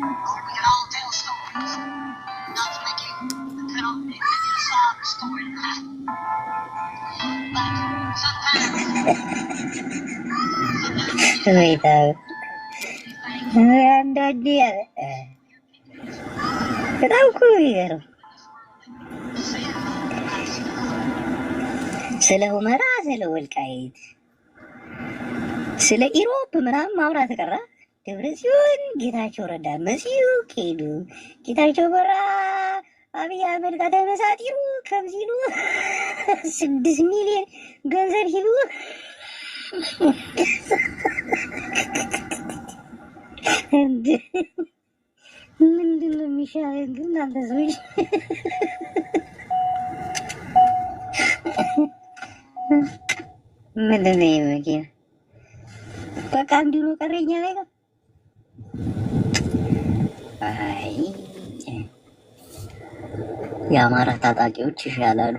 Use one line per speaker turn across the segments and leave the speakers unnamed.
We can all tell stories, not to make you cut off the sob story.
Wait, አንዳንዴ በጣም እኮ ነው የሚገርም። ስለ ሁመራ፣ ስለ ወልቃይት፣ ስለ ኢሮፕ ምናምን ማውራት ቀራ። ደብረጽዮን፣ ጌታቸው ረዳ መሲሁ ኬዱ ጌታቸው በራ አብይ አህመድ ጋር ተመሳጢሩ ከምሲሉ 6 ሚሊዮን ገንዘብ ሂሉ ምንድን ነው የሚሻለን ግን እናንተ ሰዎች? ምንድን ነው የመኪና በቃ እንዲሁ ነው ቀረኛ ላይ ነው። አይ የአማራ ታጣቂዎች ይሻላሉ።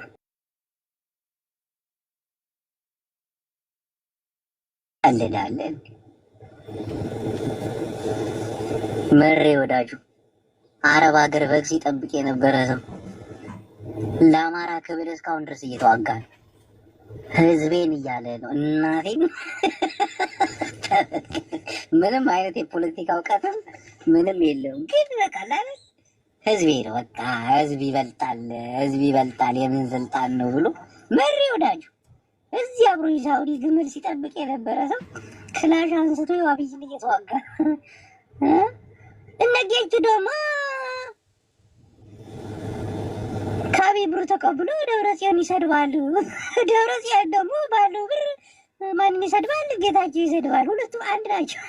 አለዳለን መሬ ወዳጁ አረብ ሀገር በግ ሲጠብቅ የነበረ ሰው ለአማራ ክብር እስካሁን ድረስ እየተዋጋ ነው። ህዝቤን እያለ ነው። እናቴን ምንም አይነት የፖለቲካ እውቀትም ምንም የለውም፣ ግን በቃ ለምን ህዝቤ ነው በቃ ህዝብ ይበልጣል፣ ህዝብ ይበልጣል፣ የምን ስልጣን ነው ብሎ መሬ ወዳጁ እዚህ አብሮ ሳውዲ ግምል ሲጠብቅ የነበረ ሰው ክላሽ አንስቶ አብይን እየተዋጋ እነጌቹ ደግሞ ከአብይ ብር ተቀብሎ ደብረጽዮን ይሰድባሉ። ደብረጽዮን ደግሞ ባለው ብር ማንን ይሰድባል? ጌታቸው ይሰድባል። ሁለቱም አንድ ናቸው።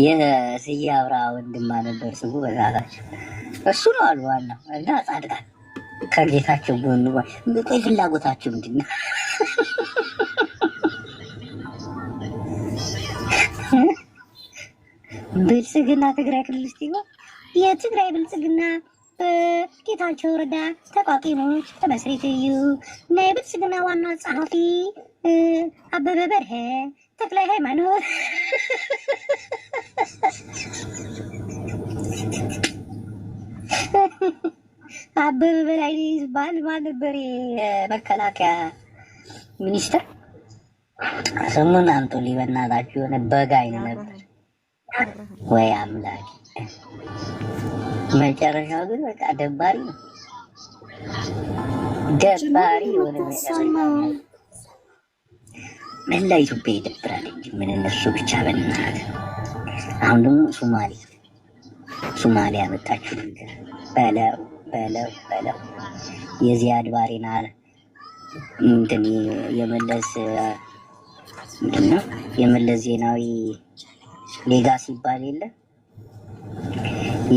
የስዬ አብርሃ ወንድማ ነበር ስሙ በዛታቸው እሱ ነው አሉ ዋናው እና ጻድቃን ከጌታቸው ጎን ቆይ ፍላጎታቸው ምንድን ነው? ብልጽግና ትግራይ ክልል ውስጥ ይገባ የትግራይ ብልጽግና ጌታቸው ረዳ ተቋቂሞች ተመስሪትዩ ናይ ብልጽግና ዋና ጸሐፊ አበበ በርሀ ተክላይ ሃይማኖት አበበ በላይ ባል ማን ነበር የመከላከያ ሚኒስትር ስሙን አምጡልኝ በእናታችሁ። የሆነ በግ አይነት ነበር ወይ አምላክ። መጨረሻው ግን በቃ ደባሪ ነው፣ ደባሪ የሆነ መላ ኢትዮጵያ ይደብራል እንጂ ምን እነሱ ብቻ በእናት። አሁን ደግሞ ሶማሌ ያመጣችሁ ነገር በለው በለው የዚያድ ባሬና እንትን የመለስ ምንድነው የመለስ ዜናዊ ሌጋሲ ይባል የለ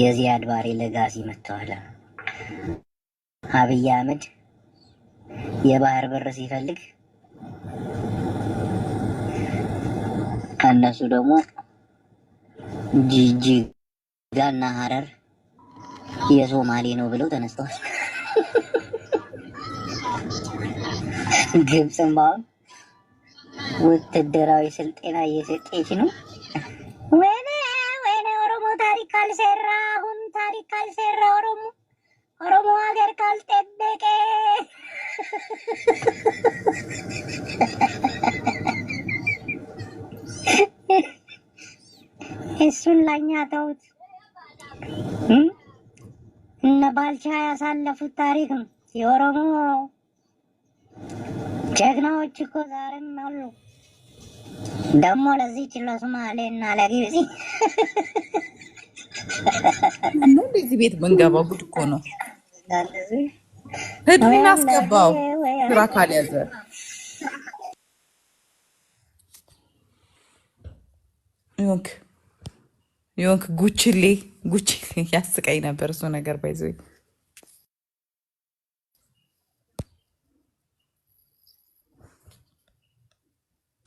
የዚያድ ባሬ ሌጋሲ መጥተዋል። አብይ አህመድ የባህር በር ሲፈልግ እነሱ ደግሞ ጅጅጋና ሀረር የሶማሌ ነው ብለው ተነስተዋል። ግብፅም አሁን ወታደራዊ ስልጠና እየሰጠች ነው። ወይኔ ኦሮሞ ታሪክ ካልሰራ አሁን ታሪክ ካልሰራ ኦሮሞ ሀገር ካልጠበቀ እሱን ላኛ ተውት። እነ ባልቻ ያሳለፉት ታሪክ ነው። የኦሮሞ ጀግናዎች እኮ ዛሬም አሉ። ደግሞ ለዚህ ለሶማሌ እና ለግብጽ
ነው በዚህ ቤት መንገባው ጉድ እኮ ነው። ህድሜን አስገባው ስራ ካልያዘ ዮንክ ጉችሌ ያስቀኝ ነበር እሱ ነገር ባይዘ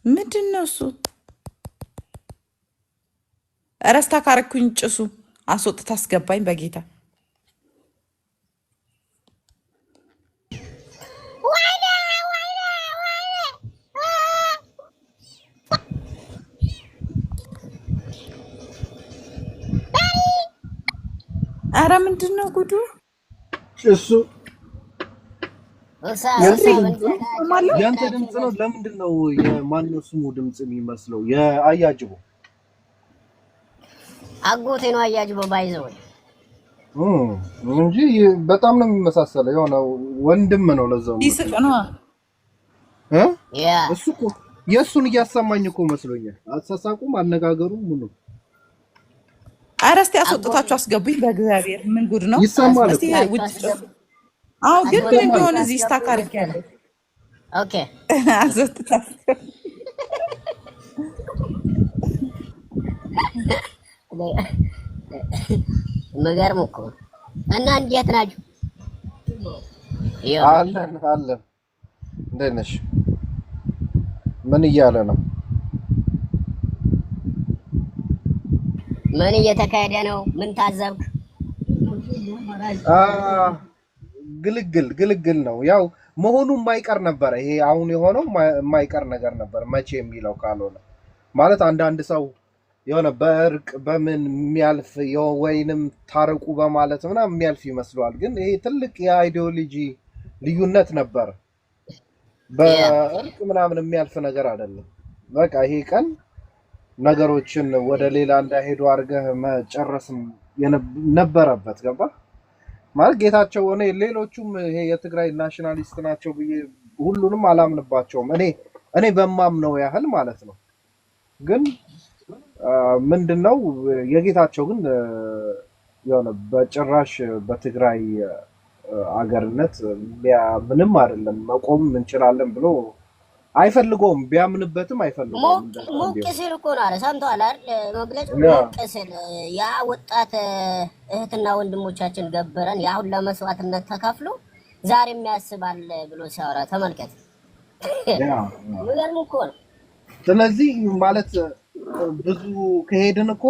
ምንድን ነው እሱ? እረስታ ካረኩኝ ጭሱ አስወጥታ አስገባኝ በጌታ ኧረ ምንድን ነው ጉዱ?
እሱ ያንተ ድምፅ ነው። ለምንድን ነው የማነው ስሙ ድምፅ የሚመስለው? የአያጅቦ
አጎቴ ነው አያጅቦ ባይዘው
እንጂ በጣም ነው የሚመሳሰለው። የሆነ ወንድም ነው ለዛው
ይስቅ ነው
እሱ እኮ የእሱን እያሰማኝ እኮ መስሎኛል። አሳሳቁም አነጋገሩም ምኑ።
ኧረ እስኪ አስወጥታችሁ አስገቡኝ በእግዚአብሔር። ምን ጉድ ነው?
ይሰማል።
እስኪ ውጭ። አዎ ግን ምን ቢሆን እዚህ ስታክ አድርጊያለሁ።
ኦኬ
አስወጥታችሁ
መገርም እኮ እና እንዴት ናችሁ?
አለን አለን። እንዴት ነሽ? ምን እያለ ነው?
ምን እየተካሄደ ነው? ምን ታዘብክ?
ግልግል ነው። ያው መሆኑ የማይቀር ነበረ። ይሄ አሁን የሆነው የማይቀር ነገር ነበር። መቼ የሚለው ካልሆነ ማለት አንዳንድ ሰው የሆነ በእርቅ በምን የሚያልፍ ወይንም ታረቁ በማለት ምናምን የሚያልፍ ይመስለዋል። ግን ይሄ ትልቅ የአይዲዮሎጂ ልዩነት ነበር። በእርቅ ምናምን የሚያልፍ ነገር አይደለም። በቃ ይሄ ቀን ነገሮችን ወደ ሌላ እንዳይሄዱ አድርገህ መጨረስ ነበረበት። ገባ ማለት ጌታቸው ሆነ ሌሎቹም ይሄ የትግራይ ናሽናሊስት ናቸው ብዬ ሁሉንም አላምንባቸውም። እኔ በማምነው ያህል ማለት ነው። ግን ምንድነው የጌታቸው ግን የሆነ በጭራሽ በትግራይ አገርነት ምንም አይደለም መቆም እንችላለን ብሎ አይፈልገውም። ቢያምንበትም አይፈልገውም።
ሞቅ ሲል እኮ ነው አለ። ሰምተዋል አይደል? መግለጫ ሞቅ ሲል ያ ወጣት እህትና ወንድሞቻችን ገበረን ያ ሁላ መስዋዕትነት ተከፍሎ ዛሬም ያስባል ብሎ ሲያወራ ተመልከት። ምንም እኮ ነው።
ስለዚህ ማለት ብዙ ከሄድን እኮ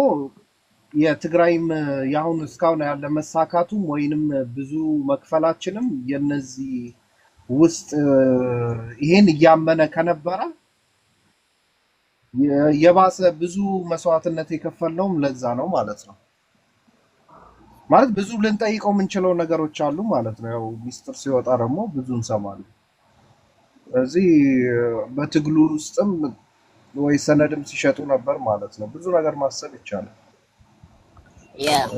የትግራይም ያሁን እስካሁን ያለ መሳካቱም ወይንም ብዙ መክፈላችንም የነዚህ ውስጥ ይሄን እያመነ ከነበረ የባሰ ብዙ መስዋዕትነት የከፈልነውም ለዛ ነው ማለት ነው። ማለት ብዙ ልንጠይቀው የምንችለው ነገሮች አሉ ማለት ነው። ያው ሚስጥር ሲወጣ ደግሞ ብዙ እንሰማለን። ስለዚህ በትግሉ ውስጥም ወይ ሰነድም ሲሸጡ ነበር ማለት ነው። ብዙ ነገር ማሰብ ይቻላል።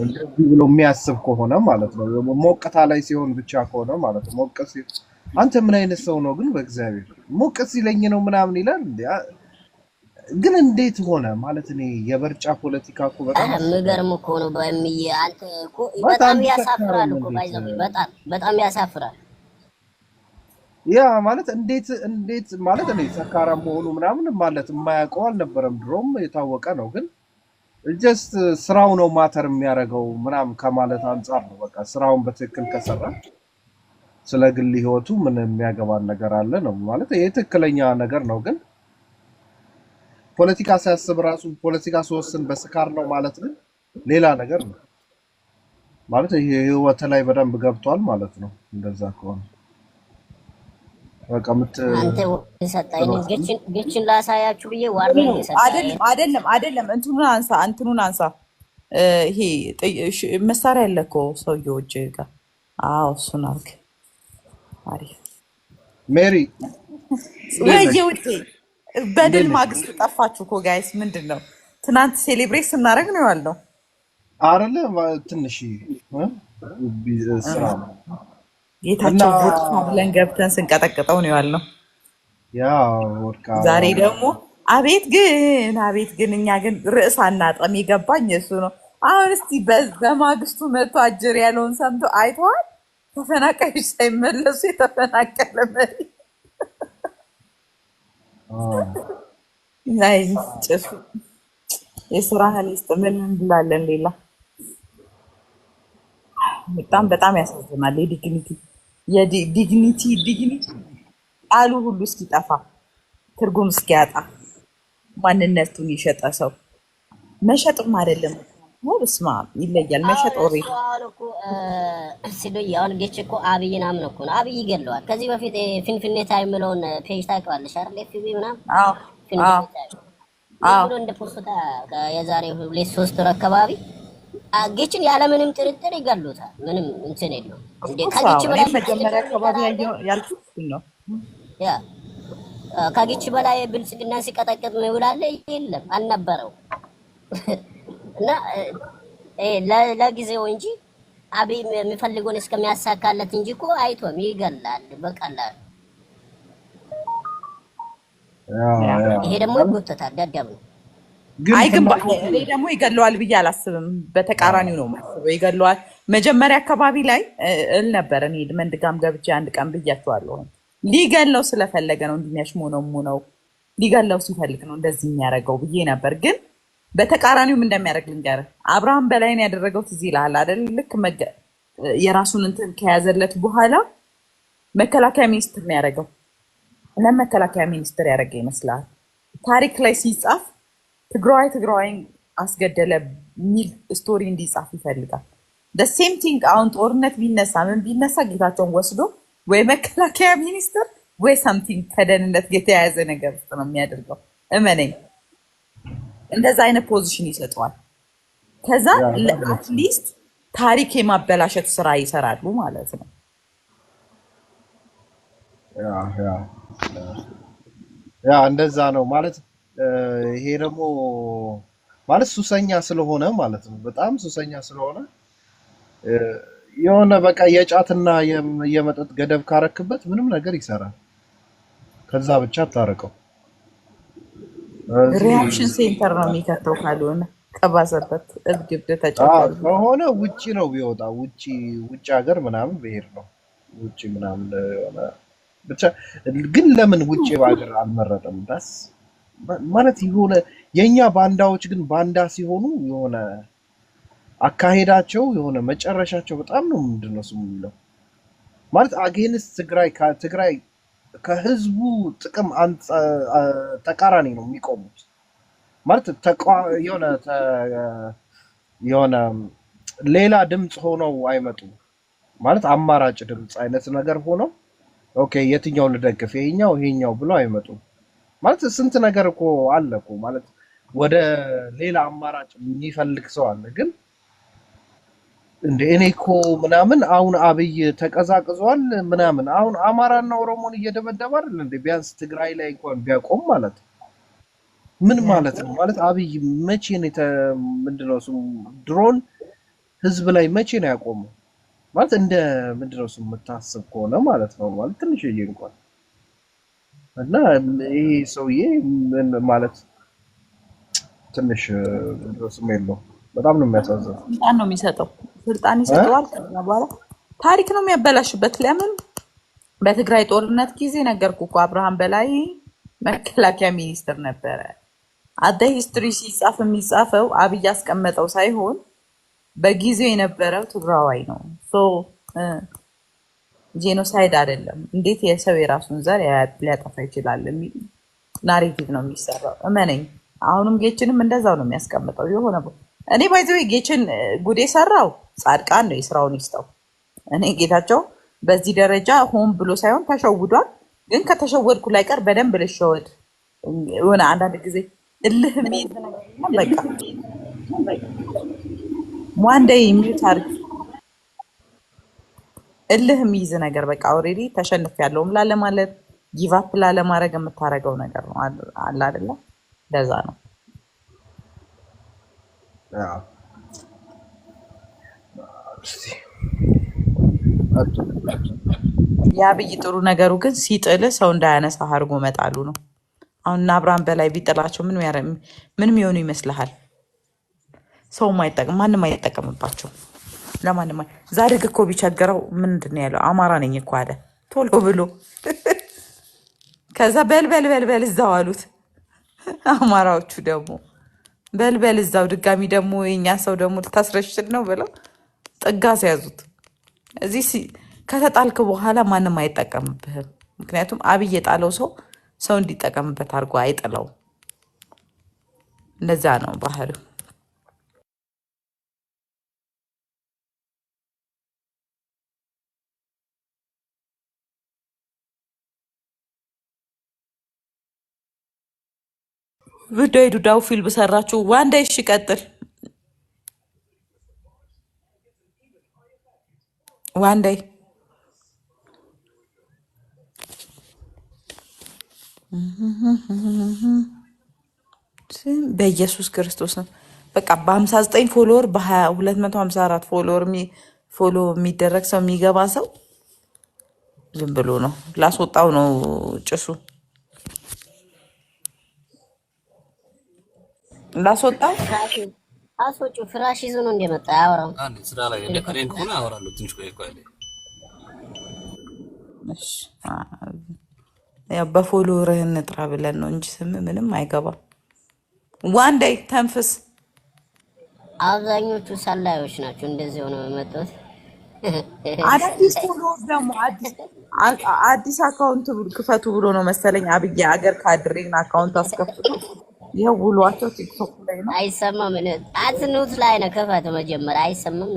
እንደዚህ ብሎ የሚያስብ ከሆነ ማለት ነው። ሞቅታ ላይ ሲሆን ብቻ ከሆነ ማለት ነው። ሞቅ ሲል አንተ ምን አይነት ሰው ነው ግን? በእግዚአብሔር ሞቅ ሲለኝ ነው ምናምን ይላል። ግን እንዴት ሆነ ማለት እኔ የበርጫ ፖለቲካ እኮ በጣም
የሚገርም እኮ ነው። በሚዬ አንተ እኮ በጣም ያሳፍራል እኮ ባይዘው በጣም ያሳፍራል።
ያ ማለት እንዴት ማለት እኔ ሰካራም መሆኑ ምናምን ማለት የማያውቀው አልነበረም። ድሮም የታወቀ ነው። ግን ጀስት ስራው ነው ማተር የሚያደርገው ምናምን ከማለት አንጻር ነው። በቃ ስራውን በትክክል ከሰራ ስለ ግል ህይወቱ ምን የሚያገባን ነገር አለ ነው ማለት ይሄ ትክክለኛ ነገር ነው። ግን ፖለቲካ ሲያስብ ራሱ ፖለቲካ ሲወስን በስካር ነው ማለት ግን ሌላ ነገር ነው ማለት ይሄ ህይወት ላይ በደንብ ገብቷል ማለት ነው። እንደዛ ከሆነ በቃ
አንተ ሰጣኝ ግችን ላሳያችሁ ብዬ ዋርኒንግ ሰጣኝ።
አይደለም እንትኑን አንሳ ይሄ መሳሪያ ያለ እኮ ሰውዬው እጅ ጋር እሱን አድርግ። አሪፍ
ሜሪ
ውጤ በድል ማግስት ጠፋችሁ እኮ ጋይስ። ምንድን ነው ትናንት ሴሌብሬት ስናደርግ ነው ያልነው
አይደለ? ትንሽ ስራ ነው
ጌታቸው ወድቃ ብለን ገብተን ስንቀጠቅጠው ነው ያልነው። ዛሬ ደግሞ አቤት ግን እኛ ግን ርዕስ አናጠም። የገባኝ እሱ ነው። አሁን እስቲ በማግስቱ መቶ አጀር ያለውን ሰምቶ አይተዋል። ተፈናቃዮች ሳይመለሱ የተፈናቀለ መሪ ላይ ጭሱ የስራ ሊስጥ ምን እንላለን? ሌላ በጣም ያሳዝናል። የዲግኒቲ ቃሉ ሁሉ እስኪጠፋ ትርጉም እስኪያጣ ማንነቱን የሸጠ ሰው መሸጥም አይደለም በስመ አብ ይለያል። መሸጥ ኦሬዲ
ሲዶያውን ጌች እኮ አብይን አምነው እኮ ነው። አብይ ይገለዋል። ከዚህ በፊት ፊንፊኔ ታይም የምለውን ፔጅ ታውቂዋለሽ አይደል? ኤፍቢ ምናምን ፊንፊኔ ታይም ብሎ እንደ ፖስታ የዛሬ 2-3 ወር አካባቢ ጌችን ያለምንም ጥርጥር ይገሉታል። ምንም እንትን የለውም። እንዴ
ኦፍኮርስ
ከጌች
እኔ
በላይ
መጀመሪያ
ብልጽግና
አካባቢ
የሚጠላ አለ?
ያልኩት ነው።
ያ ከጌች በላይ ብልጽግና ሲቀጠቅጥ ይውላል? የለም አልነበረው። እና ለጊዜው እንጂ አብይ የሚፈልገውን እስከሚያሳካለት እንጂ እኮ አይቶም ይገላል በቀላሉ። ይሄ ደግሞ ይጎተታል። ደደብ ነው።
አይ ግን እኔ ደግሞ ይገለዋል ብዬ አላስብም። በተቃራኒው ነው የማስበው። ይገለዋል መጀመሪያ አካባቢ ላይ እል ነበር። እኔ መንድጋም ገብቼ አንድ ቀን ብያቸዋለሁ። ሊገለው ስለፈለገ ነው ነው ሊገለው ሲፈልግ ነው እንደዚህ የሚያደርገው ብዬ ነበር። ግን በተቃራኒውም እንደሚያደርግ ልንገርህ። አብርሃም በላይን ያደረገው ትዝ ይልሃል አይደል? ልክ የራሱን እንትን ከያዘለት በኋላ መከላከያ ሚኒስትር ነው ያደረገው። ለመከላከያ ሚኒስትር ያደረገ ይመስላል ታሪክ ላይ ሲጻፍ ትግራዋይን አስገደለ የሚል ስቶሪ እንዲጻፍ ይፈልጋል። ሴም ቲንግ አሁን ጦርነት ቢነሳ ምን ቢነሳ ጌታቸውን ወስዶ ወይ መከላከያ ሚኒስትር ወይ ሳምቲንግ ከደህንነት የተያያዘ ነገር ውስጥ ነው የሚያደርገው። እመነኝ፣ እንደዛ አይነት ፖዚሽን ይሰጠዋል። ከዛ አትሊስት ታሪክ የማበላሸት ስራ ይሰራሉ ማለት ነው።
ያ እንደዛ ነው ማለት። ይሄ ደግሞ ማለት ሱሰኛ ስለሆነ ማለት ነው። በጣም ሱሰኛ ስለሆነ የሆነ በቃ የጫትና የመጠጥ ገደብ ካረክበት ምንም ነገር ይሰራል። ከዛ ብቻ አታረቀው።
ሪያክሽን ሴንተር ነው የሚከተው። ካልሆነ ከባሰበት እብድ ተጫውቷል
ከሆነ ውጪ ነው ቢወጣ ውጪ ሀገር ምናምን ብሄር ነው ውጪ ምናምን የሆነ ብቻ። ግን ለምን ውጪ ሀገር አልመረጠም? ዳስ ማለት የሆነ የኛ ባንዳዎች ግን ባንዳ ሲሆኑ የሆነ አካሄዳቸው የሆነ መጨረሻቸው በጣም ነው ምንድነው ስሙ የሚለው ማለት አጌንስ ትግራይ ከህዝቡ ጥቅም ተቃራኒ ነው የሚቆሙት ማለት የሆነ ሌላ ድምፅ ሆነው አይመጡም ማለት አማራጭ ድምፅ አይነት ነገር ሆነው ኦኬ የትኛው ልደግፍ ይሄኛው ብለው አይመጡም ማለት ስንት ነገር እኮ አለ እኮ ማለት ወደ ሌላ አማራጭ የሚፈልግ ሰው አለ። ግን እንደ እኔ እኮ ምናምን አሁን አብይ ተቀዛቅዟል ምናምን አሁን አማራና ኦሮሞን እየደበደበ አይደል እንዴ? ቢያንስ ትግራይ ላይ እንኳን ቢያቆም ማለት ምን ማለት ነው? ማለት አብይ መቼ ነው ምንድነው ስሙ ድሮን ህዝብ ላይ መቼ ነው ያቆመው? ማለት እንደ ምንድነው ስሙ የምታስብ ከሆነ ማለት ነው ማለት ትንሽዬ እንኳን እና ይሄ ሰውዬ ማለት ትንሽ ስም የለውም። በጣም ነው የሚያሳዝነው።
ስልጣን ነው የሚሰጠው፣ ስልጣን ይሰጠዋል። ከዛ በኋላ ታሪክ ነው የሚያበላሽበት። ለምን በትግራይ ጦርነት ጊዜ ነገርኩ እኮ አብርሃም በላይ መከላከያ ሚኒስትር ነበረ። አደ ሂስትሪ ሲጻፍ የሚጻፈው አብይ ያስቀመጠው ሳይሆን በጊዜው የነበረው ትግራዋይ ነው። ጄኖሳይድ አይደለም። እንዴት የሰው የራሱን ዘር ሊያጠፋ ይችላል የሚል ናሬቲቭ ነው የሚሰራው። እመነኝ። አሁንም ጌችንም እንደዛው ነው የሚያስቀምጠው። የሆነ እኔ ባይዘው ጌችን ጉድ የሰራው ጻድቃን ነው፣ የስራውን ይስጠው። እኔ ጌታቸው በዚህ ደረጃ ሆን ብሎ ሳይሆን ተሸውዷል። ግን ከተሸወድኩ ላይ ቀር በደንብ ልሸወድ የሆነ አንዳንድ ጊዜ እልህ የሚይዝ ነገር በቃ ዋንዴይ ሚዩት አድርግ እልህ የሚይዝ ነገር በቃ ኦልሬዲ ተሸንፍ ያለውም ላለ ማለት ጊቭ አፕ ላለ ማድረግ የምታደርገው ነገር ነው አለ አይደለ? ለዛ ነው የአብይ ጥሩ ነገሩ ግን ሲጥል ሰው እንዳያነሳ አድርጎ መጣሉ ነው። አሁን አብርሃም በላይ ቢጥላቸው ምን የሚሆኑ ይመስልሃል? ሰው ማንም አይጠቀምባቸው ለማንም። ዛሬግ እኮ ቢቸገረው ምንድን ነው ያለው? አማራ ነኝ እኮ አለ ቶሎ ብሎ። ከዛ በልበል እዛው አሉት። አማራዎቹ ደግሞ በልበል እዛው ድጋሚ ደግሞ የኛ ሰው ደግሞ ልታስረሽል ነው ብለው ጥጋስ ያዙት። እዚህ ከተጣልክ በኋላ ማንም አይጠቀምብህም። ምክንያቱም አብይ የጣለው ሰው እንዲጠቀምበት አድርጎ አይጥለው። እንደዛ ነው ባህሪው። ቪዲዮ ዱዳው ፊልም ሰራችሁ ዋንዳ። እሺ ቀጥል። one day በኢየሱስ ክርስቶስ ነው። በቃ በ59 ፎሎወር በ254 ፎሎወር ፎሎ የሚደረግ ሰው የሚገባ ሰው ዝም ብሎ ነው። ላስወጣው ነው ጭሱ ላስወጣው።
አስወጪ ፍራሽ ይዞ ነው እንደመጣ አያወራም።
አንዴ ስራ ላይ እኔን ከሆነ አወራለሁ። ትንሽ ቆይ ቆይ።
እሺ ያው በፎሎወርህ እንጥራ ብለን ነው እንጂ ስም ምንም አይገባም። ዋን ዴይ ተንፍስ።
አብዛኞቹ ሰላዮች ናቸው እንደዚህ ሆነው የመጡት።
አዳዲስ ፎሎወር ደግሞ አዲስ አካውንት ክፈቱ ብሎ ነው መሰለኝ አብዬ አገር ካድሬን አካውንት አስከፍቶ ይኸው ውሏቸው ቲክቶክ ላይ ነው።
አይሰማም። አትኑት ላይ ነው ክፈቱ መጀመሪያ አይሰማም።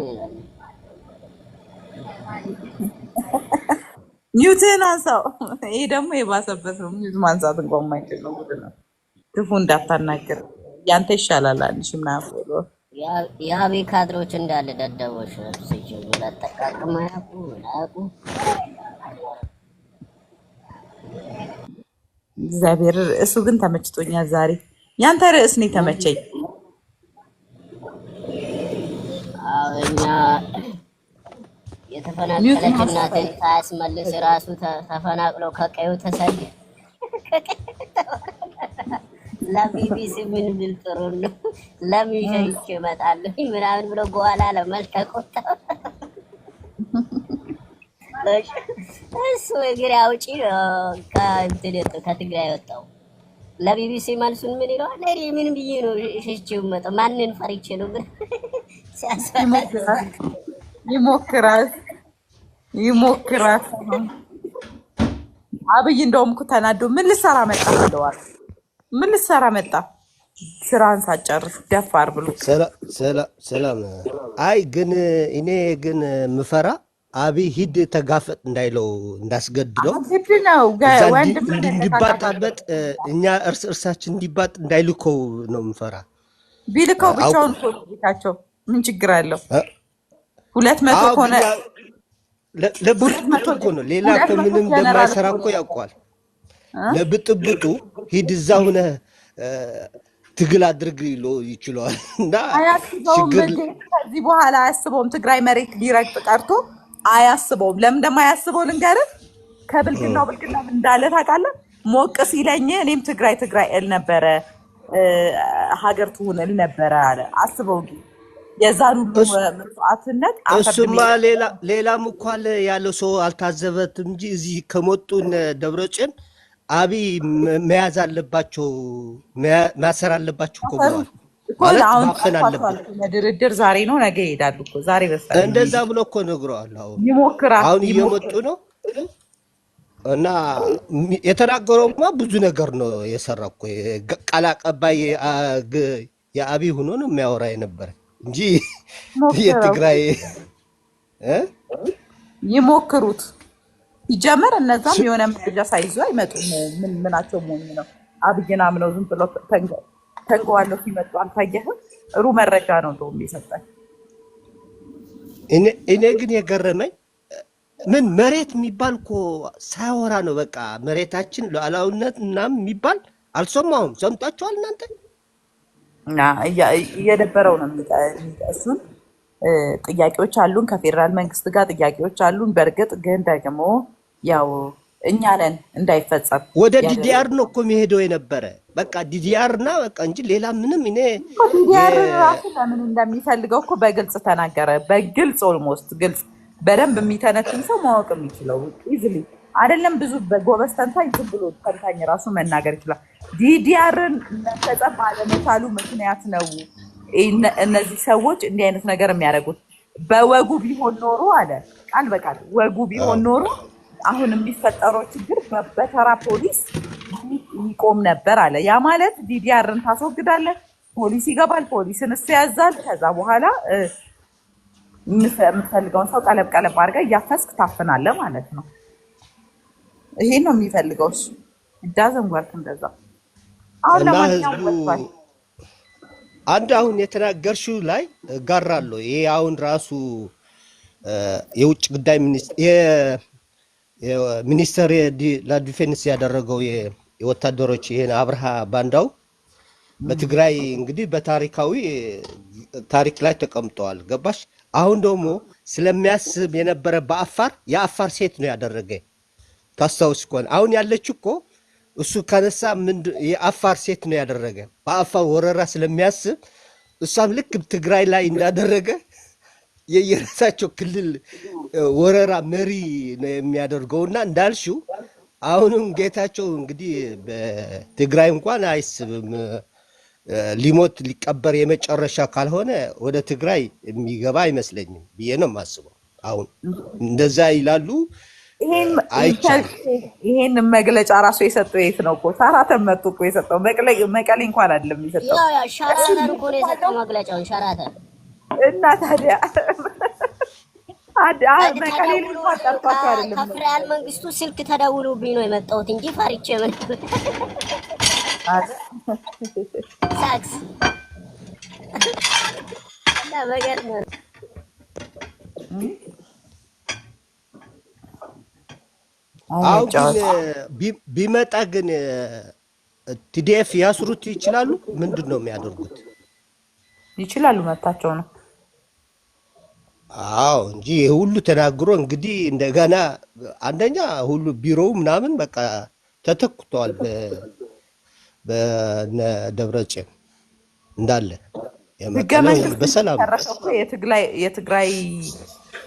ሚውትን አንሳው። ይሄ ደግሞ የባሰበት ነው። ሚውት ማንሳት እንኳን ማይችል ነው። ጉድ ነው። ክፉ እንዳታናግር ያንተ ይሻላል። አንቺ ምናምን ፎሎወር
የአቤ ካድሮች እንዳለ ደደቦች ሲጀምሩ አጠቃቅም አያውቁ።
እግዚአብሔር እሱ ግን ተመችቶኛል ዛሬ። ያንተ ርዕስ ነው የተመቸኝ።
እኛ የተፈናቀለች እናትን ታያስመልስ ራሱ ተፈናቅለው ከቀዩ ተሰድ ለቢቢሲ ምን ብል ጥሩ ነው ለምን ሸይቼ እመጣለሁ ምናምን ብሎ በኋላ ለመልቀቆታ እሱ እግሬ አውጪ ከትግራይ ወጣው። ለቢቢሲ መልሱን ምን ይለዋል? እኔ ምን ብዬ ነው ሸይቼ እመጣው ማንን ፈሪቼ ነው ግን
ይሞክራል። አብይ እንደውም እኮ ተናዶ ምን ልሰራ መጣ ብለዋል። ምን ልሰራ መጣ? ስራን ሳጨርስ ደፋር ብሎ
ሰላም። አይ ግን እኔ ግን ምፈራ አብይ ሂድ ተጋፈጥ እንዳይለው እንዳስገድለው
ግድ ነው። ወንድም
እንዲባጣበጥ እኛ እርሳችን እንዲባጥ እንዳይልከው ነው ምፈራ።
ቢልከው ብቻውን ፖለቲካቸው ምን ችግር አለው? 200 ሆነ
ለብጥብጡ እኮ ነው። ሌላ እኮ ምንም እንደማይሰራ እኮ ያውቀዋል። ለብጥብጡ ሂድ እዛ ሆነ ትግል አድርግ ይሎ ይችላል። እና ችግር
ከዚህ በኋላ አያስበውም። ትግራይ መሬት ሊረግጥ ቀርቶ አያስበውም። ለምን እንደማያስበው ልንገርህ። ከብልግናው ብልግና ምን እንዳለ ታውቃለህ? ሞቅ ሲለኝ እኔም ትግራይ እል ነበረ፣ ሀገር ትሁን እል ነበረ አለ። አስበው እንግዲህ የዛን ሁሉ መስዋዕትነት።
እሱማ ሌላም እኮ አለ ያለው ሰው አልታዘበትም እንጂ እዚህ ከመጡን ደብረጽዮን አብይ መያዝ አለባቸው ማሰር አለባቸው እኮ ብለዋል። ማለት ማፈን አለበት።
ድርድር ዛሬ ነው ነገ ይሄዳሉ እኮ ዛሬ በስተ
እንደዛ ብሎ እኮ ነግረዋል።
ይሞክራል።
አሁን እየመጡ ነው እና የተናገረውማ ብዙ ነገር ነው የሰራው እኮ ቃል አቀባይ የአብይ ሆኖ ነው የሚያወራ የነበረ እንጂ የትግራይ
ይሞክሩት ይጀመር። እነዛም የሆነ መረጃ ሳይዙ አይመጡም። ምናቸው ሞኝ ነው። አብይን አምነው ዝም ብለው ተንቀዋለሁ ሲመጡ አልታየህም? ጥሩ መረጃ ነው እንደውም የሰጠኝ።
እኔ ግን የገረመኝ ምን መሬት የሚባል እኮ ሳያወራ ነው። በቃ መሬታችን ሉዓላዊነት ምናምን የሚባል አልሰማሁም። ሰምታችኋል እናንተ?
እየደበረው ነው። እሱን ጥያቄዎች አሉን፣ ከፌዴራል መንግስት ጋር ጥያቄዎች አሉን። በእርግጥ ግን ደግሞ ያው እኛ ነን እንዳይፈጸም
ወደ ዲዲአር ነው እኮ የሚሄደው የነበረ። በቃ ዲዲአር እና በቃ እንጂ ሌላ ምንም። እኔ
ዲዲአር ራሱ ለምን እንደሚፈልገው እኮ በግልጽ ተናገረ። በግልጽ ኦልሞስት ግልጽ። በደንብ የሚተነትን ሰው ማወቅ የሚችለው ኢዝሊ አይደለም። ብዙ በጎበዝ ተንታኝ ዝም ብሎ ተንታኝ ራሱ መናገር ይችላል። ዲዲአርን መፈጸም ባለመቻሉ ምክንያት ነው እነዚህ ሰዎች እንዲህ አይነት ነገር የሚያደርጉት። በወጉ ቢሆን ኖሮ አለ ቃል በቃል ወጉ ቢሆን ኖሮ አሁን የሚፈጠረው ችግር በተራ ፖሊስ ይቆም ነበር አለ። ያ ማለት ዲዲአርን ታስወግዳለህ፣ ፖሊስ ይገባል፣ ፖሊስን እሱ ያዛል። ከዛ በኋላ የምትፈልገውን ሰው ቀለብ አድርገህ እያፈስክ ታፍናለህ ማለት ነው። ይሄን ነው የሚፈልገው እሱ። ዳዘን ወርክ እንደዛ። አሁን ለማንኛውም ወጥቷል።
አንድ አሁን የተናገርሽው ላይ እጋራለሁ። ይሄ አሁን ራሱ የውጭ ጉዳይ ሚኒስተር ለዲፌንስ ያደረገው የወታደሮች ይሄን አብርሃ ባንዳው በትግራይ እንግዲህ በታሪካዊ ታሪክ ላይ ተቀምጠዋል። ገባሽ? አሁን ደግሞ ስለሚያስብ የነበረ በአፋር የአፋር ሴት ነው ያደረገ። ታስታውስ ከሆነ አሁን ያለችው እኮ እሱ ከነሳ የአፋር ሴት ነው ያደረገ። በአፋር ወረራ ስለሚያስብ እሷም ልክ ትግራይ ላይ እንዳደረገ የየራሳቸው ክልል ወረራ መሪ ነው የሚያደርገውና እንዳልሽው አሁንም ጌታቸው እንግዲህ በትግራይ እንኳን አይስብም ሊሞት ሊቀበር የመጨረሻ ካልሆነ ወደ ትግራይ የሚገባ አይመስለኝም ብዬ ነው የማስበው። አሁን እንደዛ ይላሉ።
ይሄን መግለጫ ራሱ የሰጠው የት ነው እኮ ሸራተን መጡ እኮ የሰጠው መቀሌ እንኳን አይደለም የሰጠው።
ያው ሸራተን እኮ ነው የሰጠው መግለጫውን ሸራተን።
እና ታዲያ መቀሌ እንኳን ጠርቷቸው አይደለም።
ከፌደራል መንግስቱ ስልክ ተደውሎብኝ ነው የመጣሁት እንጂ ፈርቼ ምን ሳክስ እና በገርም
አሁን ቢመጣ ግን ቲዲኤፍ ያስሩት ይችላሉ። ምንድን ነው የሚያደርጉት?
ይችላሉ፣ መብታቸው ነው።
አዎ እንጂ ሁሉ ተናግሮ እንግዲህ እንደገና አንደኛ ሁሉ ቢሮው ምናምን በቃ ተተክቷል። በደብረጽዮን እንዳለ በሰላም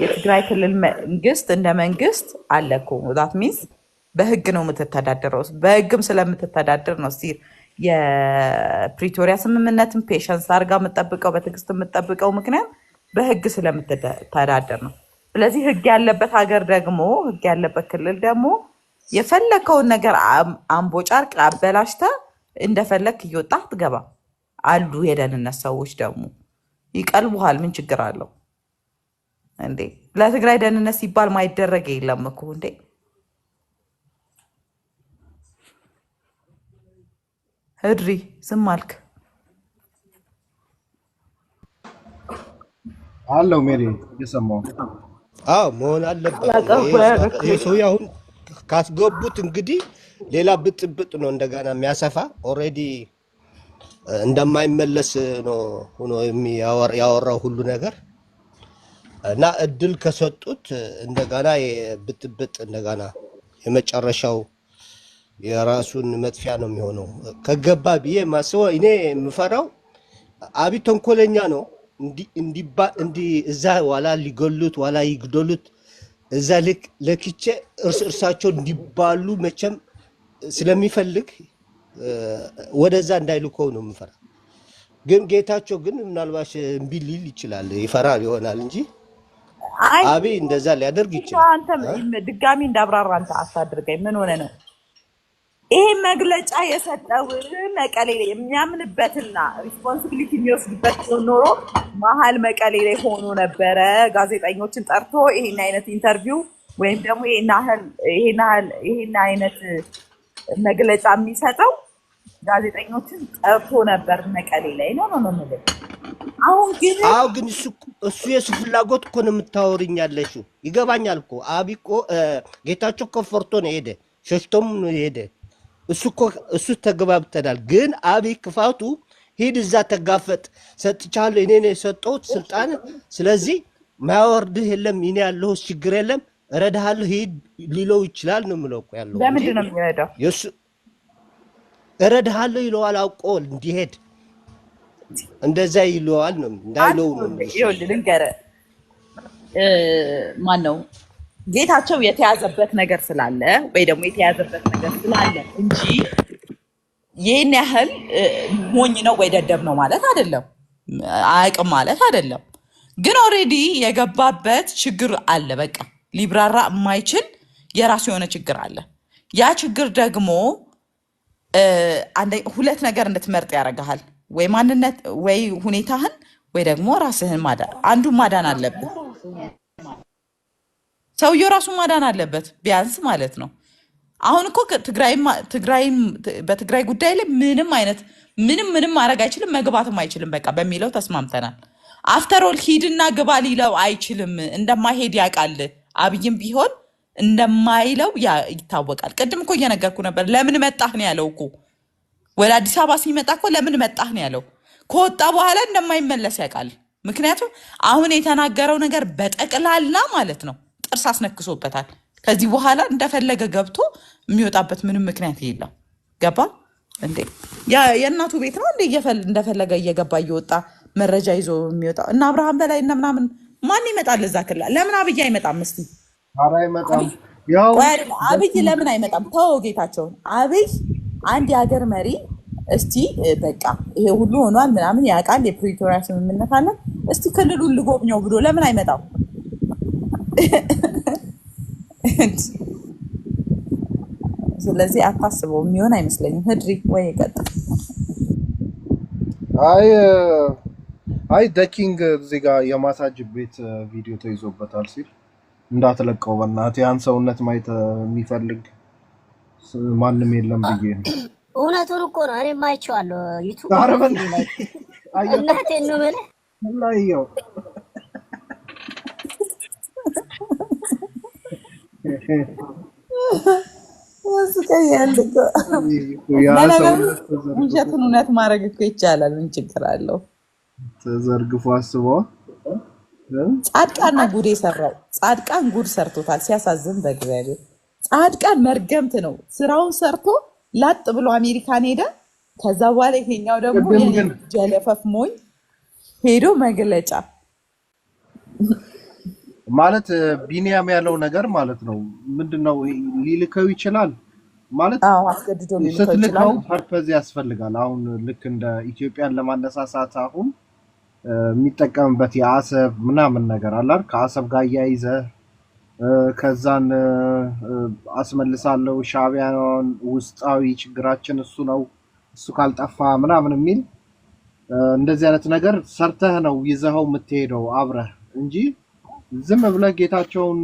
የትግራይ ክልል መንግስት እንደ መንግስት አለ እኮ ዛት ሚንስ በህግ ነው የምትተዳደረው። በህግም ስለምትተዳደር ነው የፕሪቶሪያ ስምምነትን ፔሸንስ አድርጋ የምጠብቀው በትዕግስት የምጠብቀው ምክንያት በህግ ስለምትተዳደር ነው። ስለዚህ ህግ ያለበት ሀገር ደግሞ ህግ ያለበት ክልል ደግሞ የፈለከውን ነገር አምቦ ጫርቅ አበላሽተ እንደፈለክ እየወጣ ትገባ አሉ። የደህንነት ሰዎች ደግሞ ይቀልቡሃል። ምን ችግር አለው እንዴ? ለትግራይ ደህንነት ሲባል ማይደረግ የለም እኮ እንዴ። ህድሪ ዝም አልክ
አለው ሜሪ እየሰማሁ።
አዎ መሆን አለበት። ሰው አሁን ካስገቡት እንግዲህ ሌላ ብጥብጥ ነው እንደገና የሚያሰፋ። ኦልሬዲ እንደማይመለስ ነው ሆኖ ያወራው ሁሉ ነገር እና እድል ከሰጡት እንደገና የብጥብጥ እንደገና የመጨረሻው የራሱን መጥፊያ ነው የሚሆነው ከገባ ብዬ ማስበው። እኔ የምፈራው አብይ ተንኮለኛ ነው እንዲ እዛ ዋላ ሊገሉት ዋላ ይግደሉት እዛ ለክቼ እርሳቸው እንዲባሉ መቼም ስለሚፈልግ ወደዛ እንዳይልከው ነው የምፈራ። ግን ጌታቸው ግን ምናልባት እምቢ ሊል ይችላል፣ ይፈራል ይሆናል እንጂ አብይ እንደዛ ሊያደርግ ይችላል።
አንተ ድጋሚ እንዳብራራ አንተ አታድርገኝ። ምን ሆነ ነው ይሄ መግለጫ የሰጠው? መቀሌ ላይ የሚያምንበትና ሪስፖንሲቢሊቲ የሚወስድበት ኖሮ መሀል መቀሌ ላይ ሆኖ ነበረ ጋዜጠኞችን ጠርቶ ይሄን አይነት ኢንተርቪው ወይም ደግሞ ይሄን አይነት መግለጫ የሚሰጠው ጋዜጠኞችን ጠርቶ ነበር መቀሌ ላይ ነው ማለት። አሁን
ግን እሱ የሱ ፍላጎት እኮ ነው የምታወሪኛለሽው። ይገባኛል እኮ አብይ እኮ ጌታቸው እኮ ፈርቶ ነው ሄደ፣ ሸሽቶም ነው ሄደ። እሱ ተገባብተናል። ግን አብይ ክፋቱ ሂድ እዛ ተጋፈጥ፣ ሰጥቻለሁ፣ እኔ ነው የሰጠሁት ስልጣን፣ ስለዚህ ማያወርድህ የለም፣ እኔ ያለሁ ችግር የለም፣ እረዳሃለሁ ሂድ ሊለው ይችላል ነው የምለው እኮ ያለው።
ለምንድን ነው የሚረዳው?
እረዳሃለሁ ይለዋል አውቆ እንዲሄድ እንደዛ ይለዋል ነው እንዳይለው ነው።
ይኸውልህ ልንገርህ፣ ማን ነው ጌታቸው የተያዘበት ነገር ስላለ ወይ ደግሞ የተያዘበት ነገር ስላለ እንጂ ይህን ያህል ሞኝ ነው ወይ ደደብ ነው ማለት አይደለም፣ አያውቅም ማለት አይደለም። ግን ኦልሬዲ የገባበት ችግር አለ። በቃ ሊብራራ የማይችል የራሱ የሆነ ችግር አለ። ያ ችግር ደግሞ ሁለት ነገር እንድትመርጥ ያደርግሃል። ወይ ማንነት ወይ ሁኔታህን ወይ ደግሞ ራስህን ማዳን። አንዱን ማዳን አለብህ። ሰውየው ራሱ ማዳን አለበት ቢያንስ ማለት ነው። አሁን እኮ በትግራይ ጉዳይ ላይ ምንም ማድረግ አይችልም፣ መግባትም አይችልም በቃ በሚለው ተስማምተናል። አፍተር ኦል ሂድና ግባ ሊለው አይችልም። እንደማይሄድ ያውቃል። አብይም ቢሆን እንደማይለው ይታወቃል። ቅድም እኮ እየነገርኩ ነበር። ለምን መጣህ ነው ያለው እኮ ወደ አዲስ አበባ ሲመጣ እኮ ለምን መጣህ ነው ያለው። ከወጣ በኋላ እንደማይመለስ ያውቃል። ምክንያቱም አሁን የተናገረው ነገር በጠቅላላ ማለት ነው ጥርስ አስነክሶበታል። ከዚህ በኋላ እንደፈለገ ገብቶ የሚወጣበት ምንም ምክንያት የለም። ገባ እንዴ? የእናቱ ቤት ነው እንዴ? እንደፈለገ እየገባ እየወጣ መረጃ ይዞ የሚወጣው እና አብርሃም በላይ እና ምናምን ማን ይመጣል እዛ ክልል? ለምን አብይ አይመጣም? እስቲ
አይመጣም። ያው
አብይ ለምን አይመጣም? ተወው ጌታቸውን። አብይ አንድ የሀገር መሪ እስቲ በቃ ይሄ ሁሉ ሆኗል ምናምን ያውቃል። የፕሪቶሪያ ስምምነት አለ። እስቲ ክልሉን ልጎብኘው ብሎ ለምን አይመጣም? ስለዚህ አታስበው፣ የሚሆን አይመስለኝም። ህድሪ ወይ ቀጥል።
አይ ደኪንግ እዚህ ጋር የማሳጅ ቤት ቪዲዮ ተይዞበታል ሲል እንዳትለቀው በእናትህ። ያን ሰውነት ማየት የሚፈልግ ማንም የለም ብዬ ነው።
እውነቱን እኮ ነው። እኔም አይቼዋለሁ ዩቱብ
ኧረ
ላይ
በእናትህ
እናቴን ነው የምልህ።
ላየው
ውሸትን እውነት ማድረግ እኮ ይቻላል። ምን ችግር አለው?
ተዘርግፎ አስበው።
ጻድቃን ነው ጉድ የሰራው። ጻድቃን ጉድ ሰርቶታል። ሲያሳዝን በእግዚአብሔር ጻድቃን መርገምት ነው። ስራውን ሰርቶ ላጥ ብሎ አሜሪካን ሄደ። ከዛ በኋላ ይሄኛው ደግሞ ጀለፈፍ ሞኝ ሄዶ መግለጫ
ማለት ቢኒያም ያለው ነገር ማለት ነው። ምንድነው ሊልከው ይችላል ማለት
አስገድዶ
ስትልከው ፐርፐዝ ያስፈልጋል። አሁን ልክ እንደ ኢትዮጵያን ለማነሳሳት አሁን የሚጠቀምበት የአሰብ ምናምን ነገር አለ አይደል? ከአሰብ ጋር ያይዘህ ከዛን አስመልሳለሁ ሻዕቢያን ውስጣዊ ችግራችን እሱ ነው እሱ ካልጠፋ ምናምን የሚል እንደዚህ አይነት ነገር ሰርተህ ነው ይዘኸው የምትሄደው አብረህ እንጂ ዝም ብለህ ጌታቸውን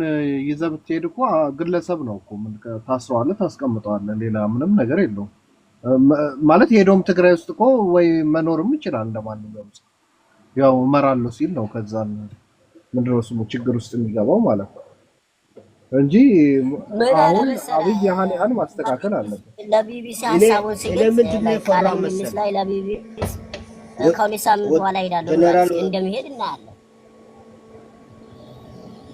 ይዘህ ብትሄድ እኮ ግለሰብ ነው እኮ ምን ታስረዋለህ፣ ታስቀምጠዋለህ። ሌላ ምንም ነገር የለውም ማለት ሄዶም ትግራይ ውስጥ እኮ ወይ መኖርም ይችላል እንደማንኛውም ሰው ያው እመራለሁ ሲል ነው ከዛን ምንድነው ስሙ ችግር ውስጥ የሚገባው ማለት ነው እንጂ አሁን አብይ ያህን ማስተካከል አለበት።
ለቢቢሲ ሀሳቡን ሲገልጽ ቃለ ምልልስ ላይ ለቢቢሲ ከሁለት ሳምንት በኋላ ሄዳለሁ እንደሚሄድ እናያለን።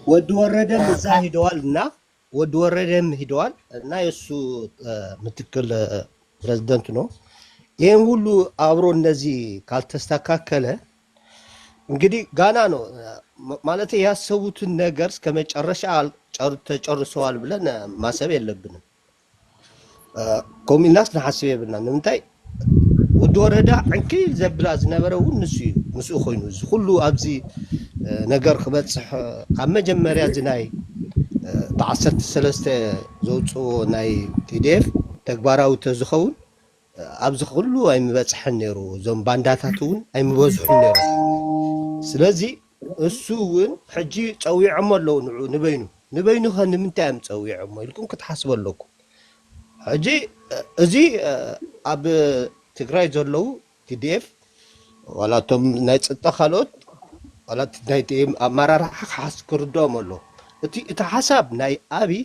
ወድ ወረደም እዛ ሄደዋል እና የእሱ ምትክል ፕሬዝደንት ነው። ይህም ሁሉ አብሮ እነዚህ ካልተስተካከለ እንግዲህ ጋና ነው ማለት ያሰቡትን ነገር እስከ መጨረሻ ተጨርሰዋል ብለን ማሰብ የለብንም። ኮሚናስ ንሓስብ የብልና ንምንታይ ወዲ ወረዳ ዕንኪ ዘብላ ዝነበረው ንሱ ኮይኑ እዚ ኩሉ ኣብዚ ነገር ክበፅሕ ካብ መጀመርያ እዚ ናይ ብ13 ዘውፅኦ ናይ ቲዲኤፍ ተግባራዊ ተዝኸውን ኣብዚ ኩሉ ኣይምበፅሕን ነይሩ። እዞም ባንዳታት እውን ኣይምበዝሑን ነይሩ። ስለዚ እሱ እውን ሕጂ ፀዊዖሞ ኣለዉ ንበይኑ ኸ ንምንታይ እዮም ፀዊዖሞ ኢልኩም ክትሓስቡ ኣለኩም። ሕጂ እዚ ኣብ ትግራይ ዘለዉ ቲዲኤፍ ዋላቶም ናይ ፀጥታ ካልኦት ዋላ ናይ ኣመራርሓ ክርድኦም ኣሎ። እቲ ሓሳብ ናይ ኣብይ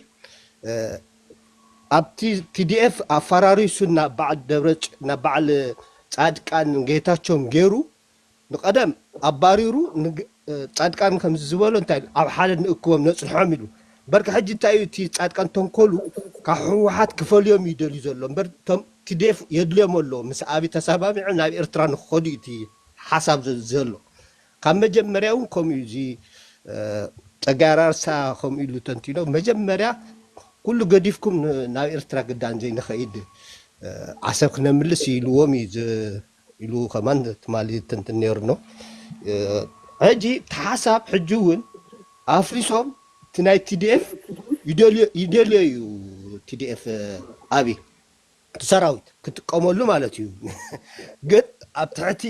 ኣብቲ ቲዲኤፍ ኣፈራሪሱ ናብ በዓል ደብረጽ ናብ በዓል ጻድቃን ጌታቸውም ገይሩ ንቀደም ኣባሪሩ ጻድቃን ከም ዝበሎ እንታይ ኣብ ሓደ ንእክቦም ነፅንሖም ኢሉ በርካ ሕጂ እንታይ እቲ ጻድቃን ተንኮሉ ካብ ሕወሓት ክፈልዮም ይደልዩ ዘሎ እምበር ቶም ቲዲኤፍ የድልዮም ኣሎ ምስ ኣብይ ተሰባቢዑ ናብ ኤርትራ ንክኸዱ እቲ ሓሳብ ዘሎ ካብ መጀመርያ እውን ከምኡ እዚ ፀጋይ ኣራርሳ ከምኡ ኢሉ ተንቲኖ መጀመርያ ኩሉ ገዲፍኩም ናብ ኤርትራ ግዳን ዘይንኸይድ ዓሰብ ክነምልስ ኢልዎም ኢሉ ከማን ትማሊ ተንትን ነይሩ ነው። ሕጂ ተሓሳብ ሕጂ እውን ኣፍሪሶም እቲ ናይ ቲዲኤፍ ይደልዮ እዩ ቲዲኤፍ ኣብይ ሰራዊት ክጥቀመሉ ማለት እዩ። ግን ኣብ ትሕቲ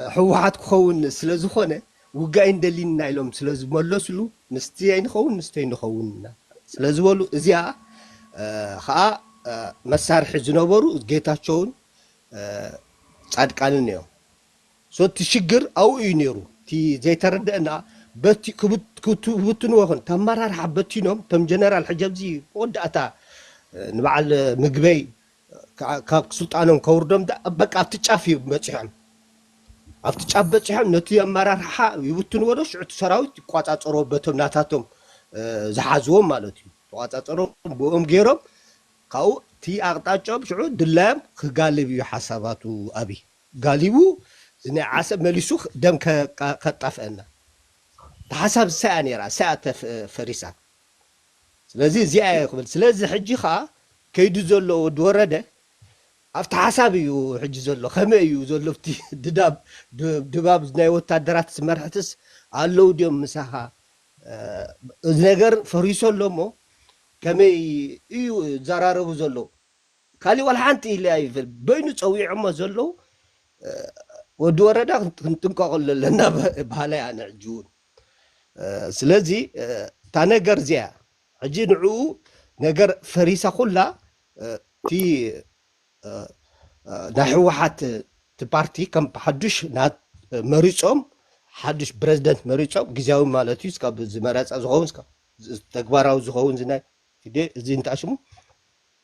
ሕወሓት ክኸውን ስለ ዝኾነ ውጋይ እንደሊና ኢሎም ስለ ዝመለስሉ ምስቲ ኣይንኸውን ምስቲ ኣይንኸውን ስለ ዝበሉ እዚኣ ከዓ መሳርሒ ዝነበሩ ጌታቸውን ጻድቃንን እዮም። ሶቲ ሽግር ኣብኡ እዩ ነይሩ። تي زي تردنا بتي كبتن وخن تمرار حبتينهم تم جنرال حجبزي ودأتا نبعل مقبي كسلطانهم كوردهم بقى أفتشافي بتشحن أفتشاف بتشحن نتي أمرار حا يبتن ورش سراويت قاطع روبتهم ناتاتهم زحازوهم مالتي قاطع روب بوم غيرهم كاو تي أقطعهم شعو دلام خغالبي حساباتو أبي قاليبو زني عسب مليسوخ دم كطفئنا تحسب ساعة نيرا ساعة فريسة سلازي زيا يقبل سلازي حجي خا كيدو زلو ودورده أفت حسابيو حجي زلو خميو زلو فتي دباب زناي وتادرات سمرحتس علو ديوم مساها زنجر فريسو لومو كمي ايو زراربو زلو كالي والحانتي اللي ايفل بينو تصوي عما زلو ودورده كنتنقل لنا بهالاي انا عجون سلازي تا نجر زيا حجي نعو نجر فريسة كلها في نحوحات تبارتي كم حدش نات مريصهم حدش بريزيدنت مريصهم جزاوي مالتي سكا بزمرات ازغون سكا تكباراو زغون زنا في دي زين تاشمو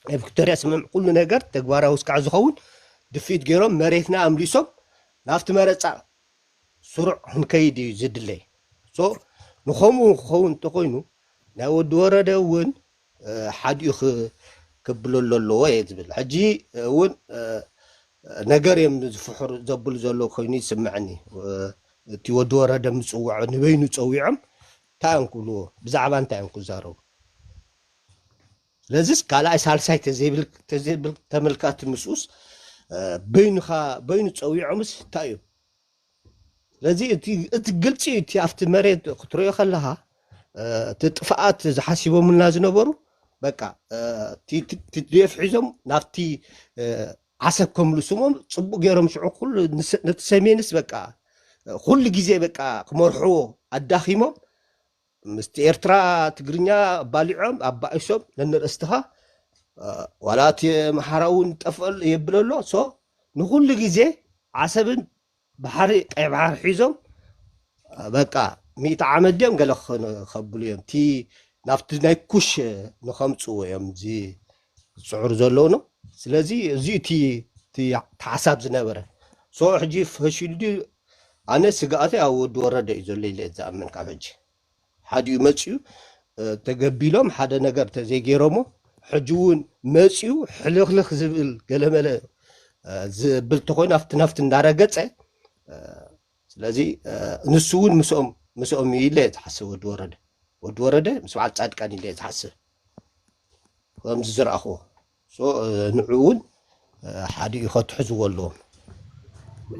فيكتوريا سمع كل نجر تكباراو سكا زغون دفيت غيرهم مريتنا امليسهم نافت مرصا سرع هنكيدي زدلي سو نخمو خون تقوينو ناود ورده ون حديخ كبلو لو يزبل حجي ون نجر يم زفحر زبل زلو خويني سمعني تي ود ورده مصوع نبينو صويعم تانكلو بزعبا تانكو زارو لازس كالا سالساي تزيبل تملكات مسوس بين صويعمس تايو لذي تقلتي تي افت مريت خطري خلها تطفات زحاسيبهم لنا زنبرو بقى تديف حزم نافتي عسبكم لسمم صبو غيرهم شعو كل نتسمينس بقى كل غزي بقى كمرحو اداخيمم مست ኤርትራ ትግርኛ ባሊዖም አባይሶም ለነርእስትኻ ወላት መሐራውን ጠፈል ይብለሎ ሶ ንኩሉ ግዜ ዓሰብን ባሕሪ ቀይ ባሕሪ ሒዞም በቃ ሚእቲ ዓመት ድዮም ገለ ከብሉ እዮም ቲ ናብቲ ናይ ኩሽ ንኸምፅዎ እዮም እዚ ዝፅዕሩ ዘለዉ ነው ስለዚ እዚ እቲ ተሓሳብ ዝነበረ ሶ ሕጂ ፈሽሉ ኣነ ስጋኣተይ ኣብ ወዲ ወረደ እዩ ዘሎ ኢለ ዝኣምን ካብ ሕጂ حديو مصيو تقبيلهم حدا نجر تزيجيرمو حجون مصيو حلخلخ زبل قلمله زبل تخوين نفت ندارجت سلازي نسون مسوم يلي تحسب ود ورده مسوع تصادقان يلي تحسب هم زرع اخو سو نعون حدي يخط حزو والله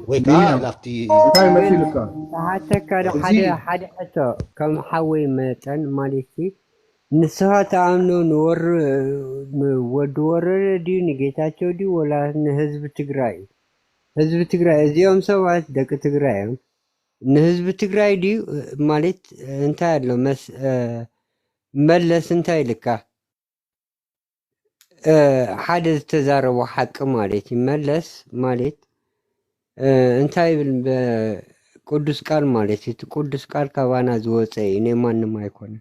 ويكا نفتي
هاي مثيلك
حتى كان حدا حتى كم حوي متن مالتي نسها تعملوا نور ودور دي نجيتاتو دي ولا نهزب تجراي اليوم سوات دك تجراي نهزب تجراي دي مالت انت له ملس انت لك حدث تزارب حق مالتي ملس مالت እንታይ ቅዱስ ቃል ማለት እቲ ቅዱስ ቃል ካባና ዝወፀ ናይ ማንም ኣይኮነ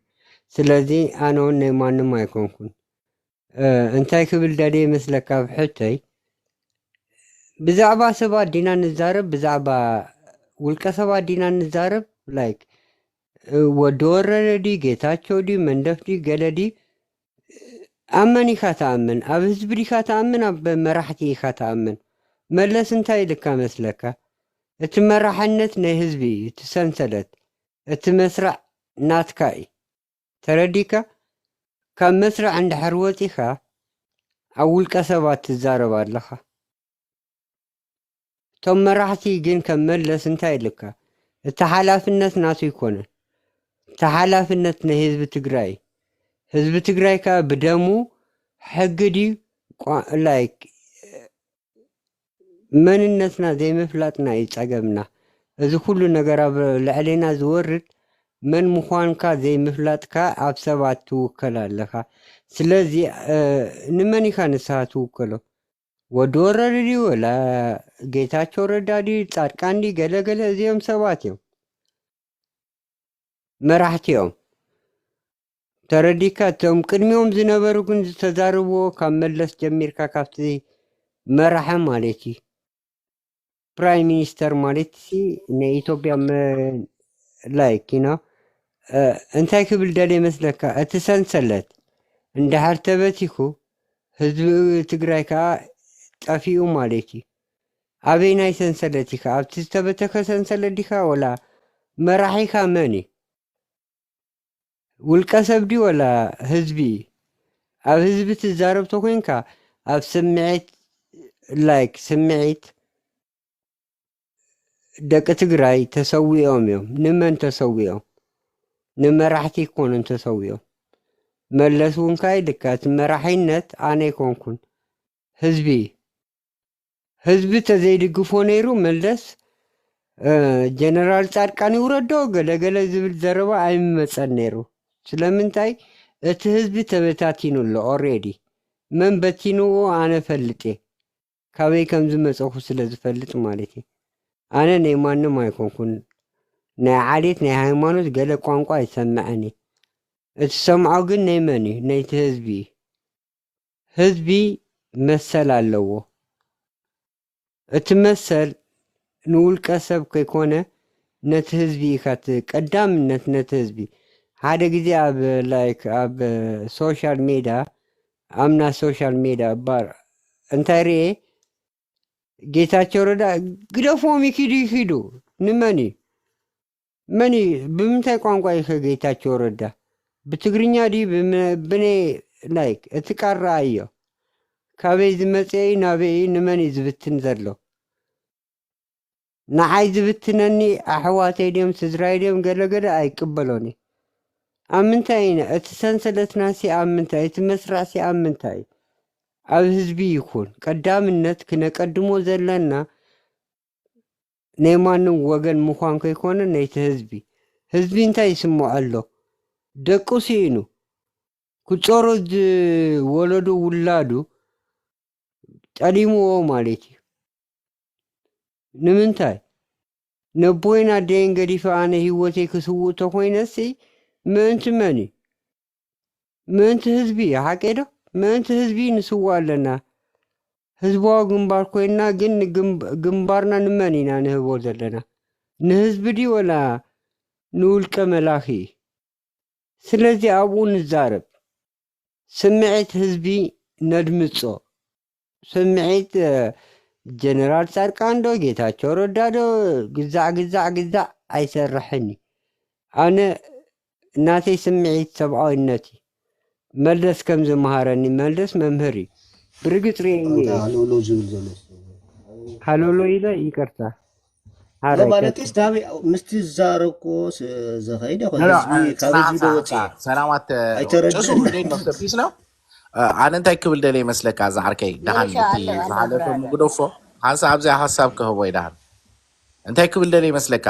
ስለዚ ኣነ እውን ናይ ማንም ኣይኮንኩን እንታይ ክብል ደልየ መስለካ ብሕተይ ብዛዕባ ሰባት ዲና ንዛረብ ብዛዕባ ውልቀ ሰባት ዲና ንዛረብ ላይክ ወዲ ወረደ ዲ ጌታቸው ዲ መንደፍ ዲ ገለ ዲ ኣመን ኢኻ ተኣምን ኣብ ህዝቢ ዲኻ ተኣምን ኣብ መራሕቲ ኢኻ ተኣምን ملس انتاي لك مسلك اتمرحنت ني حزبي تسنسلت اتمسرع ناتكاي ترديكا كم مسرع عند حروتيخا اول كسبات تزارب لها ثم راحتي جن كملس انتاي لك التحالفنت ناسو يكون تحالفنت ني حزب تግራይ كا بدمو حقدي لايك መንነትና ዘይምፍላጥና ይፀገምና እዚ ኩሉ ነገር ኣብ ልዕለና ዝወርድ መን ምዃንካ ዘይምፍላጥካ ኣብ ሰባት ትውከል ኣለኻ ስለዚ ንመን ኢኻ ንስኻ ትውከሎ ወዲ ወረደ ዲ ወላ ጌታቸው ረዳ ዲ ፃድቃን ዲ ገለገለ እዚኦም ሰባት እዮም መራሕቲኦም ተረዲካ እቶም ቅድሚኦም ዝነበሩ ግን ዝተዛርብዎ ካብ መለስ ጀሚርካ ካብቲ መራሐ ማለት እዩ ፕራይም ሚኒስተር ማለት ናይ ኢትዮጵያ ላይክ እንታይ ክብል ደልየ መስለካ እቲ ሰንሰለት እንድሕር ተበቲኹ ህዝቢ ትግራይ ከዓ ጠፊኡ ማለት እዩ ኣበይ ናይ ሰንሰለት ኢኻ ኣብቲ ዝተበተኸ ሰንሰለት ዲኻ ወላ መራሒኻ መን እዩ ውልቀ ሰብዲ ወላ ህዝቢ ኣብ ህዝቢ ትዛረብቶ ኮንካ ኣብ ስምዒት ላይክ ስምዒት ደቂ ትግራይ ተሰዊኦም እዮም ንመን ተሰዊኦም ንመራሕቲ ይኮኑን ተሰዊኦም መለስ እውን ካይ ልካ እቲ መራሒነት ኣነ ይኮንኩን ህዝቢ ተዘይድግፎ ነይሩ መለስ ጀነራል ጻድቃን ይውረዶ ገለገለ ዝብል ዘረባ ኣይምመፀን ነይሩ ስለምንታይ እቲ ህዝቢ ተበታቲኑ ኣሎ ኦሬዲ መን በቲንዎ ኣነ ፈልጥ ካበይ ከም ዝመፀኹ ስለ ዝፈልጥ ማለት እዩ ኣነ ናይ ማንም ኣይኮንኩን ናይ ዓሌት ናይ ሃይማኖት ገለ ቋንቋ ይሰምዐኒ እቲ ሰምዖ ግን ናይ መን እዩ ናይቲ ህዝቢ መሰል ኣለዎ እቲ መሰል ንውልቀ ሰብ ከይኮነ ነቲ ህዝቢ ኢኻ ቀዳምነት ነቲ ህዝቢ ሓደ ግዜ ኣብ ሶሻል ሜድያ ኣምና ሶሻል ሜድያ ባር እንታይ ርአ ጌታቸው ረዳ ግደፎም ይኪዱ ንመን መን ብምንታይ ቋንቋ ኢኸ ጌታቸው ረዳ ብትግርኛ ዲ ብኔ ላይክ እቲ ቃል ረኣዮ ካበይ ዝመፅአ ናበይ ንመን ዝብትን ዘሎ ንዓይ ዝብትነኒ ኣሕዋተይ ድዮም ስድራይ ድዮም ገለገለ ኣይቅበሎኒ ኣብ ምንታይ ኢና እቲ ሰንሰለትናሲ ኣብ ምንታይ እቲ መስራዕሲ ኣብ ምንታይ ኣብ ህዝቢ ይኹን ቀዳምነት ክነቀድሞ ዘለና ናይ ማንም ወገን ምዃን ከይኮነ ናይቲ ህዝቢ እንታይ ይስምዖ ኣሎ ደቁ ሲኢኑ ክፀሮ ዝወለዱ ውላዱ ጠሊምዎ ማለት እዩ ንምንታይ ነቦይና ደይን ገዲፈ ኣነ ህይወተይ ክስውእ ተኮይነሲ ምእንቲ መን ምእንቲ ህዝቢ ሓቄዶ ምእንቲ ህዝቢ ንስዋ ኣለና ህዝባዊ ግንባር ኮይና ግን ግንባርና ንመን ኢና ንህቦ ዘለና ንህዝቢ ዲ ወላ ንውልቀ መላኺ ስለዚ ኣብኡ ንዛረብ ስምዒት ህዝቢ ነድምፆ ስምዒት ጀነራል ጻድቃን ዶ ጌታቸው ረዳ ዶ ግዛዕ ኣይሰርሐኒ ኣነ እናተይ ስምዒት ሰብኣዊነት መለስ ከም ዝመሃረኒ መለስ መምህር እዩ ብርግፅ ርአየ ሃሎሎ ኢለ ይቅርታ
ማለት ስዳቢ ምስቲ ዝዛረብኮ ዘኸይደ
ሰላማት ጭሱ ፒስ ነው ኣነ እንታይ ክብል ደለ ይመስለካ ዛዕርከይ ድሃን ዝሓለፈ ምግደፎ ኣብዚ ሓሳብ ክህቦ ይድሃን እንታይ ክብል ደለ ይመስለካ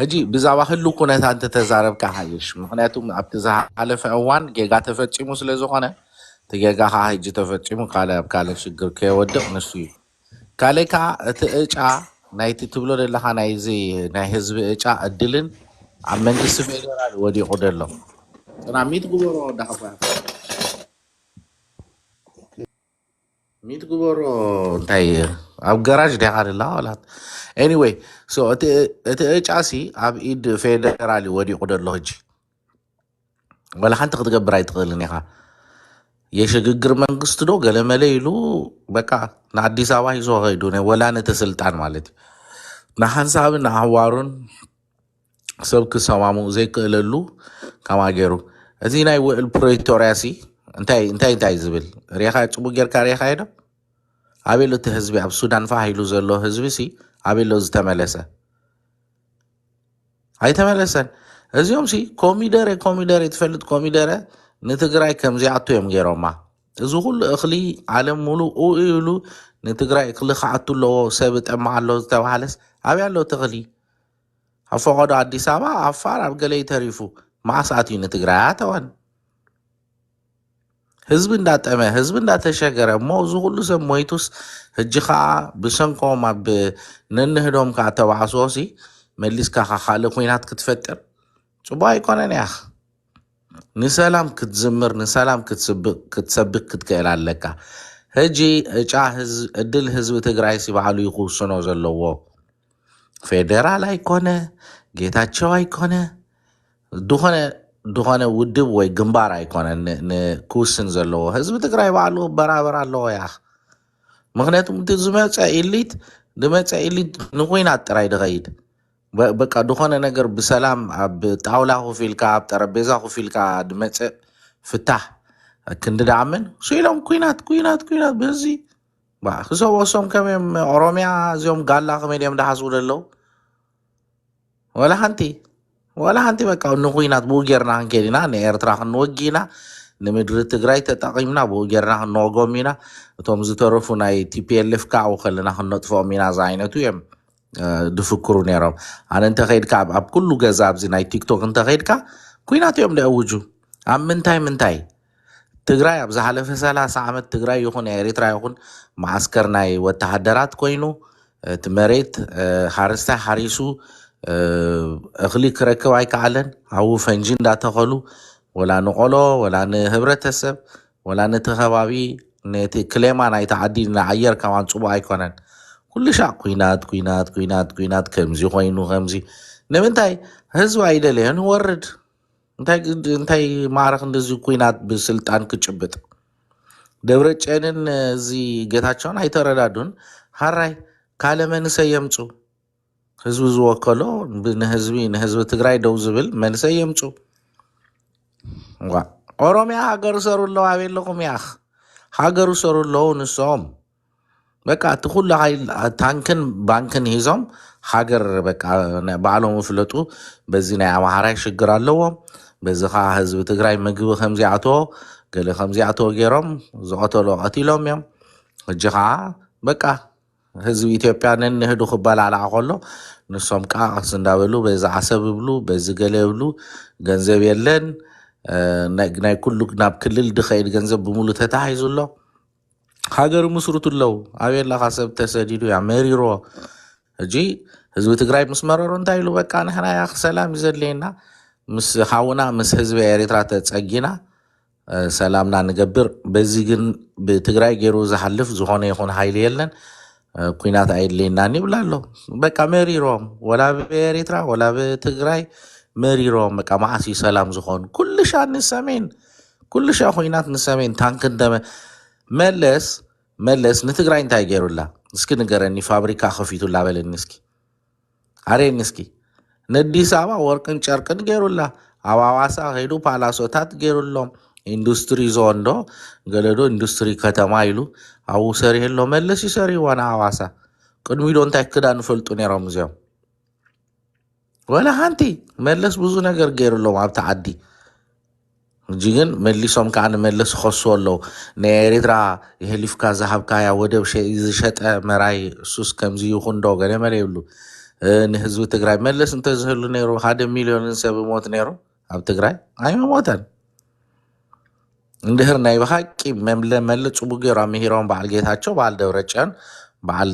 ሕጂ ብዛባ ህሉ ኩነታ እንተተዛረብካ ሓይሽ ምክንያቱም ኣብቲ ዝሓለፈ እዋን ጌጋ ተፈፂሙ ስለ ዝኾነ እቲ ጌጋ ከዓ ሕጂ ተፈፂሙ ኣብ ካልእ ሽግር ከየወድቕ ንሱ እዩ ካልእ ከዓ እቲ እጫ ናይቲ ትብሎ ዘለካ ናይ ህዝቢ እጫ እድልን ኣብ መንግስቲ ፌደራል ወዲቑ ደሎ ጥና ሚት ግበሮ ዳሓ ሚት ግበሮ እንታይ ኣብ ገራጅ ዲኻ ደላ ወላት ኤኒዌይ እቲ እጫሲ ኣብ ኢድ ፌደራል ወዲቑ ደሎ ሕጂ ወላ ሓንቲ ክትገብር ኣይትኽእልን ኢኻ የሽግግር መንግስቲ ዶ ገለመለ ኢሉ በቃ ንኣዲስ ኣበባ ሂዞ ኸይዱ ወላ ነቲ ስልጣን ማለት እዩ ንሓንሳብን ንኣህዋሩን ሰብ ክሰማሙ ዘይክእለሉ ከማ ገይሩ እዚ ናይ ውዕል ፕሪቶርያሲ እንታይ ዝብል ሪኻ ፅቡቅ ጌርካ ሪኻ ዶ ኣበሎ እቲ ህዝቢ ኣብ ሱዳን ፋሂሉ ዘሎ ህዝቢ ሲ ኣበሎ ዝተመለሰ ኣይተመለሰን እዚኦም ሲ ኮሚደረ ትፈልጥ ኮሚደረ ንትግራይ ከምዚኣቱ እዮም ገይሮማ እዚ ኩሉ እኽሊ ዓለም ሙሉእ ኢሉ ንትግራይ እኽሊ ክዓቱ ኣለዎ ሰብ ጠማዕ ኣሎ ዝተባሃለስ ኣበይ ኣሎ እቲ እኽሊ ኣብ ፈቐዶ ኣዲስ ኣበባ ኣፋር ኣብ ገለ ተሪፉ ማእሳት እዩ ንትግራይ ኣተወን ህዝቢ እንዳጠመ ህዝቢ እንዳተሸገረ እሞ እዚ ኩሉ ሰብ ሞይቱስ ሕጂ ከዓ ብሰንኮም ኣብ ነንህዶም ከዓ ተባዕሶሲ መሊስካ ካልእ ኩናት ክትፈጥር ጽቡቅ ኣይኮነን ያኽ ንሰላም ክትዝምር ንሰላም ክትሰብክ ክትክእል ኣለካ ሕጂ እጫ እድል ህዝቢ ትግራይ ሲባዕሉ ይኽውስኖ ዘለዎ ፌደራል ኣይኮነ ጌታቸው ኣይኮነ ድኾነ ውድብ ወይ ግንባር ኣይኮነ ንክውስን ዘለዎ ህዝቢ ትግራይ ባዕሉ በራበር ኣለዎ ያኽ ምክንያቱም እቲ ዝመፀ ኢሊት ንኩናት ጥራይ ድኸይድ በቃ ድኾነ ነገር ብሰላም ኣብ ጣውላ ኮፊልካ ኣብ ጠረጴዛ ኮፊልካ ድመፅእ ፍታሕ ክንድዳዕምን ስኢሎም ኩናት በዚ ክሰበሶም ከመዮም ኦሮሚያ እዚኦም ጋላ ከመይ ድዮም ድሓስቡ ደለው ወላ ሓንቲ በቃ ንኩናት ብኡ ጌርና ክንከድ ኢና ንኤርትራ ክንወጊና ንምድሪ ትግራይ ተጠቒምና ብኡ ጌርና ክንወጎም ኢና እቶም ዝተረፉ ናይ ቲፒኤልኤፍ ካዕኡ ከለና ክነጥፍኦም ኢና ዛ ዓይነቱ እዮም ድፍክሩ ነይሮም ኣነ እንተኸይድካ ኣብ ኩሉ ገዛ ኣብዚ ናይ ቲክቶክ እንተኸይድካ ኩናት እዮም ደአውጁ ኣብ ምንታይ ትግራይ ኣብ ዝሓለፈ 30 ዓመት ትግራይ ይኹን ኤርትራ ይኹን ማዓስከር ናይ ወተሃደራት ኮይኑ እቲ መሬት ሓረስታይ ሓሪሱ እኽሊ ክረክብ ኣይከኣለን ኣብኡ ፈንጂ እንዳተኸሉ ወላ ንቆሎ ወላ ንህብረተሰብ ወላ ነቲ ከባቢ ነቲ ክሌማ ናይቲ ዓዲ ንዓየር ከማን ፅቡቅ ኣይኮነን ኩሉ ሻዕ ኩናት ከምዚ ኮይኑ ከምዚ ንምንታይ ህዝቢ ኣይደለየን ወርድ እንታይ ማዕረኽ እንደዚ ኩናት ብስልጣን ክጭብጥ ደብረጨንን እዚ ጌታቸውን ኣይተረዳዱን ሃራይ ካለ መንሰይ የምፁ ህዝቢ ዝወከሎ ንህዝቢ ትግራይ ደው ዝብል መንሰይ የምፁ ኦሮሚያ ሃገሩ ሰሩ ኣለዉ ኣበለኹም ያኽ ሃገሩ ሰሩ ኣለዉ ንሶም በቃ እቲ ኩሉ ታንክን ባንክን ሂዞም ሃገር በቃ ባዕሎም ይፍለጡ በዚ ናይ ኣምሓራይ ሽግር ኣለዎም በዚ ከዓ ህዝቢ ትግራይ ምግቢ ከምዚ ኣተዎ ገለ ከምዚ ኣተዎ ገይሮም ዝቐተሎ ቀቲሎም እዮም ሕጂ ከዓ በቃ ህዝቢ ኢትዮጵያ ነንህዱ ክበላልዓ ከሎ ንሶም ከዓ ቀስ እንዳበሉ በዚ ዓሰብ ይብሉ በዚ ገለ ይብሉ ገንዘብ የለን ናይ ኩሉ ናብ ክልል ድኸይድ ገንዘብ ብሙሉ ተታሒዙ ኣሎ ሃገር ምስሩቱ ኣለዉ ኣበየላኻ ሰብ ተሰዲዱ ያ መሪሮ ሕጂ ህዝቢ ትግራይ ምስ መረሩ እንታይ ኢሉ በቃ ንሕና ያኽ ሰላም እዩ ዘድልየና ምስ ሓውና ምስ ህዝቢ ኤርትራ ተፀጊና ሰላምና ንገብር በዚ ግን ብትግራይ ገይሩ ዝሓልፍ ዝኾነ ይኹን ሃይሊ የለን ኩናት ኣይድልየናኒ ይብላ ኣሎ በቃ መሪሮም ወላ ብኤርትራ ወላ ብትግራይ መሪሮም በቃ ማዓሲ ሰላም ዝኾኑ ኩሉ ሻ ንሰሜን ኩሉ ሻ ኩናት ንሰሜን ታንክ እንደመ መለስ ንትግራይ እንታይ ገይሩላ እስኪ ንገረኒ ፋብሪካ ከፊቱላ በለኒ እስኪ ኣሬኒ እስኪ ንአዲስ ኣበባ ወርቅን ጨርቅን ገይሩላ ኣብ ኣዋሳ ኸይዱ ፓላሶታት ገይሩሎም ኢንዱስትሪ ዞን ዶ ገለዶ ኢንዱስትሪ ከተማ ኢሉ ኣብኡ ሰሪሕሎ መለስ ይሰሪሕዋ ንኣዋሳ ቅድሚዶ እንታይ ክዳ ንፈልጡ ነይሮም እዚኦም ወላ ሓንቲ መለስ ብዙ ነገር ገይሩሎም ኣብቲ ዓዲ ሕጂ ግን መሊሶም ከዓ ንመለስ ክኸሱ ኣለዉ ንኤርትራ የህሊፍካ ዝሃብካያ ወደብ ዝሸጠ መራይ እሱስ ከምዚ ይኹን ዶ ገለ መለ ይብሉ ንህዝቢ ትግራይ መለስ እንተዝህሉ ነይሩ 1 ሚልዮን ሰብ ሞት ነይሩ ኣብ ትግራይ ኣይመሞተን እንድህር ናይ ብሓቂ መለ ፅቡቅ ገይሩ ኣምሂሮም በዓል ጌታቸው በዓል ደብረፅዮን በዓል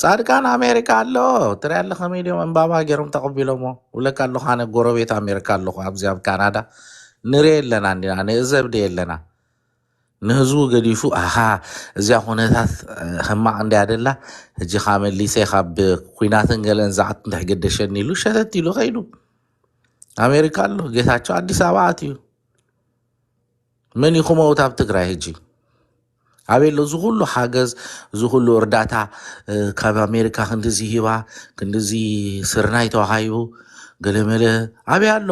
ጻድቃን ኣሜሪካ ኣሎ ትሪኢ ኣለኸ ከመይ ድዮም እምባባ ገይሮም ተቐቢሎሞ ውለካ ኣለኹ ኣነ ጎረቤት ኣሜሪካ ኣለኹ ኣብዚ ኣብ ካናዳ ንሪኦ የለና እንዲና ንእዘብ ደ የለና ንህዝቡ ገዲፉ እዚያ ኩነታት ሕማቅ እንዲ ኣደላ ሕጂ ካ መሊሰ ካብ ኩናትን ገለን ዛዕት እንተሕገደሸኒ ኢሉ ሸተት ኢሉ ኸይዱ ኣሜሪካ ኣሎ ጌታቸው ኣዲስ ኣበባ ኣትዩ መን ይኹመውት ኣብ ትግራይ ሕጂ ኣበሎ ዝኩሉ ሓገዝ ዝኩሉ እርዳታ ካብ ኣሜሪካ ክንዲዚ ሂባ ክንዲዚ ስርናይ ተዋሂቡ ገለመለ ኣበይ ኣሎ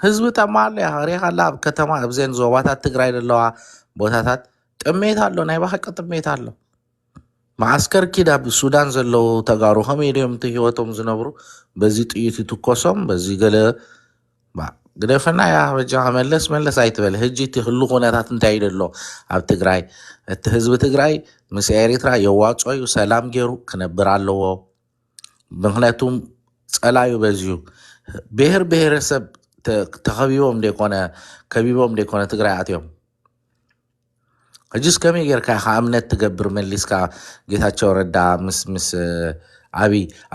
ህዝቢ ጠማለ ያ ሪኻ ኣላ ኣብ ከተማ ኣብዘን ዞባታት ትግራይ ዘለዋ ቦታታት ጥሜት ኣሎ ናይ ባሕቂ ጥሜት ኣሎ ማዓስከር ኪድ ኣብ ሱዳን ዘለዉ ተጋሩ ከመይ ድዮም እቲ ሂወቶም ዝነብሩ በዚ ጥይት ይትኮሶም በዚ ገለ ግደፈና ያ በጃ መለስ ኣይትበል ሕጂ እቲ ህሉ ኩነታት እንታይ ደሎ ኣብ ትግራይ እቲ ህዝቢ ትግራይ ምስ ኤርትራ የዋፅዩ ሰላም ገይሩ ክነብር ኣለዎ ምክንያቱም ፀላዩ በዝዩ ብሄር ብሄረሰብ ተኸቢቦም ደይኮነ ትግራይ ኣትዮም ሕጂስ ከመይ ጌርካ ኢኻ እምነት ትገብር መሊስካ ጌታቸው ረዳ ምስ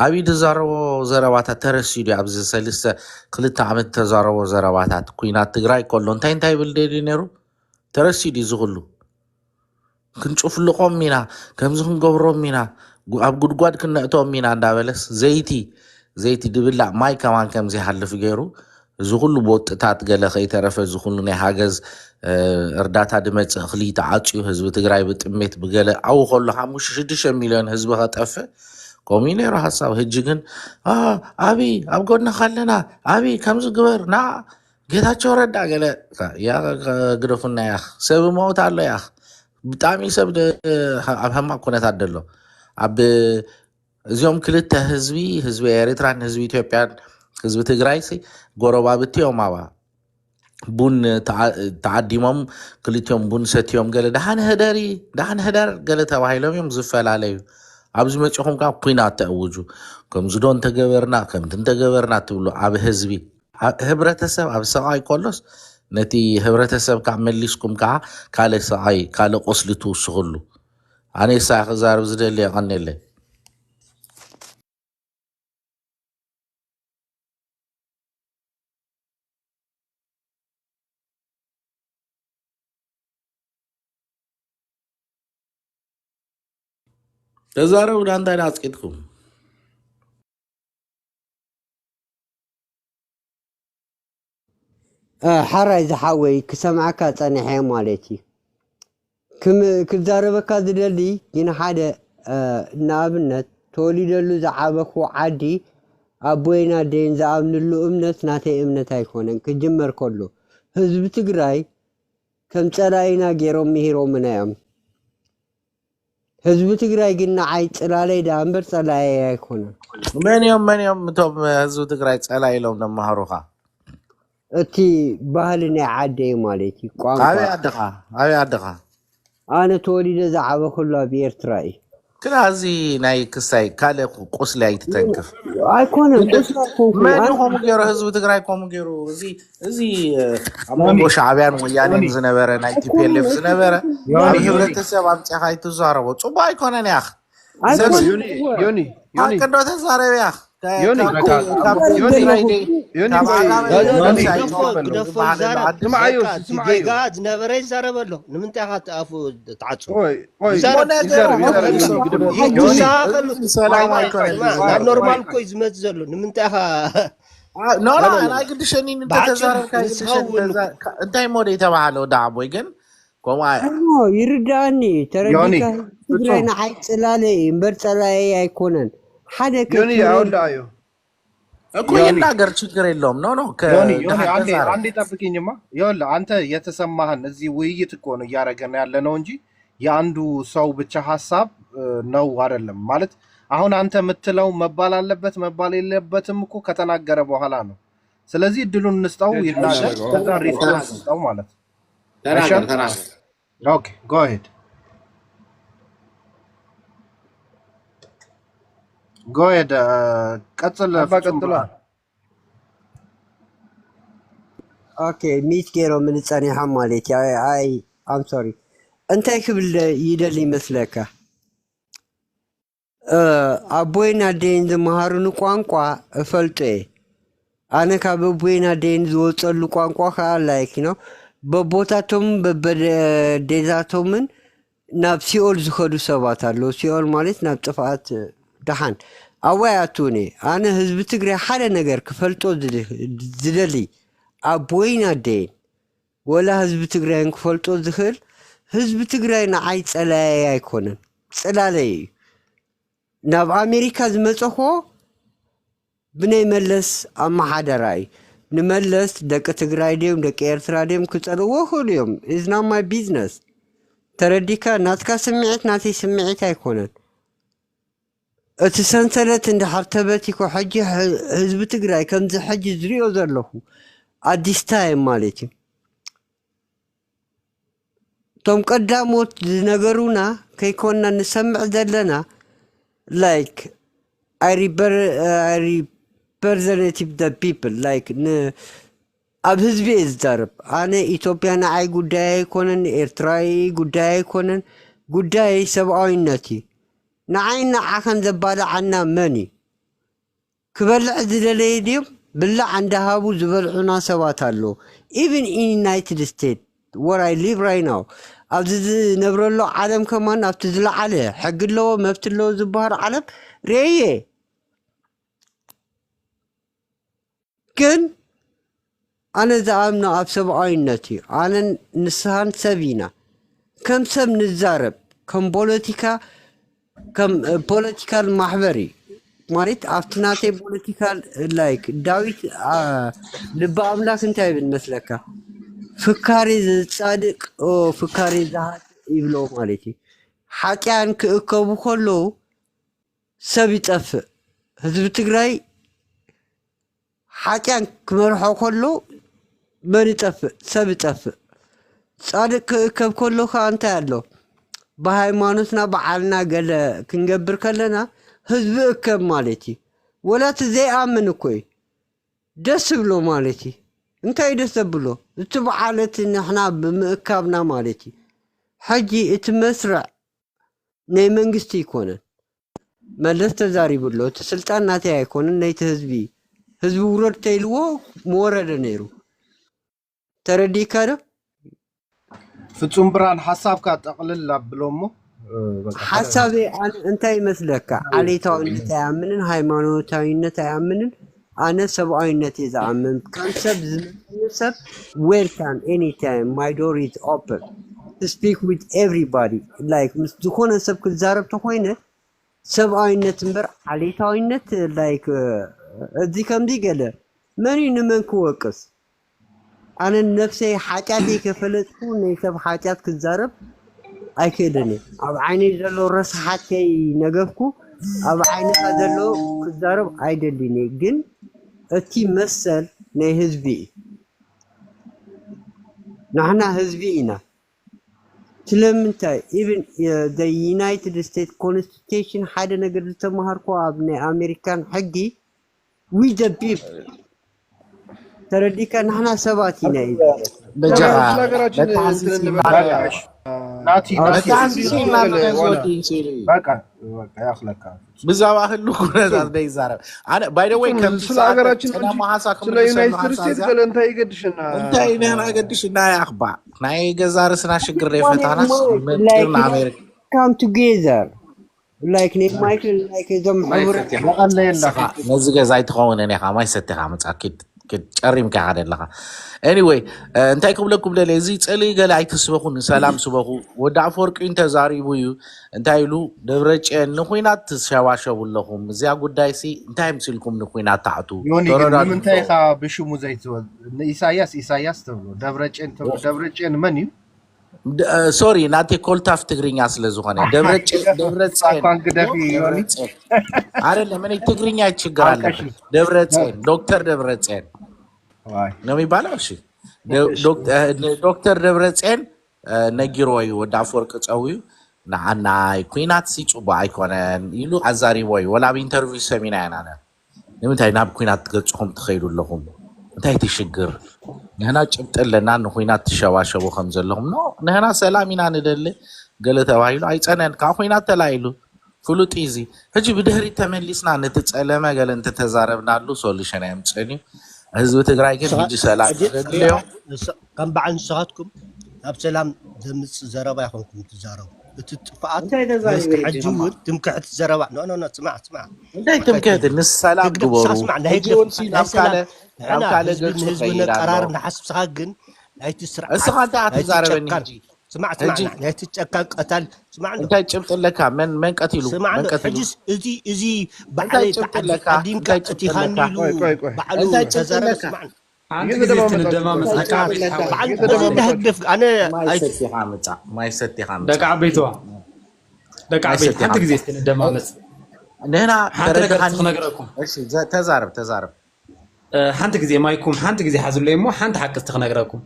ዓብዪ ዝዛረቦ ዘረባታት ተረሲዱ እዩ ኣብዚ 2 ዓመት ተዛረቦ ዘረባታት ኩናት ትግራይ ከሎ እንታይ ብል ደልዩ ነይሩ ተረሲዱ እዩ ዝኽሉ ክንጭፍልቆም ኢና ከምዚ ክንገብሮም ኢና ኣብ ጉድጓድ ክነእቶም ኢና እንዳበለስ ዘይቲ ድብላዕ ማይ ከማን ከምዚ ይሓልፍ ገይሩ እዚ ኩሉ ቦጥታት ገለ ከይተረፈ እዚ ኩሉ ናይ ሃገዝ እርዳታ ድመፅእ እኽሊ ተዓፅዩ ህዝቢ ትግራይ ብጥሜት ብገለ ኣብኡ ከሎ 5-6 ሚልዮን ህዝቢ ከጠፍእ ከምኡ እዩ ነይሩ ሓሳብ ሕጂ ግን ዓብዪ ኣብ ጎድንኻ ኣለና ዓብዪ ከምዚ ግበር ና ጌታቸው ረዳ ገለ ግደፉና ያኽ ሰብ ሞት ኣሎ ያኽ ብጣዕሚ ሰብ ኣብ ሕማቅ ኩነታት ደሎ ኣብ እዚኦም ክልተ ህዝቢ ኤርትራን ህዝቢ ኢትዮጵያን ህዝቢ ትግራይ ጎረባብትዮም ኣባ ቡን ተዓዲሞም ክልቲኦም ቡን ሰትዮም ገለ ዳሓን ህደር ገለ ተባሂሎም እዮም ዝፈላለዩ ኣብዚ መፂኹም ካብ ኩናት ተእውጁ ከምዚ ዶ እንተገበርና ከምቲ እንተገበርና ትብሉ ኣብ ህዝቢ ህብረተሰብ ኣብ ሰቃይ ኮሎስ ነቲ ህብረተሰብ ካብ መሊስኩም ከዓ ካልእ ሰቃይ ካልእ ቆስሊ ትውስኽሉ ኣነ ሳይ ክዛርብ ዝደሊ የቐኒለ ተዛረቡ ዳ እንታይ ኣፅቂትኩም
ሓራይ ዝሓወይ ክሰምዓካ ፀኒሐ ማለት እዩ ክዛረበካ ዝደሊ ግን ሓደ ንኣብነት ተወሊደሉ ዝዓበኩ ዓዲ ኣቦይና ደን ዝኣምንሉ እምነት ናተይ እምነት ኣይኮነን ክጅመር ከሎ ህዝቢ ትግራይ ከም ፀላኢና ገይሮም ምሂሮምና እዮም ህዝቢ ትግራይ ግን ንዓይ ፅላለይ ዳ እምበር ፀላኢ ኣይኮነን
መን እዮም እቶም ህዝቢ ትግራይ ፀላኢ ኢሎም ነመሃሩኻ
እቲ ባህሊ ናይ ዓደይ ማለት እዩ ቋንቋ
ኣበይ ዓድኻ
ኣነ ተወሊደ ዝዓበኩሉ ኣብ ኤርትራ እዩ
ክና እዚ ናይ ክሳይ ካልእ ቁስሊ ኣይትተንክፍ
ኣይኮነን ቁስሊ ኣይኮንኩ
መን ከምኡ ገይሩ ህዝቢ ትግራይ ከምኡ ገይሩ እዚ ኣብ መንጎ ሻዕብያን ወያኔን ዝነበረ ናይ ቲፒኤልኤፍ ዝነበረ ህብረተሰብ ኣምፅኻ ይትዛረቦ ፅቡቅ ኣይኮነን ያኽ
ዮኒ
ሃቅዶ ተዛረብ ያኽ
ጌጋ ዝነበረ ይዛረብ ኣሎ ንምንታይ ካ ተኣፉ ተዓፁ ናብ ኖርማል እኮ እዩ ዝመፅ ዘሎ ንምንታይ ካ
ናይ ግድሸኒ እንተተዛረብካ እንታይ ሞደ የተባሃለ ዳዕቦይ ግን
ይርዳእኒ ተረዲካ ትግራይ ንዓይ ፅላለ እምበር ፀላኢ ኣይኮነን ሓደ
ከዮኒ
እኮ የናገር ችግር የለውም
አንዴ ጠብቂኝማ ይኸውልህ አንተ የተሰማህን እዚህ ውይይት እኮ ነው እያደረገን ያለ ነው እንጂ የአንዱ ሰው ብቻ ሀሳብ ነው አይደለም ማለት አሁን አንተ የምትለው መባል አለበት መባል የለበትም እኮ ከተናገረ በኋላ ነው ስለዚህ እድሉን እንስጠው ይናገር ከዛ ሪስፖንስ እንስጠው ማለት
ተናገር
ኦኬ go ahead go ahead ቀጥል
ኦኬ ሚት ገይሮ ምን ፀኒሖ ማለት አይ አም ሶሪ እንታይ ክብል ይደል ይመስለካ ኣቦይና ደን ዝመሃሩን ቋንቋ እፈልጦ ኣነ ካብ ኣቦይና ደን ዝወፀሉ ቋንቋ ከዓ ላይክ ነው በቦታቶም በደዛቶምን ናብ ሲኦል ዝኸዱ ሰባት ኣለዉ ሲኦል ማለት ናብ ጥፋት ደሓን ኣዋያቱኒ ኣነ ህዝቢ ትግራይ ሓደ ነገር ክፈልጦ ዝደሊ ኣቦይና ደን ወላ ህዝቢ ትግራይ ክፈልጦ ዝኽእል ህዝቢ ትግራይ ንዓይ ፀላኢ ኣይኮነን ፅላለይ እዩ ናብ ኣሜሪካ ዝመፀኾ ብናይ መለስ ኣመሓደራ እዩ ንመለስ ደቂ ትግራይ ድዮም ደቂ ኤርትራ ድዮም ክፀልዎ ክእሉ እዮም ኢዝ ናት ማይ ቢዝነስ ተረዲካ ናትካ ስምዒት ናተይ ስምዒት ኣይኮነን እቲ ሰንሰለት እንድሕር ተበቲኮ ሕጂ ህዝቢ ትግራይ ከምዚ ሕጂ ዝሪኦ ዘለኹ ኣዲስ ታይም ማለት እዩ እቶም ቀዳሞት ዝነገሩና ከይኮንና ንሰምዕ ዘለና ላይክ ኣይ representative the people like ኣብ ህዝቢ እየ ዝዛረብ ኣነ ኢትዮጵያ ንዓይ ጉዳይ ኣይኮነን ኤርትራዊ ጉዳይ ኣይኮነን ጉዳይ ሰብኣዊነት እዩ ንዓይና ዓኸን ዘባልዓና መን እዩ ክበልዕ ዝደለየ ድዮም ብላዕ እንዳሃቡ ዝበልዑና ሰባት ኣለዉ ኢቨን ኢን ዩናይትድ ስቴትስ ወር አይ ሊቭ ራይት ናው ኣብዚ ዝነብረሎ ዓለም ከማን ኣብቲ ዝለዓለ ሕጊ ኣለዎ መብቲ ኣለዎ ዝበሃል ዓለም ርአየ ግን ኣነ ዝኣምኖ ኣብ ሰብኣዊነት እዩ ኣነ ንስሃን ሰብ ኢና ከም ሰብ ንዛረብ ከም ፖለቲካል ማሕበር እዩ ማለት ኣብቲ ናተይ ፖለቲካል ላይክ ዳዊት ልቢ ኣምላክ እንታይ ይብል መስለካ ፍካሬ ዝፃድቅ ፍካሬ ዝሃት ይብሎ ማለት እዩ ሓጢያን ክእከቡ ከለዉ ሰብ ይጠፍእ ህዝቢ ትግራይ ሓጢያን ክመርሖ ከሎ መን ይጠፍእ ሰብ ይጠፍእ ፃድቅ ክእከብ ከሎ ከዓ እንታይ ኣሎ ብሃይማኖትና በዓልና ገለ ክንገብር ከለና ህዝቢ እከብ ማለት እዩ ወላት ዘይኣምን እኮ እዩ ደስ ብሎ ማለት እዩ እንታይ ደስ ዘብሎ እቲ በዓለት ንሕና ብምእካብና ማለት እዩ ሕጂ እቲ መስርዕ ናይ መንግስቲ ይኮነን መለስ ተዛሪቡሎ እቲ ስልጣን ናተይ ኣይኮነን ናይቲ ህዝቢ ህዝቢ ውረድ ተይልዎ መወረደ ነይሩ ተረዲካ ዶ
ፍጹም ብርሃን ሓሳብካ ጠቕልል ኣብሎሞ
ሓሳቤ እንታይ ይመስለካ ዓሌታዊነት ኣይኣምንን ሃይማኖታዊነት ኣይኣምንን ኣነ ሰብኣዊነት እየ ዝኣምን ከም ሰብ ዝመፅእ ሰብ ዌልካም ኤኒታይም ማይ ዶር ኢዝ ኦፕን to speak with everybody like ምስ ዝኾነ ሰብ ክዛረብ ተኮይነ ሰብኣዊነት እምበር ዓሌታዊነት ላይክ እዚ ከምዚ ገለ መን እዩ ንመን ክወቅስ ኣነ ነፍሰይ ሓጢኣተይ ከፈለጥኩ ናይ ሰብ ሓጢኣት ክዛረብ ኣይክእልን ኣብ ዓይነይ ዘሎ ረስሓት ከይነገፍኩ ኣብ ዓይንኻ ዘሎ ክዛረብ ኣይደሊን ግን እቲ መሰል ናይ ህዝቢ ንሕና ህዝቢ ኢና ስለምንታይ ኢቨን the United States Constitution ሓደ ነገር ዝተማሃርኮ ኣብ ናይ ኣሜሪካን ሕጊ we the people ተረዲካ ንሕና ሰባት ኢና እዩ
ብዛባ ህሉ ኩነታት ደይዛረብ ኣነ ባይ ዘ ወይ ከም
ስለ ሀገራችን ስለ ዩናይትድ ስቴትስ ገለ እንታይ ይገድሽና
እንታይ ንሕና ገድሽና ያኽባ ናይ ገዛ ርስና ሽግር የፈታናስ ምጥርና ኣሜሪካ
come together like ናይ ማይክል like እዞም ሕብረት
ነዚ ገዛ ኣይትኸውን እኔኻ ማይ ሰቲኻ መፃኪድ ጨሪምካ ሓደ ኣለኻ ኤኒዌይ እንታይ ክብለኩም ደለ እዚ ፀሊ ገለ ኣይትስበኹን ሰላም ስበኹ ወዲ ኣፈወርቂ እንተዛሪቡ እዩ እንታይ ኢሉ ደብረፅዮን ንኩናት ትሸዋሸቡ ኣለኹም እዚያ ጉዳይ ሲ እንታይ ምስልኩም ንኩናት ተዓቱ
ንምንታይ ኢኻ ብሽሙ ዘይትወል ኢሳያስ ተብሎ ደብረፅዮን መን እዩ
ሶሪ ናተይ ኮልታፍ ትግርኛ ስለ ዝኾነ ደብረፅዮን አይደለም እኔ ትግርኛ ይችግር አለበት ደብረፅዮን ዶክተር ደብረፅዮን ነው የሚባለው እሺ ዶክተር ደብረፅዮን ነጊሮ እዩ ወዲ ኣፈወርቂ ፀውዩ ንዓና ኩናት ሲፁባ ኣይኮነን ኢሉ ኣዛሪቦ እዩ ወላ ብኢንተርቪው ሰሚና ኢና ንምንታይ ናብ ኩናት ትገፅኹም ትኸይዱ ኣለኹም እንታይ ትሽግር ንሕና ጭብጢ ኣለና ንኩናት ትሸዋሸቡ ከም ዘለኹም ኖ ንሕና ሰላም ኢና ንደሊ ገለ ተባሂሉ ኣይፀነን ካብ ኩናት ተላኢሉ ፍሉጥ እዚ ሕጂ ብድሕሪት ተመሊስና ነቲ ፀለመ ገለ እንተተዛረብናሉ ሶሉሽን ኣየምፅእን እዩ ህዝቢ ትግራይ ግን ሕጂ ሰላም ዘድልዮ
ከም በዓል ንስኻትኩም ኣብ ሰላም ዘምፅእ ዘረባ ይኮንኩም ትዛረቡ እቲ ጥፍኣት ሕጂ እውን ትምክሕቲ ዘረባ ኖ ስማዕ
እንታይ ትምክሕቲ ንሰላም ግበሩ ሕጂ እውን ናብ ካለ ገፁ
ህዝቢ ነቀራር ንሓስብስኻ ግን ናይቲ ስርዓት
እስኻ እንታይ ኣትዛረበኒ ሕጂ
ስማዕ ናይቲ ጨካን ቀታል ስማዕ
እንታይ ጭብጥ ኣለካ መን ቀቲሉ
ሕጂስ እዚ በዓል ተዓዲምካ ቀቲኻኒ ኢሉ በዓሉ ተዛረበ ስማዕ
ደቂ ዓበይትዋ ሓንቲ ግዜ ስትንደማመፅ
ንሕና
ክነግረኩም
ተዛረብ
ሓንቲ ግዜ ማይኩም ሓንቲ ግዜ ሓዝለይ እሞ ሓንቲ ሓቅስቲ ክነግረኩም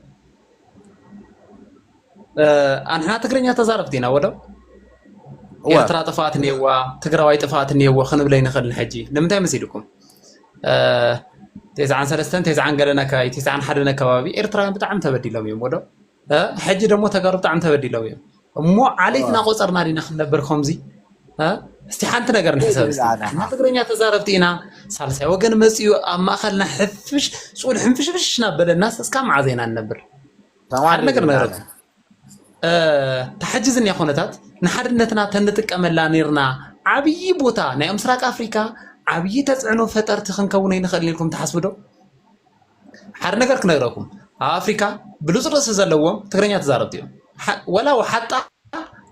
ኣንሕና ትግርኛ ተዛረብቲ ኢና ወዶ ኤርትራ ጥፋኣት እኒአዋ ትግራዋይ ጥፋኣት እኒአዎ ክንብለይ ንኽእል ሕጂ ንምንታይ መሲልኩም 93 90 ገለና ከባቢ 91 ከባቢ ኤርትራውያን ብጣዕሚ ተበዲሎም እዮም ወዶ ሕጂ ደግሞ ተጋሩ ብጣዕሚ ተበዲሎም እዮም እሞ ዓሌትና ቆፀርና ዲና ክንነብር ከምዚ استي حنت نجر نحسب ما تقرنيا تزارفتينا سالسي وجن مسيو أما خلنا حفش سؤال حنفش فش نبل الناس اسكام عزينا النبر طبعا نجر نجر تحجزني يا خونتات نحرنتنا تنتك أمل نيرنا عبي بوتا نيم سراك أفريقيا عبي تزعنو فتر تخن كونين خلي لكم تحسبوا حر نجر كنجركم أفريقيا بلوز رأس زلوهم تقرنيا تزارفتيهم ولا وحتى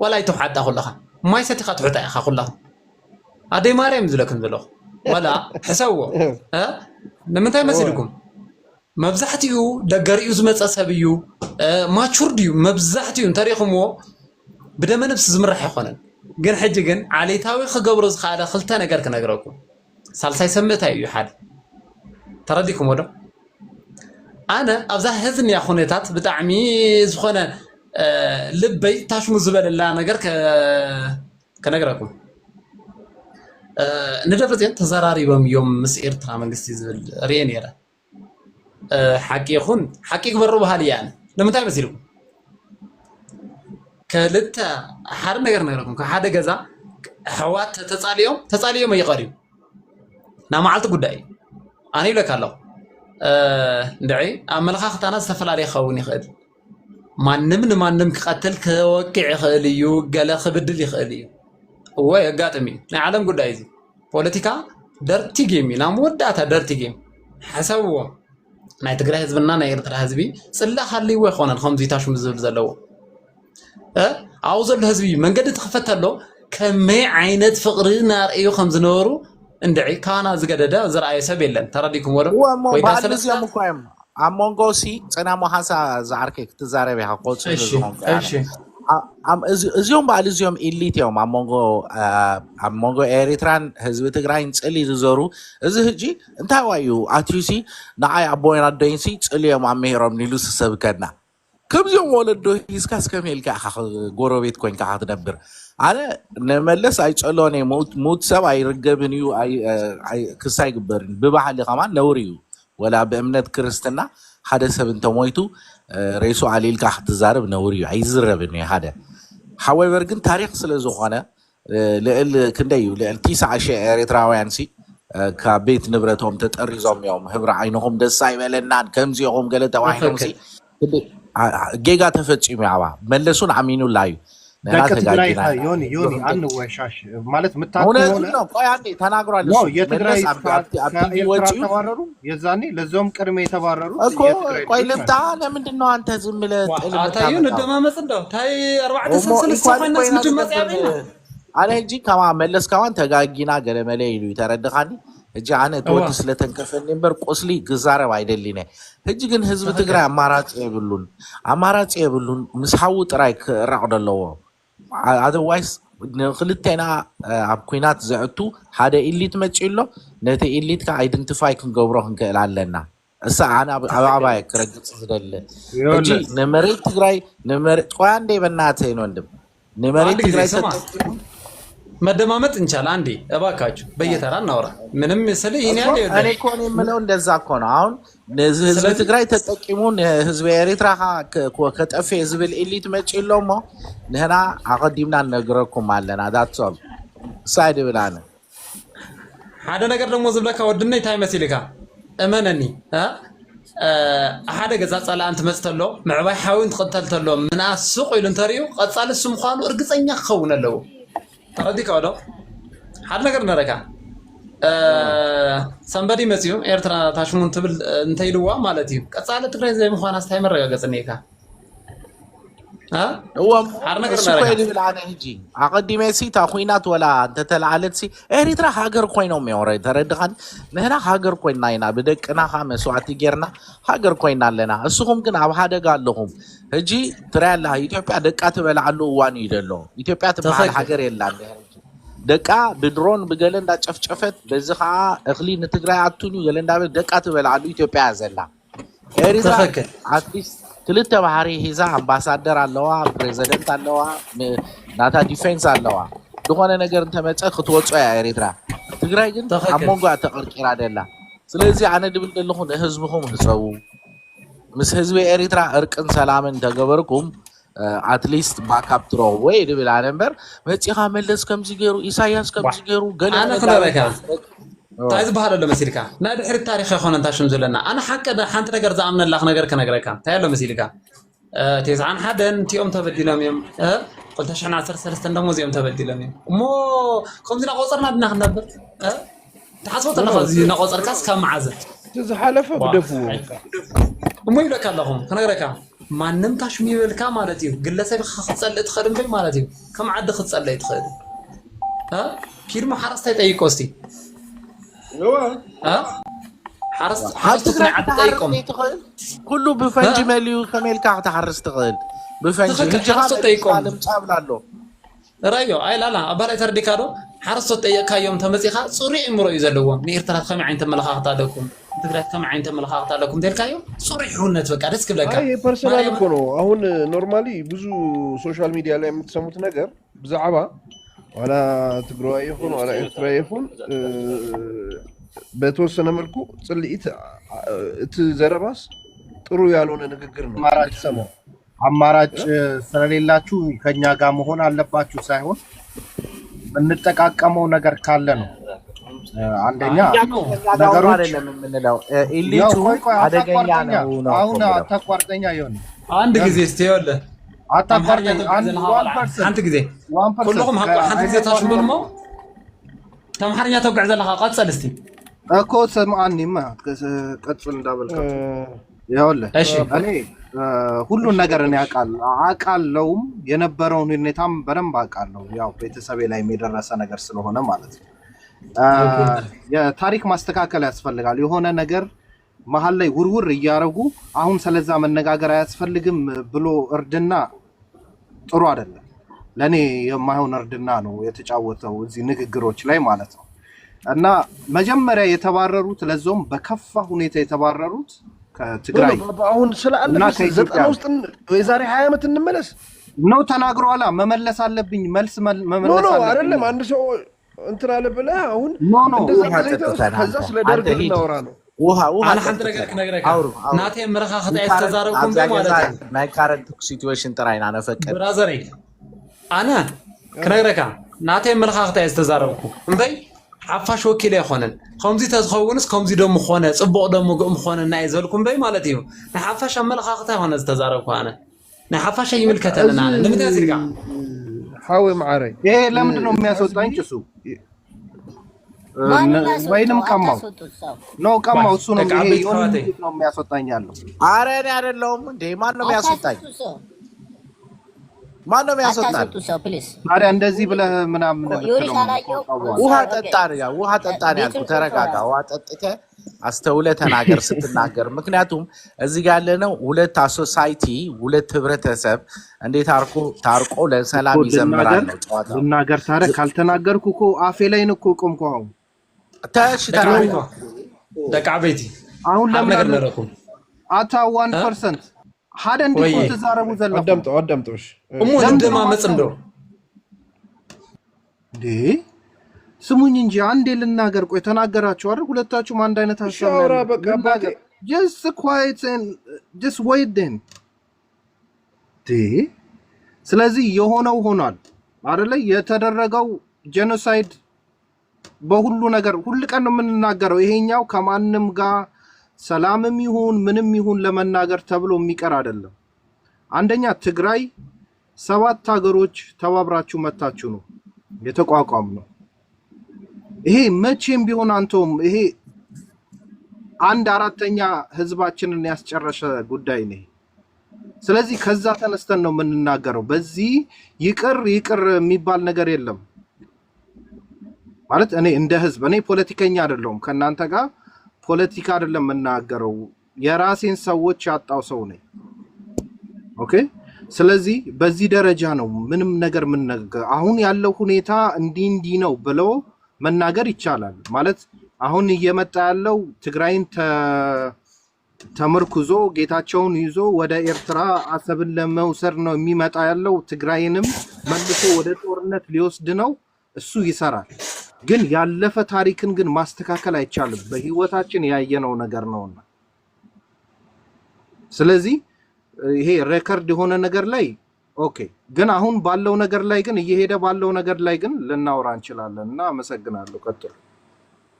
ولا يتوح حتى خلها ما يستطيع تحط أخا خلها هذا ما رأي مزلكم ذلوا ولا حسوا لما تاي مسيركم مبزحتيو دقريو زمت أسابيو ما تشرديو مبزحتيو تاريخهم هو بدأ ما نفس زمرح يخونن جن حج جن علي تاوي خجبرز خاله خلتنا جرك نجركم سالساي سمتها يو حد ترديكم ولا أنا أبزح هذن يا خونتات بتعميز خونة لبي تاش مزبل الله نجر كنجركم ندرتين تزاراري بم يوم مسير ترى من قصدي زبل ريني له حكي خون حكي برو بحالي يعني لما تعمل مسيركم كلتا حر نجر نجركم كحدا جزا حوات تتصاليهم ما يقريب نعم عالت قداي أنا يقول لك الله دعي أما الخاخ أنا استفل عليه خوني خد ما نم كقتل كوقع خليو قال خبدل يخليو هو يقاتمي نعلم قد عايزي بوليتيكا درتي جيمي نعم ودعتها درتي جيم حسوا ناي تقرأ حزبنا ناي يرتر حزبي صلى خلي ويخونا الخمسة تاش مزبل زلوا عاوز الحزبي من قد تخفت له كمية عينت فقرنا رأيو خمس نورو اندعي كان زقددا زرعي سبيلن ترى ديكم ورا
ويدا سلسلة مقايم أمونغوسي أنا محاسة زعركك تزاري بها قلت እዚኦም በዓል እዚኦም ኢሊት እዮም ኣብ መንጎ ኤሪትራን ህዝቢ ትግራይን ፅሊ ዝዘሩ እዚ ሕጂ እንታይ ዋዩ ኣትዩሲ ንዓይ ኣቦይና ደይንሲ ፅልዮም ኣምሂሮም ኒሉ ዝሰብከና ከምዚኦም ወለዶ ሂዝካ እስከመይልካ ኢኻ ጎረቤት ኮይንካ ክትነብር ኣነ ንመለስ ኣይፀሎን እየ ሙት ሰብ ኣይርገብን እዩ ክስ ኣይግበርን ብባህሊ ኸማ ነውሪ እዩ ወላ ብእምነት ክርስትና ሓደ ሰብ እንተሞይቱ رئيس علي الكح تزارب نوري عايز ربنا هذا however كن تاريخ سلزوخانة لقل كنديو لقل 19 إريتراويانسي كبيت نبرتهم تتأرزهم يوم هبر عينهم دساي ملنان كمزيهم قالت وعينهم سي جيجا تفتشي معوا ملسون عمينو لايو
دكت تግራይ ዮኒ አንወሻሽ ማለት
ምታከውና ቆይ አንዴ ተናግሯል
ነው የትግራይ ተባረሩ የዛኔ ለዞም ቅድሜ የተባረሩ
ቆይ ልምጣ ለምንድን ነው አንተ ዝም ብለህ
አታዩን እንደማመጽ እንደው ታይ 4 ሰዓት ምድመጽ ያበና
አለ እንጂ ከማ መለስ ካዋን ተጋጊና ገለመለ ይሉ ይተረድኻኒ እጂ አነ ተወት ስለተንከፈል ነበር ቆስሊ ግዛረብ አይደሊኔ እጂ ግን ህዝብ ትግራይ አማራጭ ይብሉን ምስሐው ጥራይ ከራቅደለው otherwise خلتنا أبكينات زعتو هذا إليت متشيله نتى إليت كايدنتيفاي كنجبره كالعلنا الساعة أنا أبغى كرجت زدل أجي نمرت تجري نمرت قوان دي بناتين وندم نمرت تجري
مدمامت إن شاء الله عندي أباكاجو بيتران نورا منهم مثلي هنا
أنا كوني ملون دزاكون عون هزب تجري تتكيمون هزب إريتراها كتأفي هزب الإليت متشيله ما نحنا عقديمنا نجركم علينا داتسول سايد بلانا
هذا نقدر نموذج لك ودني تاي مثلك أمانني ها هذا جزاء على أنت مستلو معباي حاول تقتل تلو من السوق يلنتريو قد صار السمخان ورقص أي خونا له ترى ديك هذا هذا نقدر نركع somebody مسيو إيرترا تاشمون تبل نتيلوا مالتيو قد صار تقرأ زي مخان استعمر رجع نيكا ها
هو سوق اللي بالعادة هجي عقدي ميسي تأخوينات ولا تتلعلت سي إيرترا هاجر كوينو ميوري ترى دخان نهنا هاجر كوين ناينا بدك أنا خامس وعتي جرنا هاجر كوين لنا السوق كنا أب هذا قال لهم هجي ترى الله يتوقع دكات بالعلو واني يدلو يتوقع تبع هاجر يلا دكا بدرون بقلن دا شفت بزخا أخلي نتقرأ عتوني قلن دا دكات بالعلو يتوقع زلا إيرترا عتيس كلتا بحري هيزا امباسادر اللوا بريزيدنت اللوا ناتا ديفنس اللوا دغونه ነገር እንተመጸ ክትወጽ ያ ኤሪትራ ትግራይ ግን አሞንጓ ተቀርቂራ አይደላ ስለዚህ አነ ድብል ደልኹን ህዝብኹም ህጸው ምስ ህዝብ ኤሪትራ እርቅን ሰላምን ተገበርኩም አትሊስት ባካፕ ትሮ ወይ ድብል አነበር መጽኻ መለስ ከምዚ ገይሩ ኢሳያስ ከምዚ ገይሩ ገለ
أنا خلرك تايز بحال له مسيلكا نادي حر التاريخ يخون انت شمز لنا انا حق حنت نجر زعمنا الله نجر كنجرك تايل له مسيلكا تيزعن حدن تيوم تبدلهم يوم قلت احنا 10 3 دمو زيوم تبدلهم يوم مو خمسنا قصرنا بدنا نبر تحسبوا انا خزي نقصر كاس كم عزت
تزحلفه بدفو
مو يلك اللهم كنجرك ما نمتاش ميبلكا مالتي ግለሰብ خصل تخدم في مالتي كم عد خصل يتخدم كير ما حرست يطيقوا استي حرست عد يطيقهم
كله بفنج مليو كملك تحرس تقل بفنج
حرست يطيقهم
مصابلالو
رايو اي لا ابالي ترديكادو حرست يطيقا يوم تمصيخا صري امرو يزلوهم نيرترات كم عين تملخاختا لكم تقرات كم عين تملخاختا لكم دلكايو صري حونت بقى دسك بلكا
اي بيرسونال እኮ ነው አሁን ኖርማሊ ብዙ ሶሻል ሚዲያ ላይ የምትሰሙት ነገር ብዛዕባ ዋላ ትግራይ ይሁን ዋላ ኤርትራ ይሁን በተወሰነ መልኩ ጽልኢት ዘረባስ ጥሩ ያልሆነ ንግግር ነው አማራጭ ስለሌላችሁ ከኛ ጋር መሆን አለባችሁ ሳይሆን እንጠቃቀመው ነገር ካለ ነው አንደኛ ነገሮች
አይደለም የምንለው ኢሊቱ አደገኛ ነው
አሁን አታቋርጠኛ ይሆን
አንድ ጊዜ እስቲወለ አታቋርጠኝ አንድ ጊዜ كلكم አንድ ጊዜ ታሽሙልሞ ተማርኛ ተጓዕ ዘለኻ ቀጽል እስቲ
እኮ ሰማዓኒማ ቀጽል እንዳበልከው ያውለ እኔ ሁሉን ነገር እኔ አቃለውም የነበረውን ሁኔታም በደንብ አቃለው ያው ቤተሰቤ ላይ የሚደረሰ ነገር ስለሆነ ማለት ነው የታሪክ ማስተካከል ያስፈልጋል የሆነ ነገር መሃል ላይ ውርውር እያረጉ አሁን ስለዛ መነጋገር አያስፈልግም ብሎ እርድና ጥሩ አይደለም ለኔ የማይሆን እርድና ነው የተጫወተው እዚህ ንግግሮች ላይ ማለት ነው እና መጀመሪያ የተባረሩት ለዞም በከፋ ሁኔታ የተባረሩት ከትግራይ
አሁን ስለአለፈ 90 ውስጥ የዛሬ 20 ዓመት እንመለስ
ነው ተናግሯላ መመለስ አለብኝ መልስ መመለስ
አለብኝ ነው አይደለም አንድ ሰው እንትን አለ ብለህ አሁን ከዛ ስለ ደርግ እናወራ ነው
ውሃ
انا حد نغرك ناتي مرخا خطا يستزاركم بمالتي
ماي كارنت سيتويشن تراينا انا فكر
برازري انا كنغرك ناتي مرخا خطا يستزاركم امبي عفاش وكيل يخونن خمزي تزخونس خمزي دم خونه صبق دم قم خونه ناي زلكم بي مالتي نحفاش مرخا خطا هون يستزاركم انا نحفاش يملكتنا انا لمتى زرقا
حاوي معاري ايه لمن ነው የሚያስወጣኝ ጭሱ ወይንም ቀማው ነው ቀማው እሱ ነው ይሄ ነው የሚያስወጣኝ ያለው
አረ እኔ አይደለሁም እንዴ ማን ነው የሚያስወጣኝ ማን ነው የሚያስወጣኝ ታዲያ እንደዚህ ብለህ ምናምን ውሃ ጠጣን ያልኩ ተረጋጋ ውሃ ጠጥተ አስተውለ ተናገር ስትናገር ምክንያቱም እዚህ ጋር ያለነው ሁለት ሶሳይቲ ሁለት ህብረተሰብ እንዴት ታርቆ ለሰላም ይዘምራል ነው ጨዋታው
ልናገር ታዲያ ካልተናገርኩ እኮ አፌ ላይ ነው እኮ ቆምኩ
ታሽ ተናገር
ደቃቤቲ
አሁን ለምን ነረኩም አታ 1% ሀደ እንዲቆ ተዛረቡ ዘላ
አዳምጦሽ
እሙ እንደማመጽ እንደው
ዲ ስሙኝ እንጂ አንዴ ልናገር ቆይ ተናገራችሁ አይደል ሁለታችሁም አንድ አይነት ሐሳብ ነው just quiet and just wait then ስለዚህ የሆነው ሆኗል አይደለ የተደረገው ጄኖሳይድ በሁሉ ነገር ሁሉ ቀን ነው የምንናገረው ይሄኛው ከማንንም ጋር ሰላምም ይሁን ምንም ይሁን ለመናገር ተብሎ የሚቀር አይደለም አንደኛ ትግራይ 7 ሀገሮች ተባብራችሁ መታችሁ ነው የተቋቋም ነው ይሄ መቼም ቢሆን አንተም ይሄ 1/4ኛ ህዝባችንን ያስጨረሰ ጉዳይ ነው ስለዚህ ከዛ ተነስተን ነው የምንናገረው በዚህ ይቅር የሚባል ነገር የለም ማለት እኔ እንደ ህዝብ እኔ ፖለቲከኛ አይደለሁም ከናንተ ጋር ፖለቲካ አይደለም መናገረው የራሴን ሰዎች ያጣው ሰው ነኝ ኦኬ ስለዚህ በዚህ ደረጃ ነው ምንም ነገር ምን አሁን ያለው ሁኔታ እንዲ ነው ብለው መናገር ይቻላል ማለት አሁን እየመጣ ያለው ትግራይን ተመርኩዞ ጌታቸውን ይዞ ወደ ኤርትራ አሰብን ለመውሰድ ነው የሚመጣ ያለው ትግራይንም መልሶ ወደ ጦርነት ሊወስድ ነው እሱ ይሰራል ግን ያለፈ ታሪክን ግን ማስተካከል አይቻልም በህይወታችን ያየነው ነገር ነውና ስለዚህ ይሄ ሬከርድ የሆነ ነገር ላይ ኦኬ ግን አሁን ባለው ነገር ላይ ግን እየሄደ ባለው ነገር ላይ ግን ልናወራ እንችላለን እና አመሰግናለሁ። ቀጥሉ።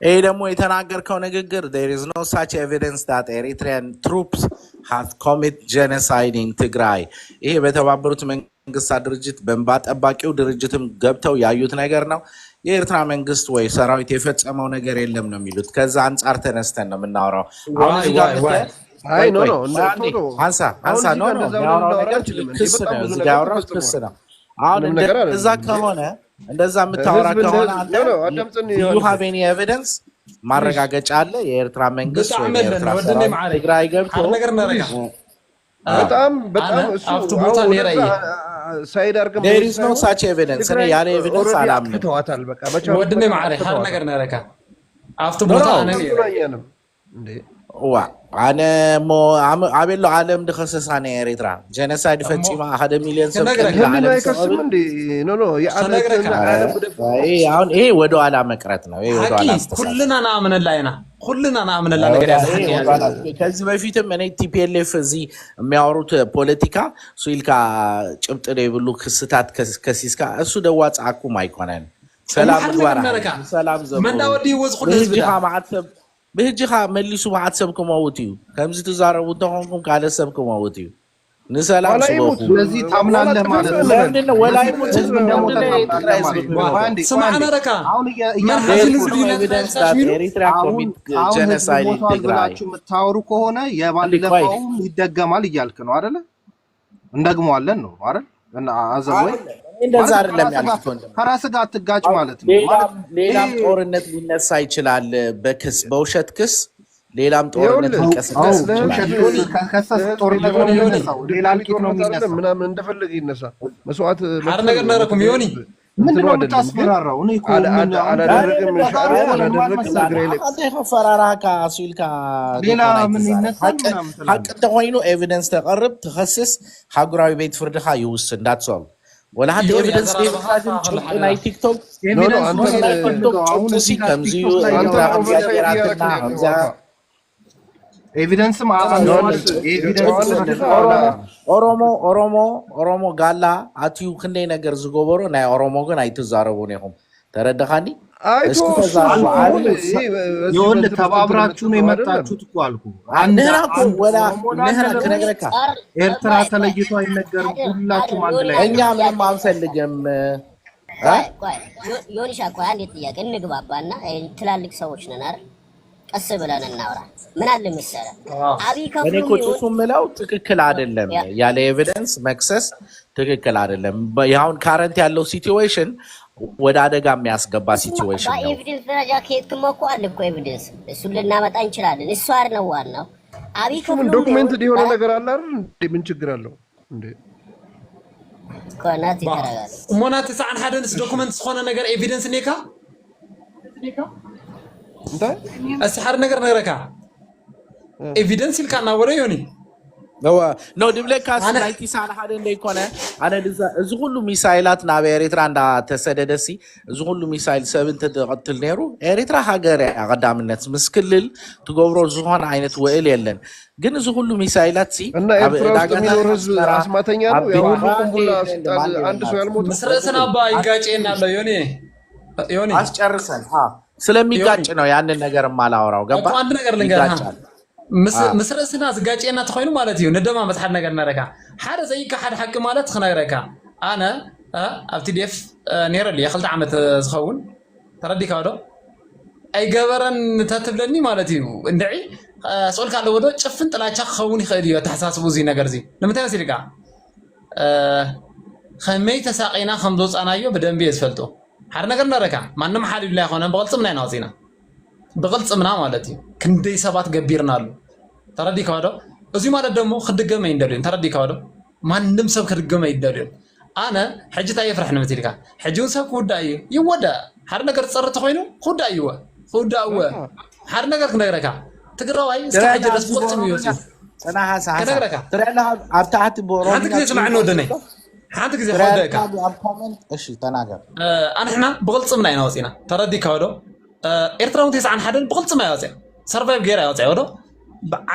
ይሄ ደግሞ የተናገርከው ንግግር there is no such evidence that Eritrean troops have committed genocide in Tigray ይሄ በተባበሩት መንግስታት ድርጅት በእንባ ጠባቂው ድርጅትም ገብተው ያዩት ነገር ነው። የኤርትራ መንግስት ወይ ሰራዊት የፈጸመው ነገር የለም ነው የሚሉት። ከዛ አንጻር ተነስተን ነው የምናወራው። አሁን እዚህ ጋር
አይ ኖ ኖ
አንሳ ኖ ያወራው ነገር ክስ ነው። እዚህ ጋር ያወራው ክስ ነው። አሁን እንደዛ ከሆነ እንደዛ የምታወራ ከሆነ you have any evidence ማረጋገጫ አለ? የኤርትራ መንግስት ወይ የኤርትራ ትግራይ ገብቶ
በጣም እሱ ቦታ ነራ ሳይድ አርገም
there is no such evidence እኔ ያለ ኤቪደንስ አላምንም።
ተዋታል በቃ
ወድኔ ማዕረ ሀር ነገር ነረካ አፍቱ ቦታ እኔ እንዴ
ዋ አነ ሞ አቤሎ ዓለም ድኸሰሳነ ኤርትራ ጀኖሳይድ ፈጽማ 1 ሚሊዮን ሰብ
ከስም እንዴ ኖ የዓለም
አሁን ይሄ ወደ ኋላ መቅረት ነው። ይሄ ወደ ኋላ
ሁሉና ናምን ላይና ሁሉና ናምን ላይ ነገር ያለ
ከዚህ በፊትም እኔ ቲፒኤልኤፍ እዚህ የሚያወሩት ፖለቲካ ሱይልካ ጭብጥ ነው ብሉ ክስታት ከሲስካ እሱ ደዋጽ አኩም አይኮነን ሰላም ግባራ ሰላም ዘው
መንዳወዲ ወዝ ሁሉ ህዝብ
ማዓተብ በህጅኻ መሊሱ ማዓተብኩም አውትዩ ከምዚ ተዛረቡ ተኾንኩም ካለ ሰብኩም አውትዩ ንሰላም ሰው
ስለዚህ ታምናለህ ማለት ነው።
ለምን ነው ወላይ ሙት ህዝብ እንደሞተ
ሰማዕና ረካ
አሁን
ኤሪትሪያ ኮሚት ጀኖሳይድ ትግራይ
የምታወሩ ከሆነ የባለፈው ይደገማል እያልክ ነው አይደለ? እንደግመዋለን ነው አይደል? እና አዘወይ
እንደዛ አይደለም ያልኩት ወንድም
ከራስህ ጋር አትጋጭ ማለት ነው።
ሌላም ጦርነት ሊነሳ ይችላል በክስ በውሸት ክስ ሌላም ጦርነት ሊቀሰቀስ
ከሰስ ጦርነት ነው የሚነሳው። ሌላ ልቂት ነው የሚነሳው
ምናምን እንደፈለገ ይነሳ መስዋዕት
አረ ነገር ነረኩም ይሆኒ
ምንድነው የምታስፈራራው? እኔ እኮ
አላደረግም
ፈራራካ ሱልካ
ሌላ ምን ይነሳል?
ሐቅ ተሆይኑ ኤቪደንስ ተቀርብ ተኸስስ ሀገራዊ ቤት ፍርድኻ ይውስን እንዳትሰው ولا حد ايفيدنس ناي تيك توك
ኤቪደንስ
ኦሮሞ ጋላ አትዩ ክንዴ ነገር ዝጎበሮ ናይ ኦሮሞ ግን አይተዛረቡ ነይኹም ተረዳኻኒ እስኪ ተዛረቡ
ይሁን ተባብራችሁ ነው የመጣችሁት እኮ አልኩ።
አንደና እኮ ወላ ነህራ ከነገረካ
ኤርትራ ተለይቶ አይነገርም። ሁላችሁም አንድ ላይ
እኛ ምንም አንፈልግም።
ዮኒሻ እኮ አንድ ጥያቄ እንግባባና ትላልቅ ሰዎች ነን አይደል? ቀስ ብለን እናውራ። ምን አለ መሰለህ አብይ ከፍሉ
እኔ እኮ ጽሁፉ ምለው ትክክል አይደለም። ያለ ኤቪደንስ መክሰስ ትክክል አይደለም። ያሁን ካረንት ያለው ሲቹዌሽን ወደ አደጋ የሚያስገባ ሲቹዌሽን ነው።
ኤቪደንስ ደረጃ ከየትም እኮ አለ እኮ ኤቪደንስ እሱን ልናመጣ እንችላለን። እሱ አይደለም ዋናው። አብይ ከፍሉ
ዶክመንት የሆነ ነገር አለ አይደል? ምን ችግር አለው እንዴ?
ኮናት ይተረጋጋ
ሞናት ሰዓን ሐደንስ ዶክመንት ዝኾነ ነገር ኤቪደንስ ኔካ
እንዴ
አስሐር ነገር ነረካ ኤቪደንስ ይልካና ወረ ይሆኒ
ነው ድብለካስ ናይቲ ሳና ሐደ እንደይኮነ አነ እዚ ሁሉ ሚሳይላት ናብ ኤርትራ እንዳ ተሰደደሲ እዚ ሁሉ ሚሳይል ሰብን ተቀትል ነይሩ ኤርትራ ሀገር አቀዳምነት ምስክልል ትገብሮ ዝኾነ አይነት ወእል የለን ግን እዚ ሁሉ ሚሳይላት ሲ
እና ኤርትራ ውስጥ የሚኖር ህዝብ አስማተኛ ነው። ያው ሁሉም ሁላ አንድ ሰው ያልሞት
መስረሰና አባ ይጋጨና አለ ዮኒ
አስጨርሰን ስለሚጋጭ ነው ያንን ነገር ማላወራው ገባ።
አንድ ነገር ልንገርህ መስረስና ዝጋጨና ተኾይኑ ማለት እዩ ነደማ መስሐድ ነገር ነረካ ሓደ ዘይካ ሓደ ሐቂ ማለት ክነግረካ አነ ኣብቲ ዲኤፍ ነይረሊ የ2 ዓመት ዝኸውን ተረዲካ ዶ ኣይገበረን ተትብለኒ ማለት እዩ እንደዒ ስኡልካ ኣለዎ ዶ ጭፍን ጥላቻ ክኸውን ይኽእል እዩ ተሓሳስቡ እዚ ነገር እዚ ንምንታይ መሲልካ ከመይ ተሳቂና ከም ዘውፃናዮ ብደንቢ እየ ዝፈልጦ ሓደ ነገር ነረካ ማንም ሓሊሉና ይኾነ ብቕልፅምና ኢና ወፂና ብቕልፅምና ማለት እዩ ክንደይ ሰባት ገቢርና አሉ ተረዲካ ዶ እዚ ማለት ደሞ ክድገመ ይንደልዩ ተረዲካ ዶ ማንም ሰብ ክድገመ ይደልዩ አነ ሕጂ ታይ ይፍርሕ ንምትልካ ሕጂውን ሰብ ክውዳእ እዩ ይወዳእ ሓደ ነገር ፀርት ኮይኑ ክውዳእ እዩ ክውዳእወ ሓደ ነገር ክነግረካ ትግራዋይ እስከ ሕጂ ድረስ ብቕልፅም እዩ ወፂኡ
ፅናሓሳ
ክነግረካ
ትረአና ኣብ ታሕቲ ቦሮ
ሓንቲ ግዜ ስማዕኒ ወደነይ ሓንቲ ግዜ ክወደእካ
እሺ ተናገር
ኣንሕና ብቕልፅምና ኢና ወፂና ተረዲካ ዶ ኤርትራውን 91 ብቕልፅማ ይወፅያ ሰርቫይቭ ገይራ ይወፅያ ዶ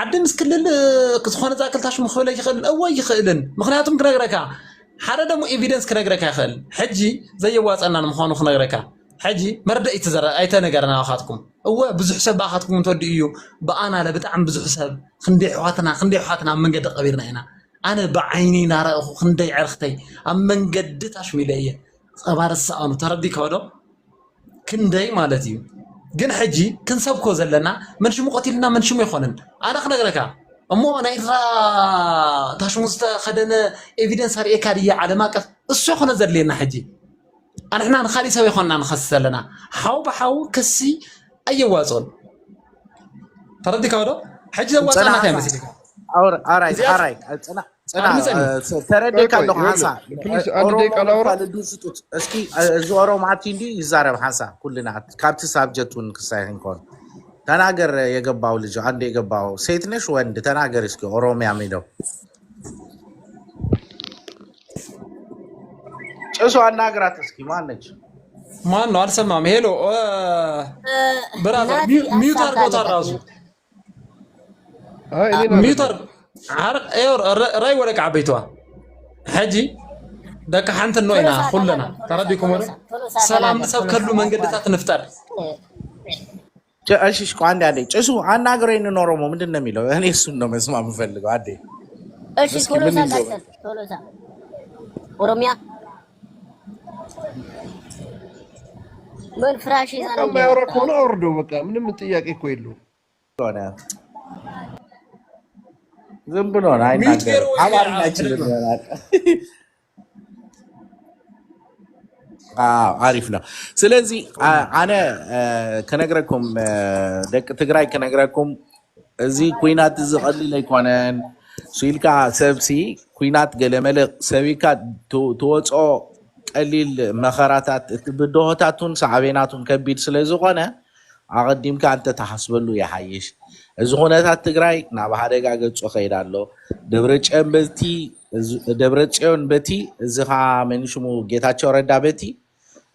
ዓዲ ምስ ክልል ዝኾነ ዛክልታሽ ምኽብለ ይኽእልን እወይ ይኽእልን ምክንያቱም ክነግረካ حدا دمو ايفيدنس كنغرك يخل حجي زي واصلنا مخانو خنغرك حجي مردا يتزرع ايتا نغرنا اخاتكم هو بزح سب اخاتكم توديو بانا لا بتعم بزح سب خندي حواتنا منقد قبيرنا هنا انا بعيني نار خندي عرختي ام منقد تاشميليه صبار السانو تردي كودو كندي مالتي ግን ሕጂ ክንሰብኮ ዘለና መንሽሙ ቀቲልና መንሽሙ ይኾንን ኣነ ክነግረካ እሞ ናይ ኤርትራ ታሽሙ ዝተኸደነ ኤቪደንስ ኣርኤካ ድያ ዓለም ኣቀፍ እሱ ይኾነ ዘድልየና ሕጂ ኣንሕና ንኻሊእ ሰብ ይኾንና ንኸስስ ዘለና ሓው ብሓው ክሲ ኣየዋፅን ተረዲካ ዶ ሕጂ ዘዋፅና እንታይ መስሊካ
ኣራይ ተረዲካ ኣለኹ ሓንሳብ እስኪ እዚ ኦሮሞ ዓቲ እንዲ ይዛረብ ሓንሳብ ኩልና ካብቲ ሳብጀክት እውን ክሳይ ክንኮን ተናገር የገባው ልጅ አንድ የገባው ሴት ነሽ ወንድ ተናገር እስኪ ኦሮሚያ ሚለው ጭሱ አናግራት እስኪ ማነች
ማን ነው አልሰማም ሄሎ ብራዘር ሚውት አድርጎታል ራሱ ሚውት راي ولك عبيتوا حجي دك حنت النوينا كلنا ترديكم ولا سلام سب كله من قدتات نفتر
እሺ እኮ አንዴ ጭሱ አናግረኝ ነው ኦሮሞ ምንድን ነው የሚለው እኔ እሱን ነው መስማት የምፈልገው አንዴ
እሺ ቶሎሳ ኦሮሚያ ምን ፍራሽ ይዛና
ማያወራ ከሆነ አውርዶ በቃ ምንም ጥያቄ እኮ የለውም
ዝም ብሎ ነው አይናገር አማርኛ አይችልም አሪፍ ነው ስለዚህ አነ ከነገረኩም ደቅ ትግራይ ከነገረኩም እዚ ኩናት ዝቀሊል አይኮነን ሲልካ ሰብሲ ኩናት ገለመለ ሰቢካ ተወጾ ቀሊል መኸራታት ብድሆታቱን ሰዓቤናቱን ከቢድ ስለዝኾነ አቀዲምካ አንተ ተሐስበሉ ያሐይሽ እዚ ኹነታት ትግራይ ናብ ሓደጋ ገጾ ኸይዳሎ ደብረጽዮን በቲ እዚኻ መንሽሙ ጌታቸው ረዳ በቲ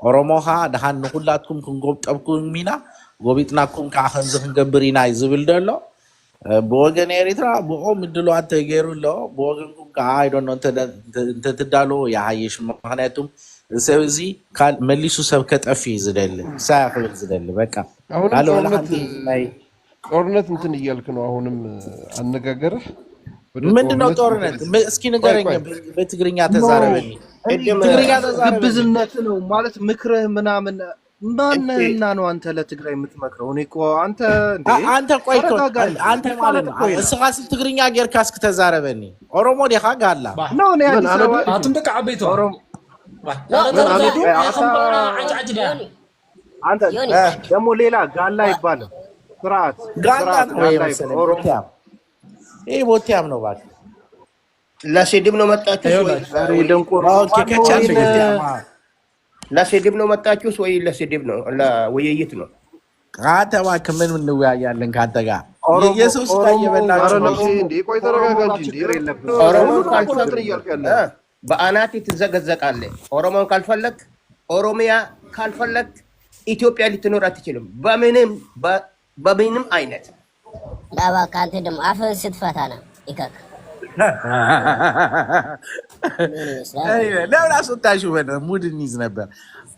ኦሮሞኻ ድሃን ንኹላትኩም ክንጎብጠብኩም ኢና ጎቢጥናኩም ከዓ ከምዚ ክንገብር ኢና ዝብል ደሎ ብወገን ኤርትራ ብኦም ምድልዋት ተገይሩሎ ብወገንኩም ከዓ ኣይዶኖ እንተትዳሎ ያሃይሽ ምክንያቱም ሰብ እዚ መሊሱ ሰብ ከጠፊ ዝደሊ ሳያ ክብል ዝደሊ በቃ
ጦርነት እንትን እያልክ ነው አሁንም አነጋገርህ
ምንድነው ጦርነት እስኪ ንገረኝ በትግርኛ ተዛረበኝ
ትግርኛ ተዛረበኝ ግብዝነት ነው ማለት ምክርህ ምናምን ማንና ነው አንተ ለትግራይ የምትመክረው እኔ እኮ አንተ
ቆይቶ አንተ ማለት ነው እስኻስ ትግርኛ ጌርካ እስኪ ተዛረበኝ ኦሮሞ ዲኻ ጋላ
ነው እኔ
አቱን ደቃ አቤቶ ኦሮሞ
አንተ ደግሞ ሌላ ጋላ ይባላል ስርዓት
ይሄ ቦቲያም ነው ባክ
ለስድብ ነው መጣችሁ ለስድብ ነው መጣችሁ ወይ ለስድብ ነው ለውይይት ነው
አንተ ባክ ምን እንወያያለን ካንተ ጋር ኢየሱስ ታየበላችሁ
እንዴ ቆይ ተረጋጋ እንጂ
ኦሮሞ በአናት ትዘገዘቃለህ ኦሮሞን ካልፈለክ ኦሮሚያ ካልፈለክ ኢትዮጵያ ልትኖር አትችልም በምንም አይነት
ዳባ ካንተ ደም አፈን ስትፈታና ይከክ
ለምን አስወጣሹ በነ ሙድ እንይዝ ነበር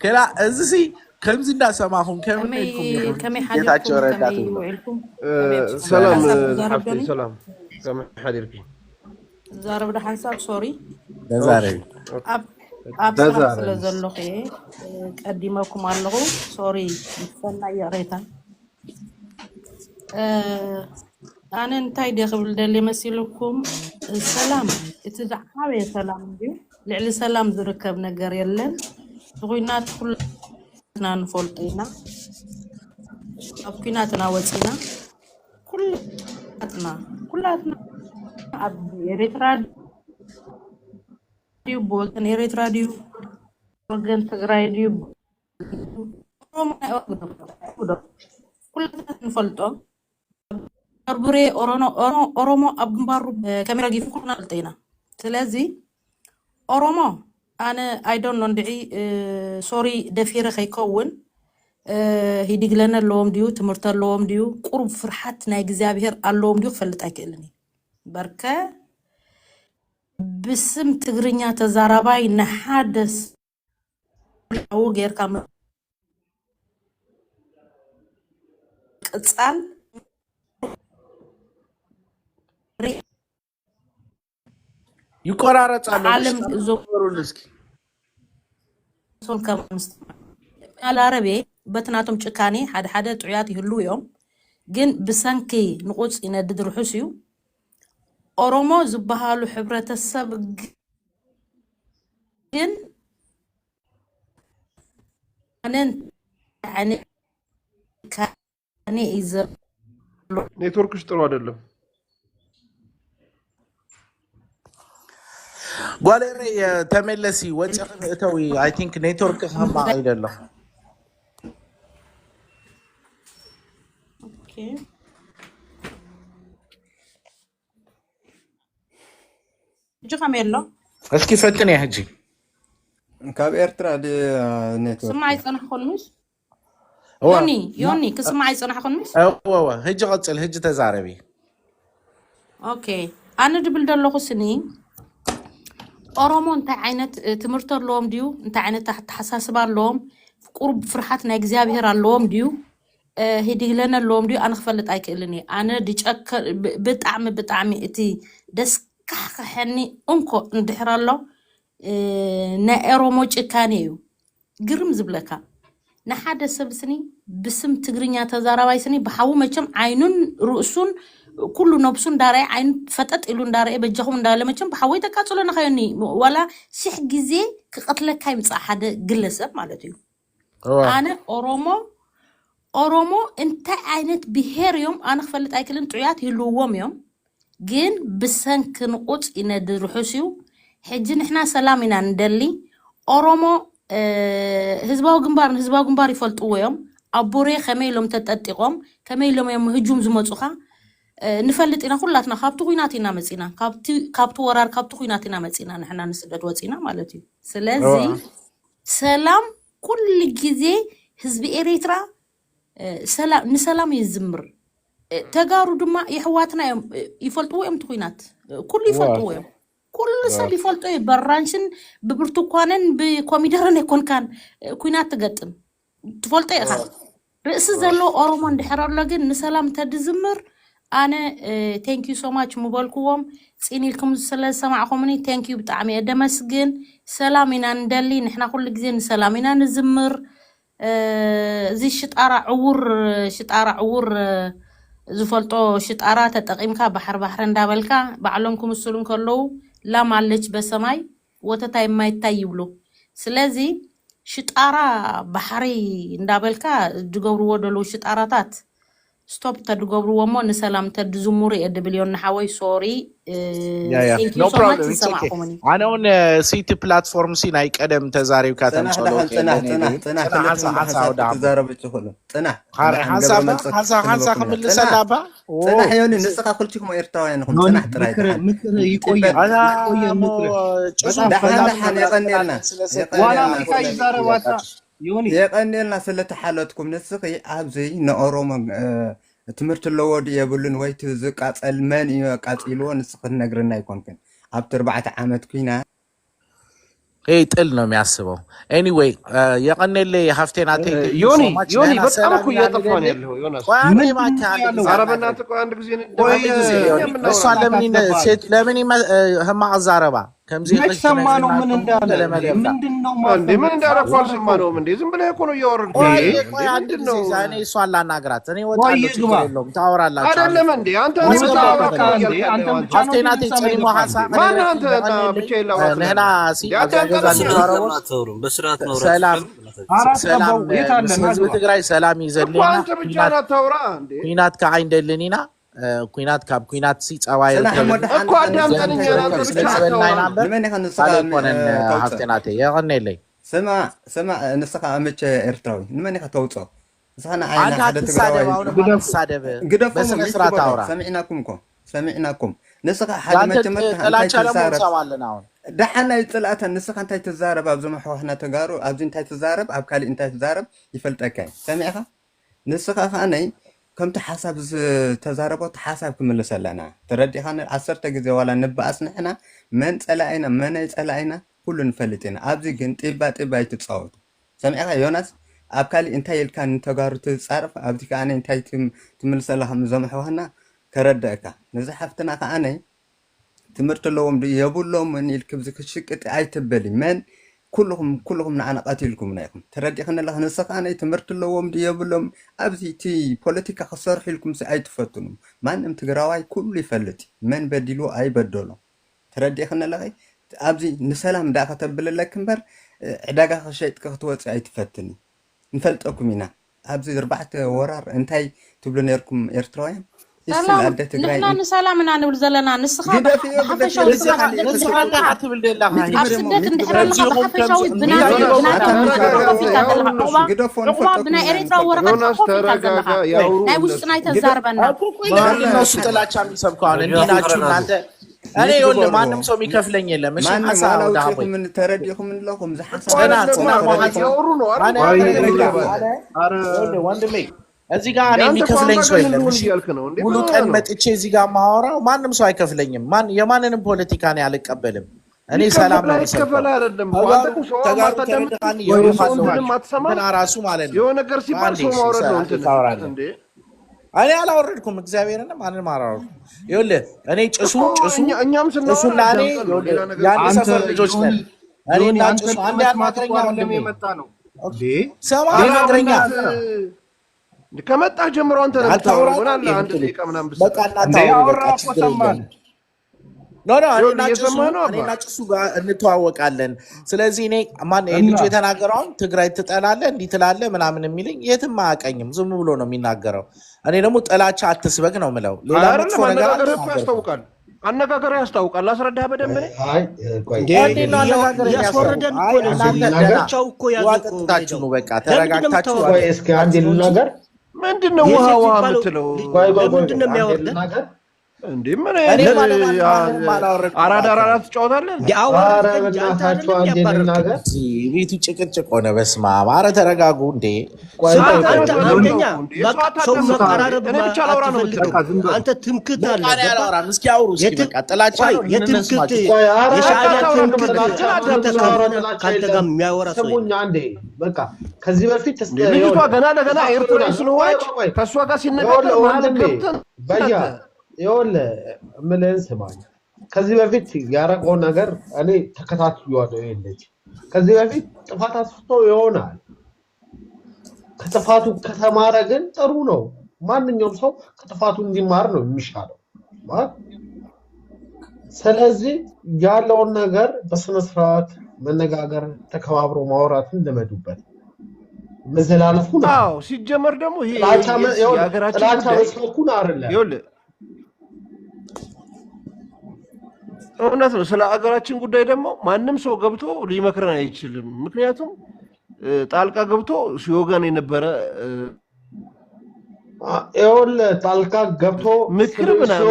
ከላ እዚህ ከምዚ እንዳሰማሁን
كم حالكم
سلام حبيبي سلام كم حالك
زارب ده حساب سوري
زارب
أبصر لزلخي قديمكم الله سوري فنا يا ريتا أنا انتي دخل دلي مسيلكم السلام اتزعحوا سلام دي لعلي سلام ذركب نجار يلن غينات كلنا نفولتينا أبكيناتنا وصينا كلاتنا أبي راديو بولتن راديو وغن تغراديو كلنا نفولتو أربري أورومو أبنبارو كاميرا جيفو كنا قلتينا سلازي أورومو أنا I don't know ندعي سوري دفيرة خيكون هيدي لنا اللوم ديو تمرت اللوم ديو قرب فرحتنا إجزابير اللوم ديو فلت أكلني بركة ብስም ትግርኛ ተዛራባይ ንሓደስ ኣው ጌርካ ቅጻል
ይቆራረጻሉ
ዓለም
ዞሩን እስኪ
ሶል ከምስ አልዓረቤ በትናቶም ጭካኔ ሓደ ሓደ ጥዑያት ይህሉ እዮም ግን ብሰንኪ ንቁፅ ይነድድ ርሑስ እዩ ኦሮሞ ዝበሃሉ ሕብረተሰብ ግን አነን አነ ካኔ ይዘ
ኔትወርክሽ ጥሩ አይደለም።
ጓሌሬ ተመለሲ ወጽህ እተዊ አይ ቲንክ ኔትወርክ ከማ አይደለም።
ኦኬ ጅኸሜሎ
እስኪ ፈትን ያህጂ
ካብ ኤርትራ ኔትወርክ
ስማይ ጽናሕኮን ምስ ዮኒ ክስማይ ጽናሕኮን ምስ
ወወ ህጂ ቀጽል ህጂ ተዛረቢ
ኦኬ አነ ድብል ደለኹ ስኒ ኦሮሞ እንታይ ዓይነት ትምህርቲ ኣለዎም ድዩ እንታይ ዓይነት ተሓሳስባ ኣለዎም ቁርብ ፍርሓት ናይ እግዚአብሔር ኣለዎም ድዩ ሂድግለና ኣለዎም ድዩ ኣነ ክፈልጥ ኣይክእልን እየ ኣነ ድጨከ ብጣዕሚ እቲ ደስካሕኒ እንኮ እንድሕር ኣሎ ናይ ኦሮሞ ጭካኔ እዩ ግርም ዝብለካ ንሓደ ሰብ ስኒ ብስም ትግርኛ ተዛራባይ ስኒ ብሓዊ መቸም ዓይኑን ርእሱን ኩሉ ነብሱን ዳራይ ዓይን ፈጠጥ ኢሉ እንዳረየ በጀኹም እንዳለ መቸም ብሓወይ ተቃጽሎ ነኸዮኒ ወላ ሲሕ ግዜ ክቀትለካ ይምፃ ሓደ ግለሰብ ማለት እዩ ኣነ ኦሮሞ እንታይ ዓይነት ብሄር እዮም ኣነ ክፈልጥ ኣይክልን ጥዑያት ይህልውዎም እዮም ግን ብሰንኪ ንቁፅ ይነድድ ርሑስ እዩ ሕጂ ንሕና ሰላም ኢና እንደሊ ኦሮሞ ህዝባዊ ግንባር ይፈልጥዎ እዮም ኣቦሬ ከመይ ኢሎም ተጠጢቆም ከመይ ኢሎም እዮም ህጁም ዝመፁኻ ንፈልጥ ኢና ኩላትና ካብቲ ኩናት ኢና መፂና ካብቲ ወራር ካብቲ ኩናት ኢና መፂና ንሕና ንስደት ወፂና ማለት እዩ ስለዚ ሰላም ኩሉ ግዜ ህዝቢ ኤርትራ ንሰላም ይዝምር ተጋሩ ድማ ይሕዋትና እዮም ይፈልጥዎ እዮም ትኩናት ኩሉ ይፈልጥዎ እዮም ኩሉ ሰብ ይፈልጦ በራንሽን ብብርቱካንን ብኮሚደረን ይኮንካን ኩናት ትገጥም ትፈልጦ ኢኻ ርእሲ ዘሎ ኦሮሞ እንድሕር ኣሎ ግን ንሰላም ተድዝምር ኣነ ቴንክ ዩ ሶ ማች ምበልክዎም ጽኒልኩም ስለሰማዕኹምኒ ቴንክ ዩ ብጣዕሚ ደመስግን ሰላም ኢና እንደሊ ንሕና ኩሉ ግዜ ንሰላም ኢና ንዝምር እዚ ሽጣራ ዕውር ዝፈልጦ ሽጣራ ተጠቂምካ ባሕር እንዳበልካ ባዕሎም ክምስሉን ከለው ላም አለች በሰማይ ወተታ የማይታይ ይብሉ ስለዚ ሽጣራ ባሕሪ እንዳበልካ ድገብርዎ ደሎ ሽጣራታት ስቶፕ ተድገብርዎ ሞ ንሰላም ተድዝሙር የድብልዮን ሓወይ ሶሪ ቴንክ ዩ ሶ ማች ሰማዕኹምኒ
አነውን ሲቲ ፕላትፎርም ሲ ናይ ቀደም ተዛሪብካ ተንጸሎ ሓንሳ ክምልሰላባ
ጽናሕ ዮኒ ንስኻ ኩልችኩም ኤርትራውያን ኢኹም ጽናሕ ጥራይ
ምክር ይቆያል
የቀንዴልና ስለተሓለትኩም ንስኺ ኣብዚ ንኦሮሞ ትምህርቲ ኣለዎ የብሉን ወይ ዝቃፀል መን እዩ ቃፂልዎ ንስኺ ትነግረና ኣይኮንክን ኣብቲ 4 ዓመት ኩና
ጥል ነው የሚያስበው ኤኒዌይ የቀንዴሌ ሀፍቴና
ዮኒ በጣም እኮ እያጠፋን ያለው ዮናስ ኧረ በእናትህ ቆይ አንድ ጊዜ
እሷ ለምን ህማቅ ዛረባ
መች ሰማነው ምን እንዳለ ምንድነው
እንዴ ምን እንዳረኩ አልሰማነውም እንዴ ዝም ብለህ እኮ ነው እያወረድኩ
እኔ እሷን ላናግራት እኔ ወጣለሁ ችግር የለውም ታወራላችሁ
አይደለም እንዴ አንተ
ሀፍቴና ተጽሪሞ ሐሳብ
ማን አንተ ብቻ ይላው
ነህና
በስርዓት ነው
ሰላም ህዝብ ትግራይ ሰላም ይዘልና
አንተ ብቻ አታውራ እንዴ
ኩናት ከዓይን ደልኒና ኩናት ካብ ኩናት ሲ ጸዋይ
እኮ አዳምጠንኛ አንተ ብቻ
ሀፍቴናቴ የቀኔለይ
ስማ ንስኻ አመቸ ኤርትራዊ ንመን ኢኻ ተውፅኦ ንስኻና ዓይና ሓደ ትግራዋይ
በስነ ስርዓት አውራ
ሰሚዕናኩም ንስኻ ሓደ መጀመርታ
ጥላቻ ለሞሰማለን አሁን
ደሓና ይጥላእታ ንስኻ እንታይ ትዛረብ ኣብ ዘመሓዋሕና ተጋሩ ኣብዚ እንታይ ትዛረብ ኣብ ካልእ እንታይ ትዛረብ ይፈልጠካ ሰሚዕኻ ንስኻ ኸዓነይ ከምቲ ሓሳብ ዝተዛረቦት ሓሳብ ክምልስ ኣለና ተረዲኻነ 10 ግዜ ዋላ ንበኣስ ንሕና መን ፀላኢና መን ኣይፀላኢና ኩሉ ንፈልጥ ኢና ኣብዚ ግን ጢባ ይትፃወቱ ሰሚዕኻ ዮናስ ኣብ ካሊእ እንታይ ኢልካ ንተጋሩ ትፃርፍ ኣብዚ ከዓነ እንታይ ትምልስ ኣለኻ ምዘምሕዋና ከረድአካ ነዚ ሓፍትና ከዓነ ትምህርቲ ኣለዎም የብሎምን ኢልክ ብዝክሽቅጥ ኣይትበሊ መን كلهم نعنا قاتلكم نايكم تردي خلنا الله نسخ أنا تمرت لهم ديابلهم أبزي تي بوليتيكا خسر حيلكم سأي تفتنهم ما نم تجراوي كل فلتي من بدلو أي بدلو تردي خلنا الله أبزي نسلام داخل تبل لكن بر عداقة خشيت كختوات سأي تفتني نفلتكم هنا أبزي ربعت ورار انتي تبلونيركم إرترايم
سلام نحنا نسلامنا نقول زلنا نسخة حفشوا
نسخة حتبل الله
أبسدت ندحر الله بحفشوا بنا إريترا ورقة خوفي ناي وسطنا يتزاربنا
الناس طلعت عم يسبقوا على ديناچو እናንተ እኔ ይወል ማንም ሰው የሚከፍለኝ የለም እሺ ሐሳብ ዳቦ
ምን ተረዲኩም እንለኩም ዘሐሳብ
ያወሩ ነው አረ ወንድሜ እዚህ ጋር እኔ የሚከፍለኝ ሰው የለም ሙሉ ቀን መጥቼ እዚህ ጋር ማወራው ማንም ሰው አይከፍለኝም የማንንም ፖለቲካ ነው ያልቀበልም እኔ ሰላም ነው
ይከፈል አይደለም
ተጋርተን የሆነ ራሱ ማለት ነው
የሆነ ነገር ሲባል ሰው ማውረድ ነው እንዴ
እኔ አላወረድኩም እግዚአብሔርን ማንንም አላወረድኩም ይኸውልህ እኔ ጭሱ
እኛም
ጭሱና እኔ ያን ሰፈር ልጆች ነን እኔና ጭሱ አንድ ያማግረኛ
እንደሚመጣ ነው እንዴ
ሰማ ያማግረኛ
ከመጣህ ጀምሮ አንተ ነው ታወራውና አንድ ደቂቃ ምናምን ብቻ
በቃ እናታወራለን ኖ እኔና ጭሱ ጋር እንተዋወቃለን ስለዚህ እኔ ማን ልጅ የተናገረው ትግራይ ትጠላለህ እንዲህ ትላለህ ምናምን የሚልኝ የትም አያቀኝም ዝም ብሎ ነው የሚናገረው እኔ ደግሞ ጥላቻ አትስበክ ነው ምለው ሌላ መጥፎ ነገር
ያስታውቃል አነጋገር ያስታውቃል አስረዳህ በደንብ
ያስወረደን እኮ ነው እናንተው እኮ
ያዘቁታችሁ ነው በቃ ተረጋግታችሁ
እስኪ አንድ ነገር
ምንድነው ውሃ የምትለው
ምንድነው የሚያወርደን
እንዴ ምን አራዳ ትጫወታለህ
ቤቱ ጭቅጭቅ ሆነ በስመ አብ ኧረ ተረጋጉ እንዴ
አንተ ትምክት አለ
እስኪ አውሩ እስኪ በቃ ጥላቻ
የትምክት የሻዕቢያ ትምክት ካንተ ጋር የሚያወራ ሰው
አንዴ በቃ ከዚህ በፊት
ልጅቷ ገና ለገና ኤርትራ ስለሆነች ከሷ ጋር ሲነጋገር ማለት
በያ ይወል ምንን ስማኝ ከዚህ በፊት ያረቀው ነገር እኔ ተከታትየዋለሁ ይልኝ ከዚህ በፊት ጥፋት አስፍቶ ይሆናል ከጥፋቱ ከተማረ ግን ጥሩ ነው ማንኛውም ሰው ከጥፋቱ እንዲማር ነው የሚሻለው ማለት ስለዚህ ያለውን ነገር በስነ ስርዓት መነጋገር ተከባብሮ ማውራት እንደመዱበት መዘላለፉ ነው
አዎ ሲጀመር ደግሞ ይሄ
የሀገራችን ጉዳይ አይደለም
ይወል እውነት ነው ስለ ሀገራችን ጉዳይ ደግሞ ማንም ሰው ገብቶ ሊመክረን አይችልም ምክንያቱም ጣልቃ ገብቶ ሲወገን የነበረ
ይወል ጣልቃ ገብቶ
ምክር ምናምን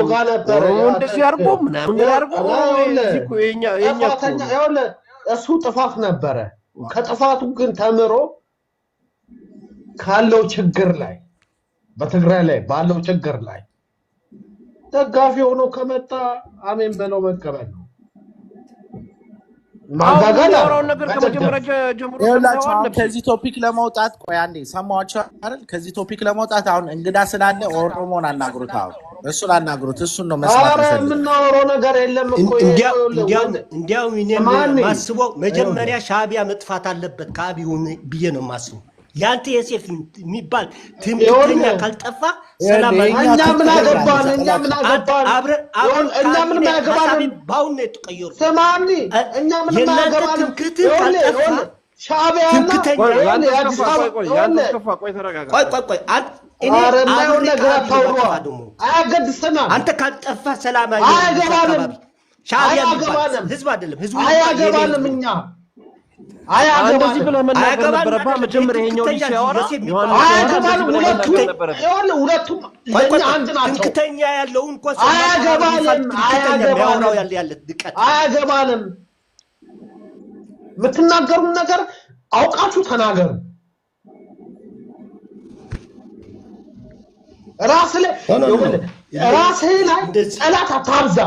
እንደዚህ አርጎ ምናምን አርጎ የኛ
ይወል እሱ ጥፋት ነበረ ከጥፋቱ ግን ተምሮ ካለው ችግር ላይ በትግራይ ላይ ባለው ችግር ላይ ደጋፊ ሆኖ ከመጣ አሜን በለው መቀበል ነው
ማጋጋላው ነገር ከመጀመሪያ ጀምሮ
ከዚህ ቶፒክ ለመውጣት ቆይ አንዴ ሰማዋችሁ አይደል ከዚህ ቶፒክ ለመውጣት አሁን እንግዳ ስላለ ኦሮሞን አናግሩት አሁን እሱን አናግሩት እሱን ነው መስማት
ይፈልጋል ምናወራው ነገር የለም እኮ
እንዲያው እኔ ማስበው መጀመሪያ ሻዕቢያ መጥፋት አለበት ከአብይ ብዬ ነው ማስበው ያንተ የሴፍ የሚባል ትምክተኛ ካልጠፋ ሰላም
እኛ ምን አገባን እኛ ምን ማገባን
ባውን ነው ተቀየሩ
ሰማኒ እኛ ምን ማገባን
ትምክት ካልጠፋ
ሻዕቢያና
ቆይ
እኔ
አረማው ነገር ታውሩ አያገድሰና
አንተ ካልጠፋ ሰላም
አያገባንም
ሻዕቢያ ህዝብ አይደለም ህዝቡ
አያገባንም እኛ
እንደዚህ ብለህ መናገር ነበረብህ መጀመሪያ ይሄኛው ልጅ ሲያወራ
አያገባንም ሁለቱም ለኛ አንድ ናቸው
ትምክተኛ ያለውን ኮስ
አያገባንም የምትናገሩን ነገር አውቃችሁ ተናገሩ
ራስህ ላይ ራስህ ላይ ጠላት አታብዛ።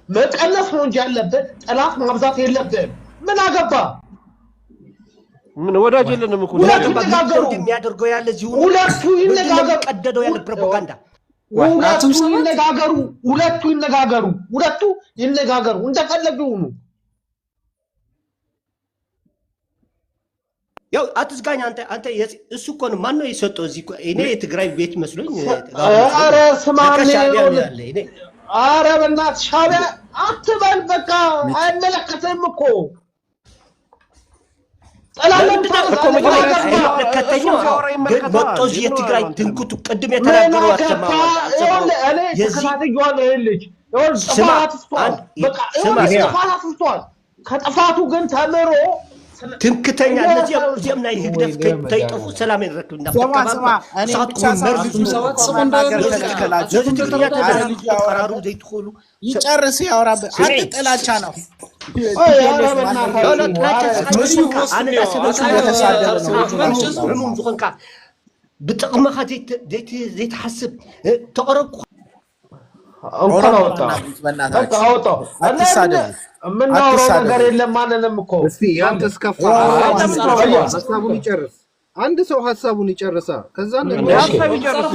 መቀነስ ነው እንጂ ያለብህ ጠላት ማብዛት የለብህም። ምን አገባ?
ምን ወዳጅ የለንም እኮ
ሁለቱ ይነጋገሩ።
የሚያደርገው ያለ እዚሁ
ሁለቱ ይነጋገሩ።
ቀደደው ያለ ፕሮፓጋንዳ
ሁለቱ ይነጋገሩ እንደፈለጉ ይሁኑ።
ያው አትዝጋኝ አንተ እሱ እኮ ነው ማን ነው የሰጠው እዚህ እኔ የትግራይ ቤት መስሎኝ
ኧረ ስማኝ ኧረ በእናትህ ሻዕቢያ አትበል በቃ አይመለከትህም እኮ
መጥቶ እዚህ የትግራይ ትንኩቱ ቅድም የተናገሩ
ከጥፋቱ ግን ተምሮ
ትምክተኛ እነዚህም ናይ ህግደፍ ተይጠፉ ሰላም ይረክብ
ይጨርስ ያወራብ አንተ ጥላቻ ነው
ብጥቅምካ ዘይተሓስብ ተቀረብኩ
እንኳን አወጣው የምናወራው ነገር የለም። ማንንም እኮ
እስቲ ያንተ እስከፋ ሀሳቡን ይጨርስ። አንድ ሰው ሀሳቡን ይጨርሳ። ከዛ
ሀሳብ ይጨርስ።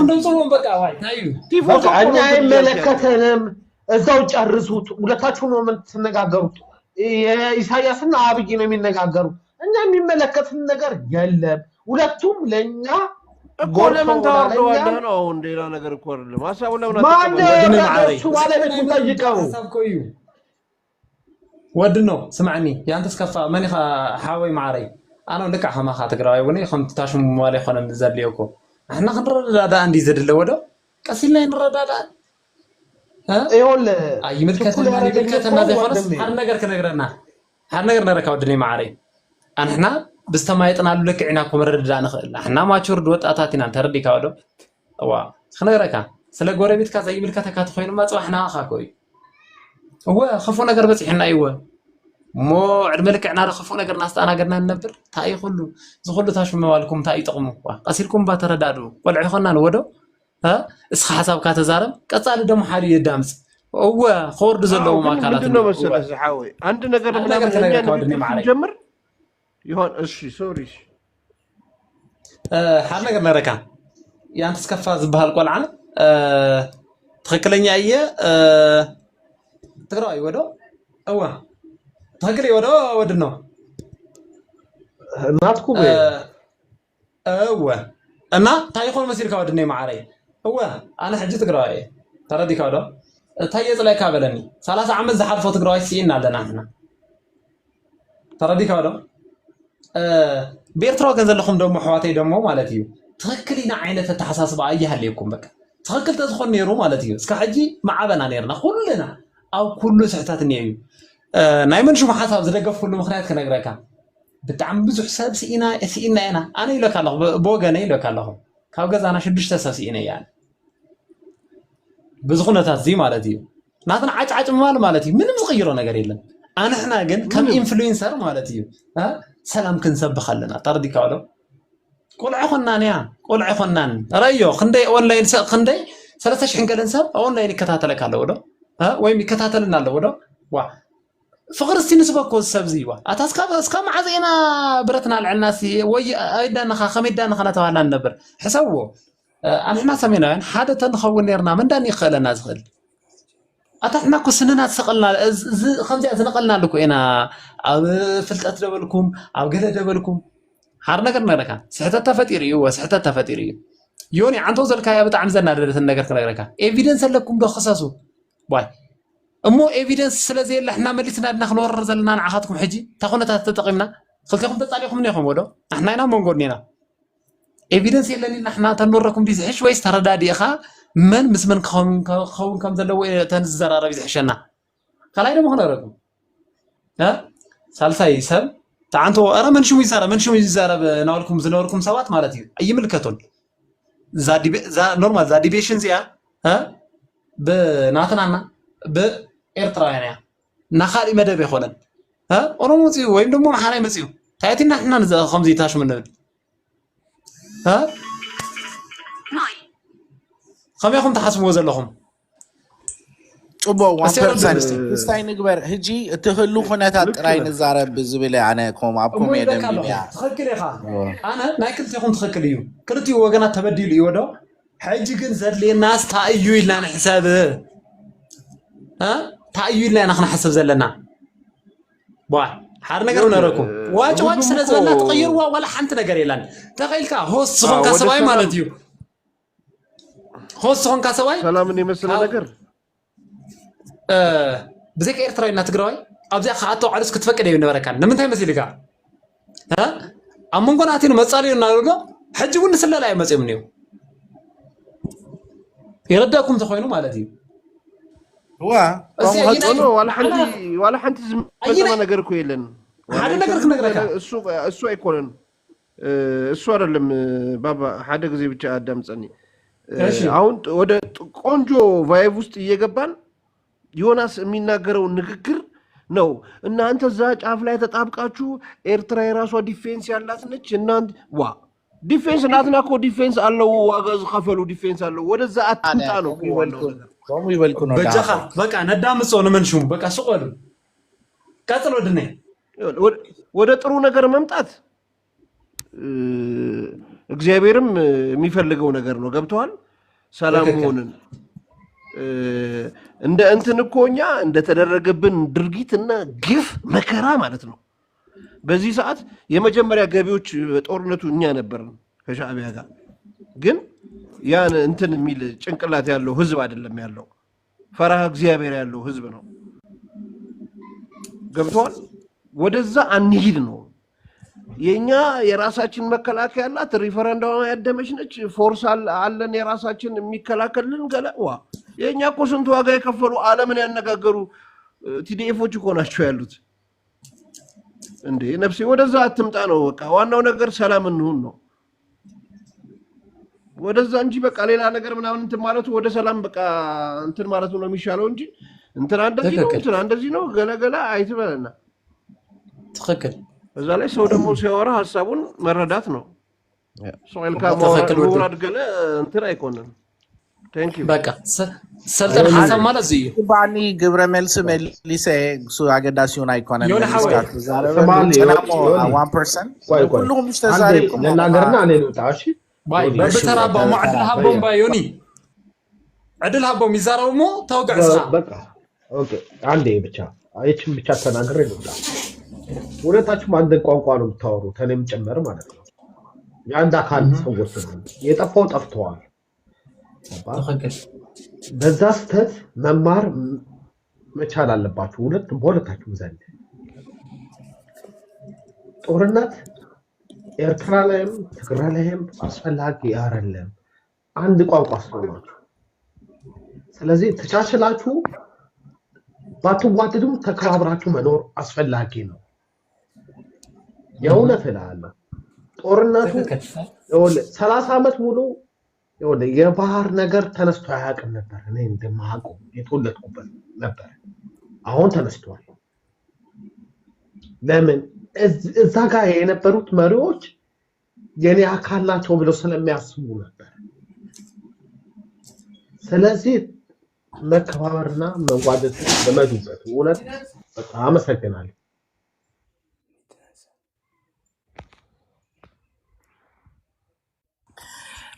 እኛ አይመለከተንም። እዛው ጨርሱት። ሁለታችሁ ነው የምትነጋገሩት። ኢሳያስና አብይ ነው የሚነጋገሩት። እኛ የሚመለከትን ነገር የለም። ሁለቱም ለኛ
እኮ ለምን ታወርደዋለህ ነው? አሁን ሌላ ነገር እኮ አይደለም። ሀሳቡን ለምን
ማነው ባለቤት ጠይቀው
ود ነው ስማዕኒ ያንተስ ከፋ ማን ሓወይ ማዕረይ ኣነ ልካ ሓማኻ ትግራዋይ ወኔ ከም ታሽሙ ሞባይል ይኾነ ዘልየኮ احنا ክንረዳዳ እንዲ ዘድለ ወዶ ቀሲልና እንረዳዳ
ይሁን
አይ ምልከተና ዘይኾነስ ሓደ ነገር ከነግረና ሓደ ነገር ነረካ ወድኒ ማዕረይ ኣንሕና ብስተማይጥናሉ ልክዕና ኮ መረዳዳ ንኽእል ኣሕና ማቹርድ ወጣታት ኢና ተረዲካ ወዶ ዋ ክነግረካ ስለ ጎረቤትካ ዘይምልከተካ ትኾይኑ ማጽዋሕና ኻኮይ هو خفو نجار بس إحنا أيوة مو عدم لك عنا خفو نجار ناس أنا قدنا ننبر تاي خلو زخلو تاش موالكم تاي تقوموا قصيركم باتردادو ولا عخنا نودو ها إسخ حساب كاتزارم كتصال دم حالي الدامس هو خورد زلوا ما كانت
عندنا مسألة زحاوي عندنا نجار من جمر يهون إشي سوري
حال نجار نركان يعني تسكفى زبها القلعة تخكلني أيه تقرأي ودو أوه تقرأي ودو ودنو
ناتكو
أوه أنا تايخون مسير كودني معاري أوه أنا حجي تقرأي ترى دي كودو تايز لك قبلني 3 عام زحف تقرأي سينا لنا إحنا ترى دي كودو بيرترو كذا لكم دم حواتي دمو مالتيو تخكلينا عينة التحساس بأي هليكم بك تخكل تدخل نيرو مالتيو اسكا حجي معبنا نيرنا كلنا أو كل ساعات نيجي نايمن شو محاسب زلقف كل مخنات كنقرأك بتعم بزح حساب سئنا أنا يلك الله بوجا أنا يلك الله كاوجز أنا شدش تساسئنا يعني بزخونة تزي مالتي ناتنا عج مالتي من مصغيرنا قريلا أنا إحنا جن كم إنفلونسر مالتي ها سلام كنسب خلنا تردي كاولو قول عخنا نيا قول عخنا رأيو خندي أونلاين خندي 3 شحن كذا نسب أونلاين كتاتلك على وده ها وين يكتاتلنا على وده وا فقر السنسبة كوز سبزيوا أتاسكا معزينا برتنا على الناس وي أيضا نخا خميدا نخنا توالنا النبر حسوه أنا سمينا حدا تنخون نيرنا من داني خلنا زغل أتحنا كسننا سقلنا خمسة نقلنا لكم هنا أو فلتت دبلكم أو قلة دبلكم حرنا كنا لك سحتة تفتيري وسحتة تفتيري يوني عن توصل كايا بتاع زنا درت النجار كنا لك إيفيدنس لكم بخصاصه باي أمو إيفيدنس سلزي اللي إحنا مليتنا نخلور رزلنا نعخاتكم حجي تاخونا تتقيمنا خلكم تطالعكم نيخم ودو إحنا هنا مونغورنينا إيفيدنس اللي إحنا تنوركم بيزحش ويس تردادي أخا من بس من خون كم ذلوا تنزل عربي زحشنا خلاينا ما خناركم ها سالسا يسب تعانتوا أرا من شو يزارب ناولكم زنوركم سوات مالتي أي ملكتون زا نورمال زا ديبيشن زيا ها بناتنا بإرتراينا نخالي مدى بيخولن ها أنا مسيو وين دمو محاري مسيو تأتينا إحنا نزا 15 من ها خميكم تحسبوا زلهم
ጽቡቅ 1% ክስታይ ንግበር ሕጂ እቲ ህሉ ኩነታት ጥራይ ንዛረብ ብዝብል ኣነ ከም ኣብ ኮሜዲ ሚድያ
ትኽክል ኢኻ ኣነ ናይ ክልቲኹም ትኽክል እዩ ክልቲኡ ወገናት ተበዲሉ እዩ ወዶ ሕጂ ግን ዘድልየናስ እንታይ እዩ ኢልና ንሕሰብ እንታይ እዩ ኢልና ኢና ክንሓስብ ዘለና ሓደ ነገር ነረኩም ዋጭ ስለ ዝበልና ተቐይርዋ ዋላ ሓንቲ ነገር የላን ተኸኢልካ ሆስ ዝኾንካ ሰብኣይ ማለት እዩ ሆስ ዝኾንካ ሰብኣይ
ሰላምን የመሰለ ነገር
بزيك إيرتراي ناتجراي أبزي خاطو عرس كتفكر يبي نبركان لمن تاي مسيلك ها أمون كنا عتينو مسألة نارجو حجي ون سلا لا يمسي منيو يردكم تخوينو مالتي
هو
ولا حنتي زمان نجر كويلن
هذا نجرك
السوق يكونن السوار اللي بابا حدا زي بتشا قدام تصني አሁን ወደ ቆንጆ ቫይብ ውስጥ እየገባን ዮናስ የሚናገረው ንግግር ነው እናንተ እዛ ጫፍ ላይ ተጣብቃችሁ ኤርትራ የራሷ ዲፌንስ ያላት ነች እናንተ ዋ ዲፌንስ ናትና እኮ ዲፌንስ አለው ዋጋ ዝከፈሉ ዲፌንስ አለው ወደዛ አትምጣ ነው
ቆሙ ይበልኩ ነው
በጃኻ በቃ ነዳምጾ ነው መንሹም በቃ ስቆሉ ቀጥሎ ድነ
ወደ ጥሩ ነገር መምጣት እግዚአብሔርም የሚፈልገው ነገር ነው ገብቷል ሰላም ሆነን እንደ እንትን እኮኛ እንደ ተደረገብን ድርጊትና ግፍ መከራ ማለት ነው በዚህ ሰዓት የመጀመሪያ ገቢዎች ጦርነቱ እኛ ነበርን ከሻዕቢያ ጋር ግን ያን እንትን የሚል ጭንቅላት ያለው ህዝብ አይደለም ያለው ፈራህ እግዚአብሔር ያለው ህዝብ ነው ገብቷል ወደዛ አንሂድ ነው የኛ የራሳችን መከላከያ ያላት ሪፈረንዳም ያደመች ነች ፎርስ አለን የራሳችን የሚከላከልን ገለዋ የኛ እኮ ስንት ዋጋ የከፈሉ ዓለምን ያነጋገሩ ቲዲኤፎች እኮ ናቸው ያሉት እንዴ ነፍሴ ወደዛ አትምጣ ነው በቃ ዋናው ነገር ሰላም እንሁን ነው ወደዛ እንጂ በቃ ሌላ ነገር ምናምን እንትን ማለት ወደ ሰላም በቃ እንትን ማለት ነው የሚሻለው እንጂ እንትን እንደዚህ ነው ገለገላ አይትበልና
ትክክል
እዛ ላይ ሰው ደግሞ ሲያወራ ሐሳቡን መረዳት ነው ሶልካ ሙራድ ገለ እንትን አይቆንም ቴንክ ዩ
በቃ ሰልጠን ሐሳብ ማለት ዝዩ
ባኒ ግብረ መልስ መልሊሰ ሱ አገዳሲውን አይቆንም ሁሉም ተዛሪቁ
ለናገርና ለሉታሽ
باي بترابا مع عدل هبون بايوني عدل هبون ميزارو مو توقع صح
بقى اوكي عندي بچا አይችም ብቻ ተናገረ ይሉታል ሁለታችሁ አንድ ቋንቋ ነው የምታወሩት እኔም ጨመር ማለት ነው ያንዳ ካን ሰዎች ነው የጠፋው ጠፍቷል በዛ ስተት መማር መቻል አለባችሁ ሁለታችሁ ዘንድ ጦርነት ኤርትራ ላይም ትግራይ ላይም አስፈላጊ አይደለም አንድ ቋንቋ ስለሆናችሁ ስለዚህ ተቻችላችሁ ባትዋደዱም ተከባብራችሁ መኖር አስፈላጊ ነው የእውነት እላለሁ ጦርነቱ 30 ዓመት ሙሉ የባህር ነገር ተነስቶ አያውቅም ነበር እኔ እንደማውቀው የተወለድኩበት ነበር አሁን ተነስቷል ለምን እዛ ጋር የነበሩት መሪዎች የኔ አካል ናቸው ብለው ስለሚያስቡ ነበር ስለዚህ መከባበርና መዋደድ ለመዱበት እውነት በጣም አመሰግናለሁ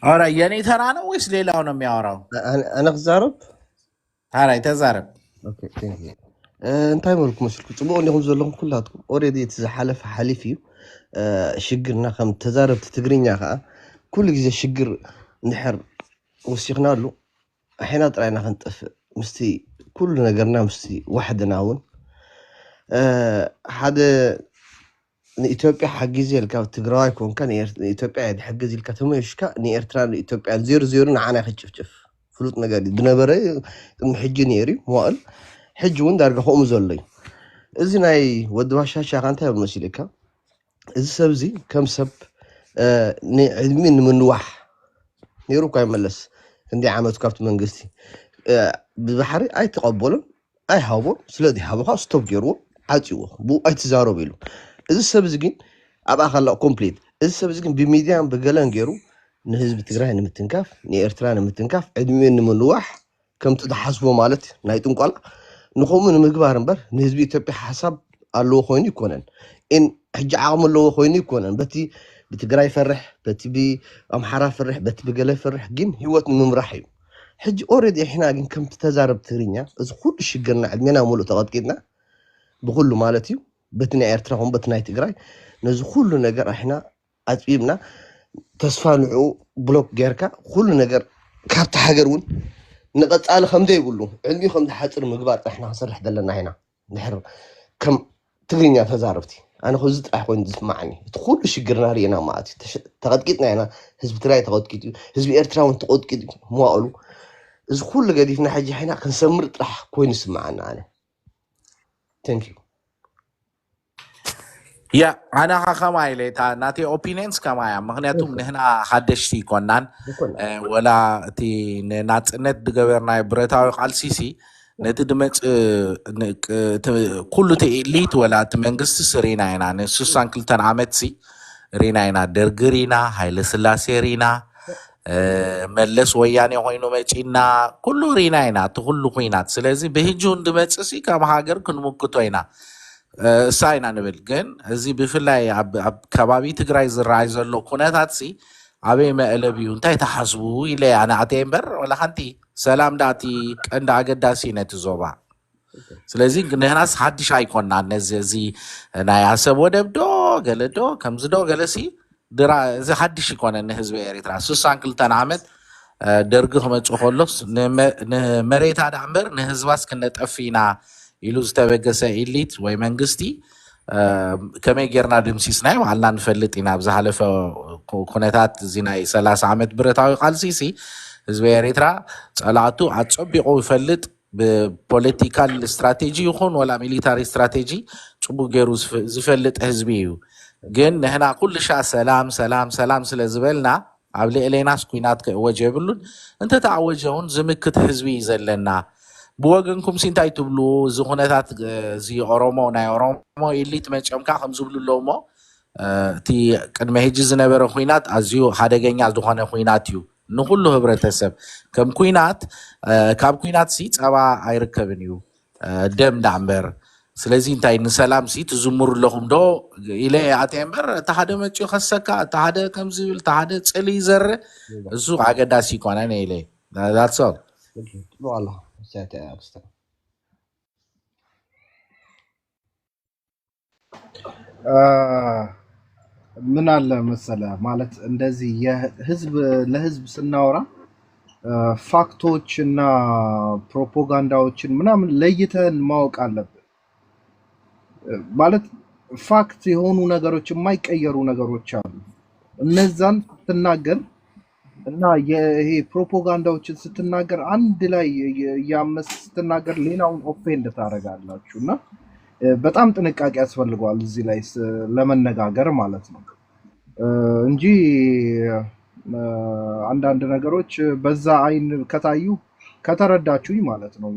ኧረ የኔ ተራ ነው ወይስ ሌላው ነው የሚያወራው
انا خزارب
ታራይ ተዛረብ
ኦኬ ቴንክ ዩ እንታይ መልኩ መስልኩ ጽቡቅ እንደኩም ዘለኩም ኩላትኩም ኦሬዲ ተዝሓለፈ ሓሊፍ እዩ ሽግርና ከም ተዛረብቲ ትግርኛ ከዓ ኩሉ ግዜ ሽግር እንድሕር ወሲኽናሉ ኣሕና ጥራይና ክንጠፍእ ምስቲ ኩሉ ነገርና ምስቲ ዋሕድና እውን ሓደ ንኢትዮጵያ ሓጊዝ ኢልካ ትግራዋይ ኮንካ ንኢትዮጵያ ይሕግዝ ኢልካ ተመሽካ ንኤርትራ ንኢትዮጵያ 00 ንዓና ይክጭፍጭፍ ፍሉጥ ነገር እዩ ዝነበረ ቅድሚ ሕጂ ነይሩ መዋእል ሕጂ እውን ዳርጋ ከምኡ ዘሎ እዩ እዚ ናይ ወዲ ባሻሻ እንታይ መሲል ኢልካ እዚ ሰብ እዚ ከም ሰብ ንዕድሚ ንምንዋሕ ነይሩ እኳ ይመለስ ክንደይ ዓመቱ ካብቲ መንግስቲ ብባሕሪ ኣይተቐበሉን ኣይሃቦን ስለዚ ሃቦካ ስቶፕ ገይርዎ ዓፂዎ ብኡ ኣይትዛረቡ ኢሉ እዚ ሰብ እዚ ግን ኣብ ኣኻላ ኮምፕሊት እዚ ሰብ እዚ ግን ብሚድያን ብገለን ገይሩ
ንህዝቢ ትግራይ ንምትንካፍ ንኤርትራ ንምትንካፍ ዕድሜ ንምልዋሕ ከምቲ ተሓስቦ ማለት ናይ ጥንቋላ ንኸምኡ ንምግባር እምበር ንህዝቢ ኢትዮጵያ ሓሳብ ኣለዎ ኮይኑ ይኮነን እን ሕጂ ዓቕሚ ኣለዎ ኮይኑ ይኮነን በቲ ብትግራይ ፈርሕ በቲ ብኣምሓራ ፈርሕ በቲ ብገለ ፈርሕ ግን ህይወት ንምምራሕ እዩ ሕጂ ኦልሬዲ እሕና ግን ከምቲ ተዛረብ ትግርኛ እዚ ኩሉ ሽግርና ዕድሜና ሙሉእ ተቐጥቂጥና ብኩሉ ማለት እዩ በቲ ናይ ኤርትራ ኹም በቲ ናይ ትግራይ ነዚ ኩሉ ነገር እሕና ኣፅቢብና ተስፋ ንዑ ብሎክ ጌርካ ኩሉ ነገር ካብቲ ሃገር እውን ንቐፃሊ ከምዘ ይብሉ ዕልሚኡ ከምዚ ሓፅር ምግባር ጥሕና ክንሰርሕ ዘለና ኢና ድሕር ከም ትግርኛ ተዛረብቲ ኣነ ከዚ ጥራሕ ኮይኑ ዝስማዓኒ እቲ ኩሉ ሽግርና ርኢና ማለት እዩ ተቐጥቂጥና ኢና ህዝቢ ትግራይ ተቐጥቂጡ እዩ ህዝቢ ኤርትራ እውን ተቐጥቂጡ መዋእሉ እዚ ኩሉ ገዲፍና ሕጂ ሕና ክንሰምር ጥራሕ ኮይኑ ይስማዓና ኣነ ቴንክ ዩ
يا أنا خما إلي تا ناتي opinions كما يا مغنياتهم نحنا حدشتي كونان ولا تي نات دغورنا بريتاوي قال سيسي نت دمت كل تيليت ولا تمنغست سرينا هنا نسوسان كلتن عمتسي رينا هنا درغرينا هايل سلاسي رينا ملس وياني هوينو مچينا كله رينا هنا تكله كوينات سلازي بهجون دمتسي كما هاجر كنمكتو هنا ساينا نبل جن هذي بفلاي كبابي تجري زراعي زلوا كونات سي أبي ما ألبيون تاي تحسبوا إلى أنا أتيمبر ولا خنتي سلام داتي عند عقد داسي نتزوبا سلازي ناس حد شاي كنا نزي ناياسب ودبدو قالدو كم زدو قالسي درا إذا حد شي كنا نهز بيريترا سوسان كل تنعمت درجهم تخلص نمريت هذا عمر نهز واس كنا تأفينا يلوز تبقى إليت ويمنجستي كما يجرنا دمسيسنا وعلنا نفلتنا بزحلف كونتات زيناي 3 عامات بريطاوي قال سيسي زوي ريترا طلعتو عتصبيقو يفلت ببوليتيكال استراتيجي يكون ولا ميليتاري استراتيجي صبو غيرو زفلت حزبيو جن هنا كل شيء سلام سلام سلام سلازبلنا عبلي اليناس كوينات وجبلون انت تعوجون زمكت حزبي زلنا بوغنكم سينتاي تبلو زخونتات زي اورومو ناي اورومو إليت مچمكا خمزبلو لومو تي قدمه هيج زنبره خوينات ازيو حدغኛ ዝኮነ خوينات يو نكل ህብረተሰብ ከም ኩናት ካብ ኩናት ሲ ጸባ አይርከብን እዩ ደም ዳምበር ስለዚህ እንታይ ንሰላም ሲ ትዝምሩ ለኹም ዶ ኢለ አቴምበር ተሓደ መጪ خሰካ ተሓደ ከም ዝብል ተሓደ ጽሊ ዘር እሱ አገዳሲ ኮነ ነው ኢለ that's all
والله ساعتها أبستر
ምን አለ መሰለ ማለት እንደዚህ የህዝብ ለህዝብ ስናወራ ፋክቶች እና ፕሮፓጋንዳዎችን ምናምን ለይተን ማወቅ አለብን ማለት ፋክት የሆኑ ነገሮች የማይቀየሩ ነገሮች አሉ እነዛን ስትናገር እና ይሄ ፕሮፓጋንዳዎችን ስትናገር አንድ ላይ ያመስ ስትናገር ሌላውን ኦፌንድ ታደርጋላችሁና በጣም ጥንቃቄ ያስፈልጋል እዚህ ላይ ለመነጋገር ማለት ነው እንጂ አንዳንድ ነገሮች በዛ አይን ከታዩ ከተረዳችሁኝ ማለት ነው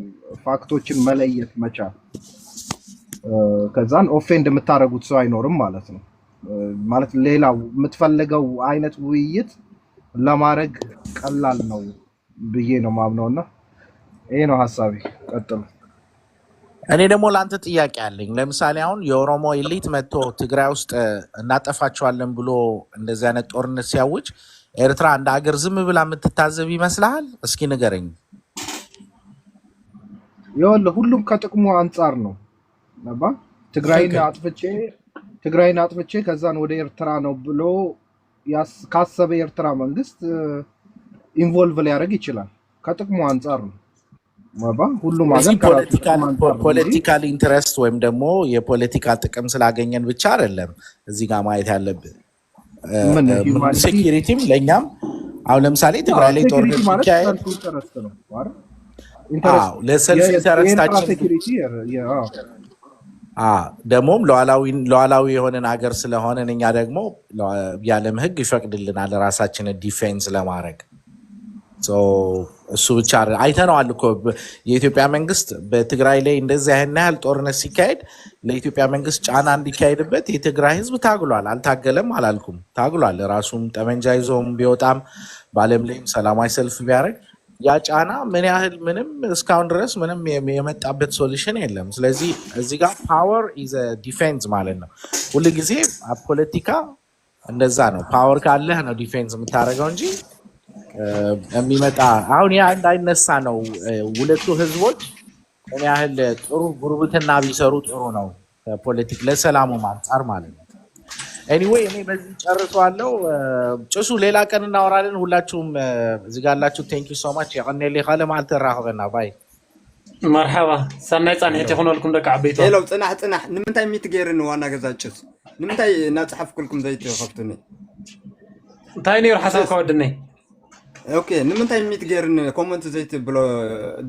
ፋክቶችን መለየት መቻል ከዛን ኦፌንድ የምታረጉት ሰው አይኖርም ማለት ነው ማለት ሌላው የምትፈልገው አይነት ውይይት ለማድረግ ቀላል ነው ብዬ ነው ማምነውና ይሄ ነው ሐሳቤ ቀጥሉ
እኔ ደግሞ ላንተ ጥያቄ አለኝ ለምሳሌ አሁን የኦሮሞ ኢሊት መጥቶ ትግራይ ውስጥ እናጠፋቸዋለን ብሎ እንደዚህ አይነት ጦርነት ሲያውጅ ኤርትራ እንደ ሀገር ዝም ብላ የምትታዘብ ይመስልሃል እስኪ ንገረኝ
ይኸውልህ ሁሉም ከጥቅሙ አንፃር ነው ነባ ትግራይን አጥፍቼ ከዛን ወደ ኤርትራ ነው ብሎ ካሰበ ኤርትራ መንግስት ኢንቮልቭ ሊያደርግ ይችላል ከጥቅሙ አንፃር ነው ማባ ሁሉም ሀገር
ፖለቲካል ኢንተረስት ወይም ደግሞ የፖለቲካ ጥቅም ስላገኘን ብቻ አይደለም እዚህ ጋር ማየት ያለብን ሴኩሪቲም ለኛም አሁን ለምሳሌ ትግራይ ላይ ጦርነት ይካሄድ ነው ለሰልፍ ኢንተረስታችን ደግሞም ሉዓላዊ የሆነን ሀገር ስለሆነ እኛ ደግሞ የዓለም ህግ ይፈቅድልናል ራሳችንን ዲፌንስ ለማድረግ እሱ ብቻ አይተነዋል እኮ የኢትዮጵያ መንግስት በትግራይ ላይ እንደዚህ ያህል ጦርነት ሲካሄድ ለኢትዮጵያ መንግስት ጫና እንዲካሄድበት የትግራይ ህዝብ ታግሏል። አልታገለም አላልኩም፣ ታግሏል። ራሱም ጠመንጃ ይዞም ቢወጣም በዓለም ላይም ሰላማዊ ሰልፍ ቢያደርግ ያ ጫና ምን ያህል ምንም እስካሁን ድረስ ምንም የመጣበት ሶሉሽን የለም። ስለዚህ እዚህ ጋር ፓወር ኢዝ ዲፌንስ ማለት ነው። ሁሉ ጊዜ ፖለቲካ እንደዛ ነው። ፓወር ካለህ ነው ዲፌንስ የምታደርገው እንጂ የሚመጣ አሁን ያ እንዳይነሳ ነው። ሁለቱ ህዝቦች ምን ያህል ጥሩ ጉርብትና ቢሰሩ ጥሩ ነው፣ ፖለቲክ ለሰላሙ አንጻር ማለት ነው። ኤኒዌይ እኔ በዚህ ጨርሰዋለሁ። ጭሱ ሌላ ቀን እናወራለን። ሁላችሁም እዚህ ጋር ያላችሁ ቴንክ ዩ ሶ ማች። የቀኔ ካለ ማለት ተራኸበና ባይ
መርሐባ ሰናይ ጻንሕት ይኹነልኩም ደቂ ዓበይቶ
ሄሎ ጽናሕ ንምንታይ ሚት ገይርን ዋና ገዛ ጭስ ንምንታይ እናፅሓፍ ኩልኩም ዘይት ከፍቱኒ
እንታይ ነይሩ ሓሳብካ ወድነይ
ኦኬ ንምንታይ ሚት ገይርን ኮመንት ዘይት ብሎ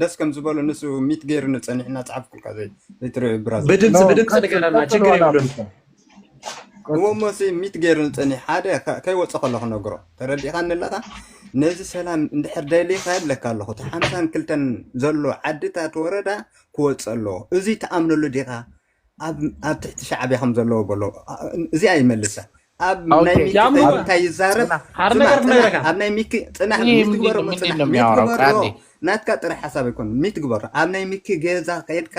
ደስ ከም ዝበሎ ንሱ ሚት ገይርን ፀኒሕና ፅሓፍ ኩልካ ዘይት ብራዝ
ብድምፂ ንገረና ችግር የብሉን
ወሞሲ ሚት ገይርን ፀኒሕ ሓደ ከይወፅእ ከለኹ ነግሮ ተረዲእካ ንለካ ነዚ ሰላም እንድሕር ደሊኻ የብለካ ኣለኹ እቲ 52 ዘሎ ዓድታት ወረዳ ክወፅእ ኣለዎ እዚ ተኣምነሉ ዲኻ ኣብ ትሕቲ ሻዕብያ ከም ዘለዎ በሎ እዚ ኣይመልሳ ኣብ ናይ ሚኪ እንታይ ይዛረብ ኣብ ናይ ሚኪ ፅናሕ ሚትግበሮ ናትካ ጥራሕ ሓሳብ ኣይኮን ሚትግበሮ ኣብ ናይ ሚኪ ገዛ ከይድካ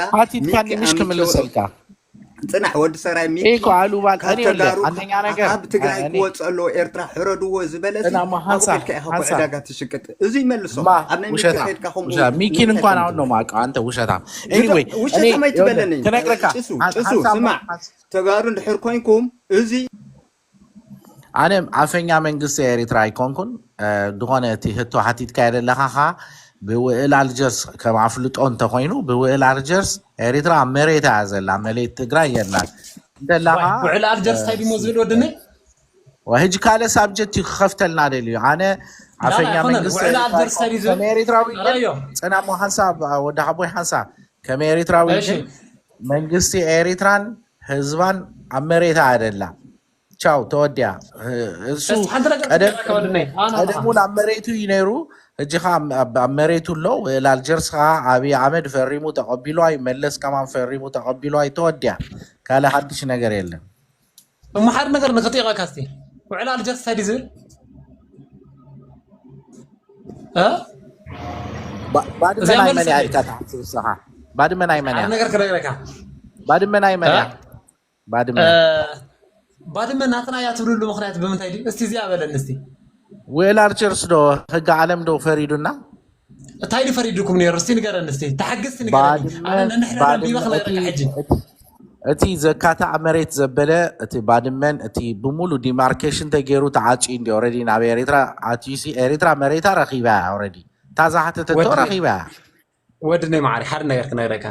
ሚኪ ክምልሰልካ
ፅናሕ ወዲ ሰራይ ሚኪ ኣብ ትግራይ ክወፅእ ኣለዎ ኤርትራ ሕረድዎ ዝበለሲ ኣብልካ ኢኻ ዕዳጋ ትሽቅጥ እዚ ይመልሶ ኣብ ናይ ሚኪ ከይድካ ከምኡ
ሚኪን እንኳን አሁን ነው ማውቀው አንተ ውሸታም ኤኒዌይ
ውሸታም ኣይትበለኒ ጭሱ ስማዕ ተጋሩ እንድሕር ኮይንኩም እዚ
ኣነ ኣፈኛ መንግስቲ ኤርትራ ኣይኮንኩን ድኾነ እቲ ህቶ ሓቲትካ የደለኻ ብውዕል ኣልጀርስ ከም ኣፍልጦ እንተኮይኑ ብውዕል ኣልጀርስ ኤርትራ መሬት እያ ዘላ መሬት ትግራይ የላን እንደላኻ
ውዕል ኣልጀርስ ታይዲ ሞ ዝብል ወድነ
ወሕጂ ካለ ሳብጀክት ይኸፍተልና ደልዩ ኣነ ኣፈኛ መንግስቲ ከም ኤርትራዊ ፅናሞ ሓንሳብ ወዲ ሓቦይ ሓንሳብ ከም ኤርትራዊ መንግስቲ ኤርትራን ህዝባን ኣብ መሬት ኣደላ ቻው ተወዲያ እሱ ቀደሙን ኣብ መሬቱ እዩ ነይሩ እጅኻ ኣብ መሬቱ ሎ ውዕል ኣልጀርስ ከዓ ኣብይ ኣሕመድ ፈሪሙ ተቐቢሉ መለስ ከማን ፈሪሙ ተቐቢሉ ተወዲያ ካለ ሓድሽ ነገር የለን
እማሓድ ነገር ንክጥይቐካ እስቲ ውዕል ኣልጀርስ ታይዲ ዝብል
ባድመ ናይ መን ኢልካ ትሓስብ እስኻ ባድመ ናይ መን
ነገር ክነግረካ
ባድመ ናይ መን እያ
ባድመ ናትና እያ ትብልሉ ምክንያት ብምንታይ ድዩ እስቲ እዚኣ በለን እስቲ
ውዕል ኣልጀርስ ዶ ሕጊ ዓለም ዶ ፈሪዱና
እንታይ ፈሪዱኩም ነይሩ እስቲ ንገረን እስቲ ተሓግዝቲ ንገረኒ ኣነ ንሕረን ቢበክለካ ሕጂ
እቲ ዘካታ መሬት ዘበለ እቲ ባድመን እቲ ብሙሉ ዲማርኬሽን ተገይሩ ተዓጪ እንዲ ኦልሬዲ ናብ ኤርትራ ኣትዩሲ ኤርትራ መሬታ ረኺባ ኦልሬዲ ታዛሓተተቶ ረኺባ
ወድነይ ማዕሪ ሓደ ነገር ክነግረካ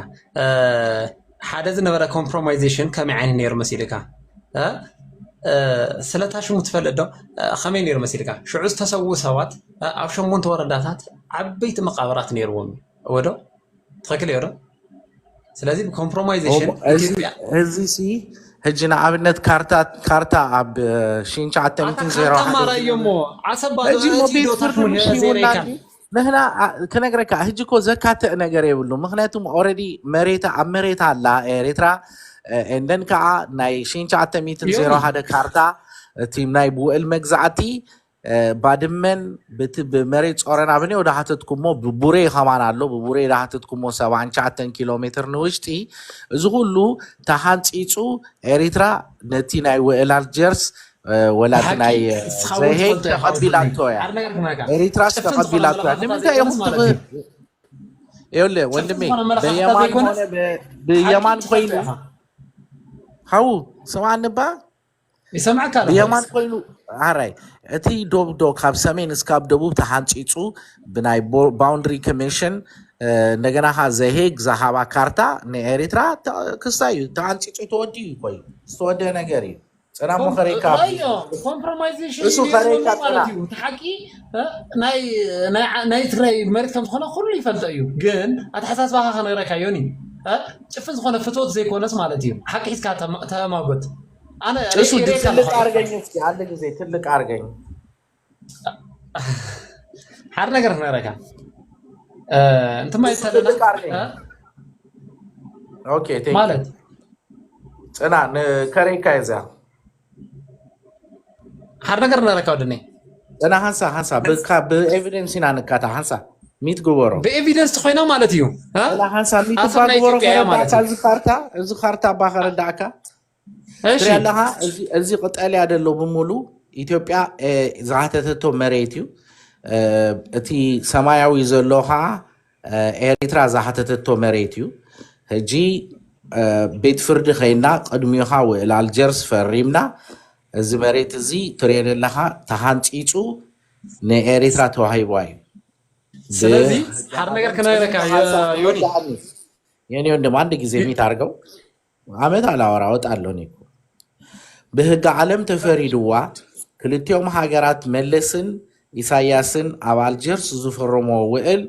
ሓደ ዝነበረ ኮምፕሮማይዜሽን ከመይ ዓይነት ነይሩ መሲልካ ስለታሽሙ ትፈልጥ ዶ ከመይ ነይሩ መሲልካ ሽዑ ዝተሰዉ ሰባት ኣብ 8 ወረዳታት ዓበይቲ መቃብራት ነይርዎም ወዶ ትክክል እዮ ዶ ስለዚ ብኮምፕሮማይዜሽን
እዚ ሲ ሕጂ ንኣብነት ካርታ ኣብ 1900 ንሕና ክነግረካ ሕጂ ኮ ዘካትእ ነገር የብሉ ምክንያቱም ኦልሬዲ ኣብ መሬታ ኣላ ኤርትራ እንደን ከዓ ናይ 1901 ካርታ እቲ ናይ ብውዕል መግዛዕቲ ባድመን ብመሬት ፆረና ብኒ ወዳሓተትኩሞ ብቡሬ ከማን ኣሎ ብቡሬ ዳሓተትኩሞ 79 ኪሎ ሜትር ንውሽጢ እዚ ኩሉ ተሃንፂፁ ኤርትራ ነቲ ናይ ውዕል ኣልጀርስ ወላት ናይ ዘሄግ ተቐቢላቶ እያ ኤርትራ ተቐቢላቶ እያ ንምንታይ ይኹም ይኸውልህ ወንድሜ በየማን ሆነ ብየማን ኮይኑ ሃው ስማዕኒ ባ
ይሰማዕካ
ብየማን ኮይኑ ኣራይ እቲ ዶ ካብ ሰሜን እስካብ ደቡብ ተሃንፂፁ ብናይ ባውንድሪ ኮሚሽን እንደገና ካ ዘሄግ ዝሃባ ካርታ ንኤርትራ ክስታ እዩ ተሃንፂፁ ተወዲኡ እዩ ኮይኑ ዝተወደአ ነገር እዩ ፅና ሞኸሬካ
ኮምፕሮማይዜሽን እሱ ከሬካ ማለት እዩ ተሓቂ ናይ ትግራይ መሬት ከም ዝኾነ ኩሉ ይፈልጦ እዩ ግን ኣተሓሳስባኻ ከነግረካ ዮኒ ጭፍን ዝኾነ ፍትወት ዘይኮነስ ማለት እዩ ሓቂ ሒዝካ ተማጎት ኣነ
እሱ ትልቅ አርገኝ እስኪ አንድ ጊዜ ትልቅ አርገኝ
ሓደ ነገር ክነግረካ انت ما يتسلنا
اوكي ثانك
ማለት
ጽና ከሬካ ይዛ
حر ነገር እናረካው ደኔ
ጽና ሃንሳ በኤቪደንስ ኢና ነካታ ሃንሳ ሚት ግበሮ
በኤቪደንስ ኮይና ማለት እዩ
ጽና ሃንሳ ሚት ግበሮ ማለት እዚ ካርታ ባኸረዳካ እሺ ያለሃ እዚ ቅጠል ያደለው በሙሉ ኢትዮጵያ ዛተተቶ መሬት እዩ እቲ ሰማያዊ ዘለውሃ ኤሪትራ ዛተተቶ መሬት እዩ ሕጂ ቤት ፍርዲ ኸይና ቅድሚኻ ውዕል አልጀርስ ፈሪምና እዚ መሬት እዚ ትሬለለኻ ተሃንፂፁ ንኤሪትራ ተዋሂቧ እዩ
ስለዚህ ሓር ነገር ከነረካ ዮኒ
የኔ ወንድም አንድ ጊዜ ሚት አድርገው አመት አላወራ ወጣለሁ እኔ በህግ ዓለም ተፈሪድዋ ክልቲኦም ሃገራት መለስን ኢሳያስን ኣብ አልጀርስ ዝፈረሞ ውዕል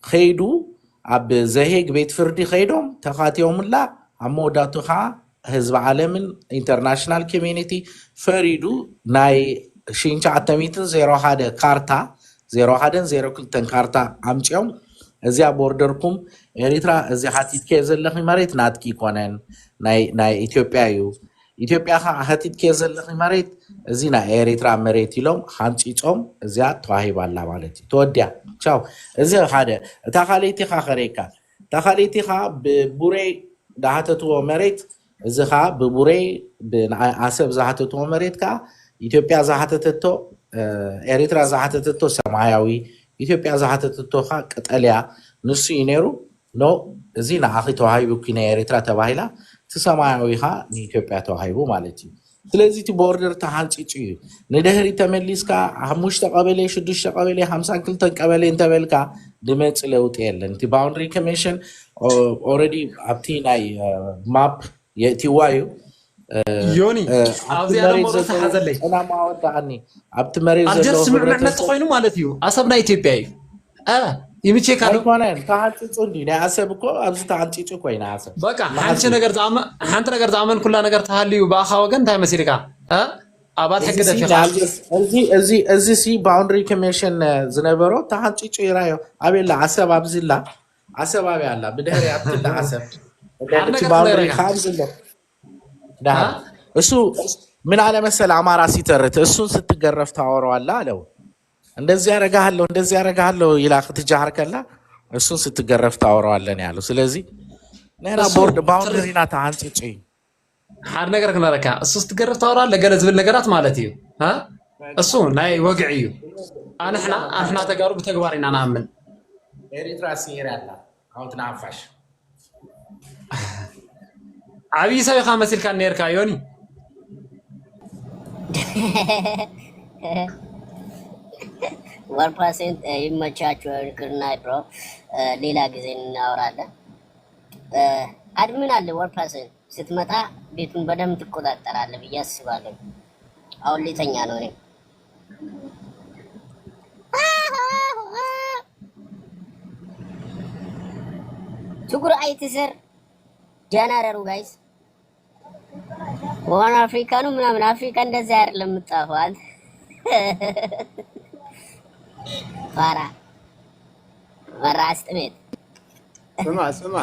ኸይዱ ኣብ ዘሄግ ቤት ፍርዲ ኸይዶም ተኻቲዮምላ ኣብ መወዳቱኻ ህዝቢ ዓለምን ኢንተርናሽናል ኮሚኒቲ ፈሪዱ ናይ 1901 ካርታ 0102 ካርታ ኣምጪኦም እዚኣ ቦርደርኩም ኤሪትራ እዚ ሓቲትከ ዘለኺ መሬት ናትኪ ይኮነን ናይ ኢትዮጵያ እዩ ኢትዮጵያ ሓቲትከ ዘለኺ መሬት እዚ ናይ ኤሪትራ መሬት ኢሎም ሓንፂፆም እዚኣ ተዋሂባላ ማለት እዩ ተወድያ ቻው እዚ ሓደ እታ ካልእቲኻ ኸሬካ እታ ካልእቲኻ ብቡሬ ዳሃተትዎ መሬት እዚ ኻ ብቡሬ ብኣሰብ ዝሃተትዎ መሬት ከዓ ኢትዮጵያ ዝሃተተቶ ኤሪትራ ዝሃተተቶ ሰማያዊ ኢትዮጵያ ዝሃተተቶ ኻ ቀጠልያ ንሱ እዩ ነይሩ ኖ እዚ ንኣኺ ተዋሂቡኪ ናይ ኤሪትራ ተባሂላ እቲ ሰማያዊ ኻ ንኢትዮጵያ ተዋሂቡ ማለት እዩ ስለዚ እቲ ቦርደር ተሃንፂፁ እዩ ንድሕሪ ተመሊስካ 5 ቀበሌ 6 ቀበሌ 52 ቀበሌ እንተበልካ ድመፅ ለውጥ የለን እቲ ባውንደሪ ኮሚሽን ኦልሬዲ ኣብቲ ናይ ማፕ የእቲዋ እዩ
ዮኒ ኣብዚ ያለው ሞረሳ ሓዘለይ
እና ማወዳኒ ኣብቲ መሬት ዘሎ
አልጀርስ ምዕምዕነት ኮይኑ ማለት እዩ ኣሰብ ናይ ኢትዮጵያ እዩ ይምቼ ካሉ
ኮነን ተሃንፂፁ እንዲ ናይ ኣሰብ እኮ ኣብዚ ተሃንፂፁ ኮይና ኣሰብ
በቃ ሓንቲ ነገር ዝኣመን ኩላ ነገር ተሃልዩ በኣኻ ወገን እንታይ መሲልካ ኣባት ሕጊ ደፊኻ
እዚ ሲ ባውንደሪ ኮሚሽን ዝነበሮ ተሃንፂፁ ይራዮ ኣበላ ኣሰብ ኣብዚላ ኣሰብ ኣብያ ኣላ ብድሕሪ ኣብትላ ኣሰብ እቲ ባውንደሪ ካብዝሎ እሱ ምን አለ መሰለ አማራ ሲተርት እሱን ስትገረፍ ታወራዋለህ አለው እንደዚህ ያረጋለሁ ይላክ ትጃርከላ እሱን ስትገረፍ ታወራዋለህ ያለው ስለዚህ ነና ቦርድ ባውንደሪና ታንጽጪ
ሓር ነገር ከነረካ እሱ ስትገረፍ ታወራለህ ገለ ዝብል ነገራት ማለት እዩ እሱ ናይ ወግዕ እዩ ኣንሕና ተጋሩ በተግባር ኢና ናምን
ኤሪትራ ሲራላ አሁን ትናፋሽ
ዓብይ ሰብ ኢኻ መሲልካ ነርካ ዮኒ
ወርፓሴንት ይመቻችሁ ግርናይ ብሮ ሌላ ጊዜ እናወራለን አድሚን አለ ወርፓሴንት ስትመጣ ቤቱን በደንብ ትቆጣጠራለህ ብዬ አስባለሁ አሁን ሊተኛ ነው እኔ ችግር አይትሰር ጃናረሩ ጋይስ ዋና አፍሪካ ነው ምናምን አፍሪካ እንደዛ አይደለም የምትጣፋው ፋራ መራስ ጥሜት
ስማ